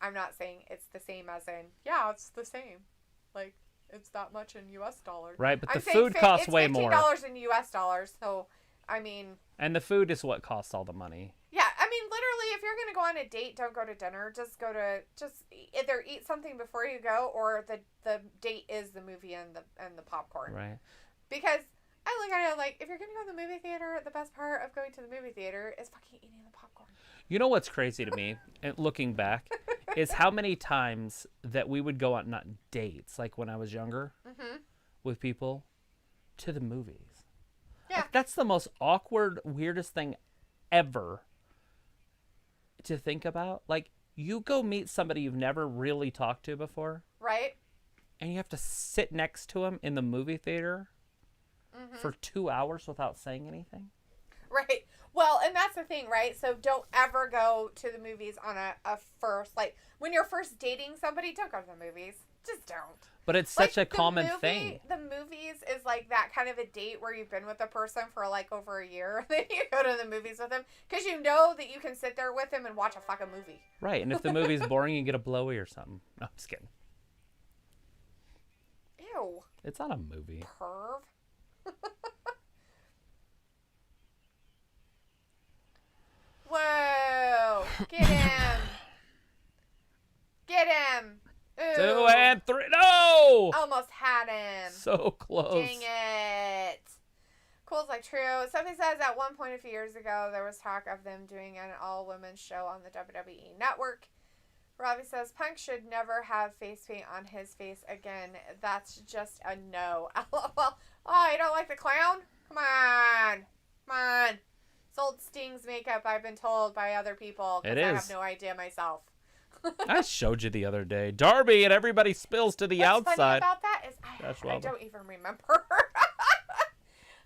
S2: I'm not saying it's the same as in, yeah, it's the same. Like, it's that much in US dollars.
S1: Right, but the food costs way more.
S2: It's $15 in US dollars, so, I mean...
S1: And the food is what costs all the money.
S2: Yeah, I mean, literally, if you're going to go on a date, don't go to dinner. Just either eat something before you go, or the date is the movie and the popcorn.
S1: Right.
S2: Because I look at it like, if you're going to go to the movie theater, the best part of going to the movie theater is fucking eating the popcorn.
S1: You know what's crazy to me, and looking back, is how many times that we would go on, not dates, like when I was younger, with people, to the movies.
S2: Yeah.
S1: Like, that's the most awkward, weirdest thing ever to think about. Like, you go meet somebody you've never really talked to before.
S2: Right.
S1: And you have to sit next to them in the movie theater for 2 hours without saying anything.
S2: Right. Well, and that's the thing, right? So don't ever go to the movies on a first, like, when you're first dating somebody, don't go to the movies. Just don't.
S1: But it's such a common thing.
S2: The movies is like that kind of a date where you've been with a person for like over a year. Then you go to the movies with them because you know that you can sit there with them and watch a fucking movie.
S1: Right. And if the movie's boring, you get a blowy or something. No, I'm just kidding.
S2: Ew.
S1: It's not a movie.
S2: Perv. Whoa. Get him. Get him. Ooh.
S1: 2 and 3. No!
S2: Almost had him.
S1: So close.
S2: Dang it. Cool's like true. Something says at one point a few years ago, there was talk of them doing an all-women show on the WWE Network. Robbie says, Punk should never have face paint on his face again. That's just a no. LOL. Oh, you don't like the clown? Come on. Come on. It's old Sting's makeup, I've been told by other people.
S1: It is.
S2: I have no idea myself.
S1: I showed you the other day. Darby and everybody spills to the outside.
S2: What's funny about that is I don't even remember.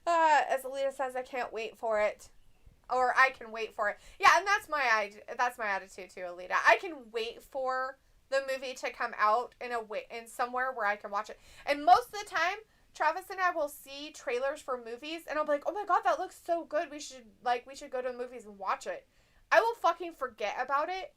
S2: As Alita says, I can't wait for it. Or I can wait for it. Yeah, and that's my attitude too, Alita. I can wait for the movie to come out in somewhere where I can watch it. And most of the time, Travis and I will see trailers for movies, and I'll be like, "Oh my god, that looks so good. We should go to the movies and watch it." I will fucking forget about it,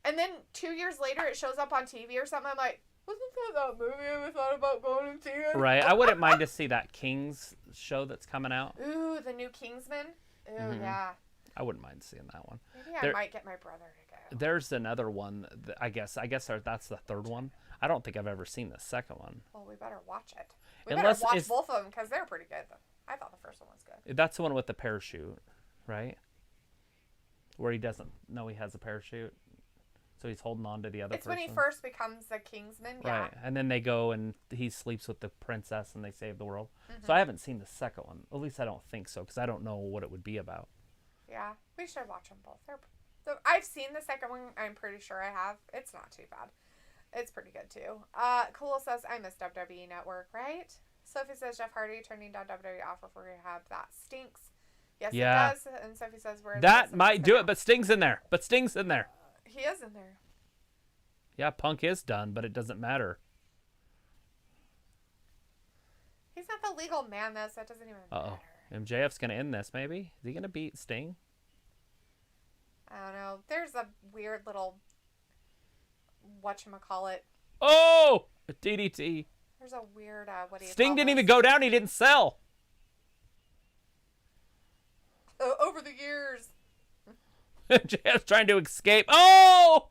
S2: and then 2 years later, it shows up on TV or something. I'm like, "Wasn't that movie I thought about going and seeing?"
S1: Right. I wouldn't mind to see that Kings show that's coming out.
S2: Ooh, the new Kingsman. Ooh, yeah.
S1: I wouldn't mind seeing that one.
S2: Maybe I might get my brother to go.
S1: There's another one. I guess that's the third one. I don't think I've ever seen the second one.
S2: Well, we better watch it. We better watch both of them because they're pretty good. I thought the first one was good.
S1: That's the one with the parachute, right? Where he doesn't know he has a parachute. So he's holding on to the other person.
S2: It's when he first becomes the Kingsman, yeah.
S1: Right, and then they go and he sleeps with the princess and they save the world. So I haven't seen the second one. At least I don't think so, because I don't know what it would be about.
S2: Yeah, we should watch them both. I've seen the second one. I'm pretty sure I have. It's not too bad. It's pretty good, too. Cool says, I miss WWE Network, right? Sophie says, Jeff Hardy turning down WWE offer for rehab. That stinks. Yes, it does. And Sophie says, where
S1: that might do it, but Sting's in there.
S2: He is in there.
S1: Yeah, Punk is done, but it doesn't matter.
S2: He's not the legal man, though, so it doesn't even matter.
S1: MJF's going to end this, maybe? Is he going to beat Sting?
S2: I don't know. There's a weird little whatchamacallit.
S1: Oh! A DDT.
S2: There's a weird,
S1: Sting didn't even go down. He didn't sell.
S2: Over the years.
S1: MJF's trying to escape. Oh!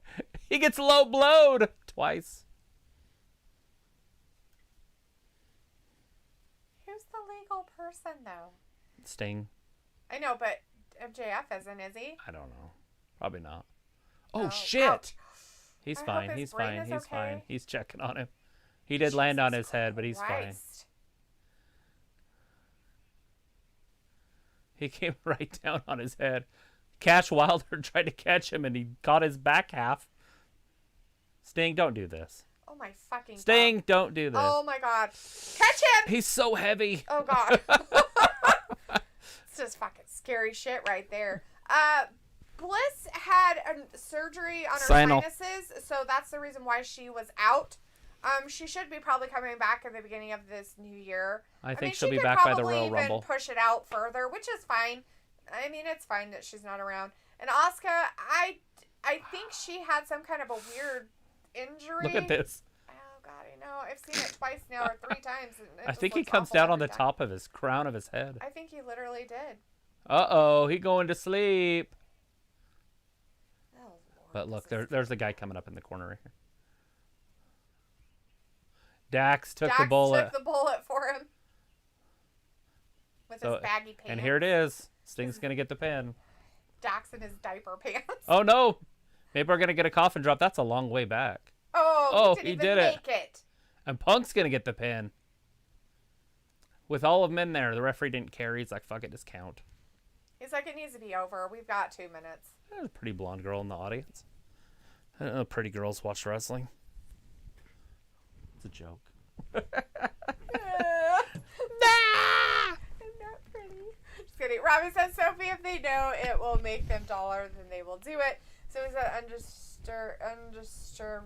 S1: He gets low blowed twice.
S2: Who's the legal person, though?
S1: Sting.
S2: I know, but MJF isn't, is he?
S1: I don't know. Probably not. Oh,
S2: shit.
S1: Ouch. He's fine. He's fine. He's fine. He's checking on him. He did land on his head, but he's fine. He came right down on his head. Cash Wilder tried to catch him, and he caught his back half. Sting, don't do this.
S2: Oh, my fucking God.
S1: Sting, don't do this.
S2: Oh, my God. Catch him!
S1: He's so heavy.
S2: Oh, God. It's just fucking scary shit right there. Bliss had a surgery on her sinuses, so that's the reason why she was out. She should be probably coming back at the beginning of this new year.
S1: I think she'll be back by the Royal Rumble.
S2: Push it out further, which is fine. I mean, it's fine that she's not around. And Asuka, I think she had some kind of a weird injury.
S1: Look at this.
S2: Oh, God, I know. I've seen it twice now or 3 times.
S1: I think he comes down on the top of his crown of his head.
S2: I think he literally did.
S1: Uh-oh, he going to sleep.
S2: Oh, Lord,
S1: but look, there's the guy coming up in the corner right here. Dax took the bullet.
S2: Took the bullet for him. With his baggy pants.
S1: And here it is. Sting's going to get the pin.
S2: Dax in his diaper pants.
S1: Oh, no. Maybe we're going to get a coffin drop. That's a long way back.
S2: Oh, he did it.
S1: And Punk's going to get the pin. With all of them in there, the referee didn't care. He's like, fuck it, just count.
S2: He's like, it needs to be over. We've got 2 minutes.
S1: There's a pretty blonde girl in the audience. I don't know, pretty girls watch wrestling. It's a joke.
S2: I'm not pretty. Just kidding. Robin says, Sophie, if they know it will make them $1, then they will do it. So is that undisturbed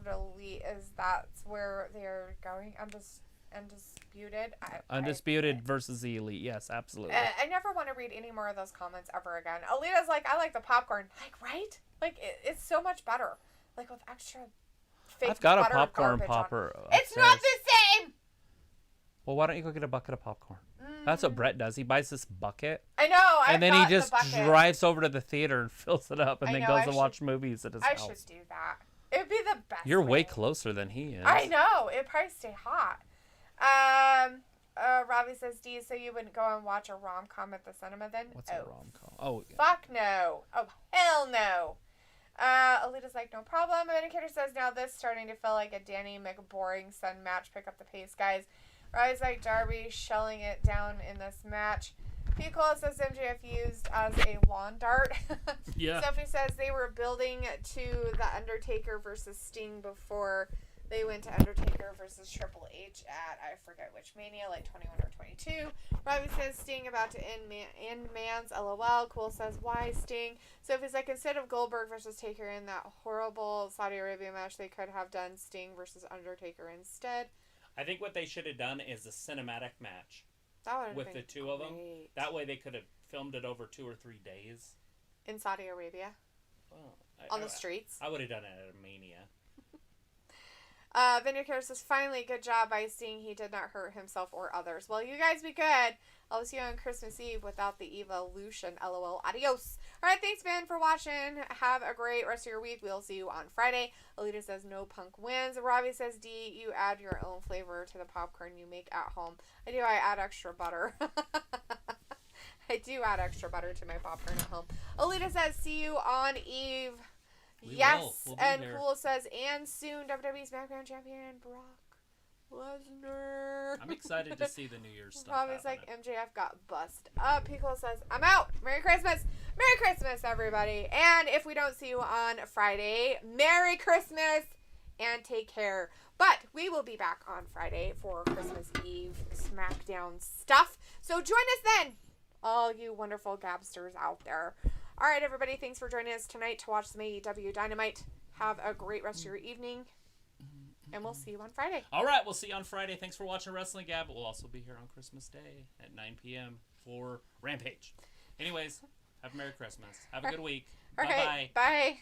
S2: elite? That's where they're going? Undisputed?
S1: Undisputed versus the elite. Yes, absolutely.
S2: I never want to read any more of those comments ever again. Alita's like, I like the popcorn. Like, right? Like, it's so much better. Like, with extra fake
S1: I've got a
S2: butter
S1: popcorn
S2: garbage
S1: popper.
S2: It's not the same!
S1: Well, why don't you go get a bucket of popcorn? That's what Brett does. He buys this bucket.
S2: I know.
S1: And then he just drives over to the theater and fills it up and then goes and watch movies at his house.
S2: I should do that. It'd be the best.
S1: You're way closer than he is.
S2: I know. It'd probably stay hot. Robbie says, D, so you wouldn't go and watch a rom-com at the cinema then?
S1: What's a rom-com? Oh, yeah.
S2: Fuck no. Oh, hell no. Alita's like, no problem. Vindicator says, now this starting to feel like a Danny McBoring son match. Pick up the pace, guys. Robbie's like, Darby shelling it down in this match. Piccolo says MJF used as a lawn dart.
S1: Yeah.
S2: Stephanie says they were building to the Undertaker versus Sting before they went to Undertaker versus Triple H at, I forget which Mania, like 21 or 22. Robbie says Sting about to end Man's LOL. Cool says, why Sting? Sophie's like, instead of Goldberg versus Taker in that horrible Saudi Arabia match, they could have done Sting versus Undertaker instead.
S1: I think what they should have done is a cinematic match with the two of them. That way they could have filmed it over 2 or 3 days.
S2: In Saudi Arabia?
S1: Well,
S2: on the streets?
S1: I would have done it at a Mania.
S2: Vindicator says, finally, good job by seeing he did not hurt himself or others. Well, you guys be good. I'll see you on Christmas Eve without the evolution. LOL. Adios. All right, thanks, man, for watching. Have a great rest of your week. We'll see you on Friday. Alita says, no punk wins. Robbie says, D, you add your own flavor to the popcorn you make at home. I do. I add extra butter. I do add extra butter to my popcorn at home. Alita says, see you on Eve. Yes, we'll and there. Cool says, and soon WWE SmackDown Champion Brock Lesnar.
S1: I'm excited to see the New Year's stuff.
S2: Robbie's like, MJF got bust up. Piccolo says, I'm out. Merry Christmas. Merry Christmas, everybody. And if we don't see you on Friday, Merry Christmas and take care. But we will be back on Friday for Christmas Eve SmackDown stuff. So join us then, all you wonderful Gabsters out there. All right, everybody, thanks for joining us tonight to watch some AEW Dynamite. Have a great rest of your evening, and we'll see you on Friday.
S1: All right, we'll see you on Friday. Thanks for watching Wrestling Gab. We'll also be here on Christmas Day at 9 p.m. for Rampage. Anyways, have a Merry Christmas. Have a good week.
S2: Okay,
S1: Bye-bye.
S2: Bye.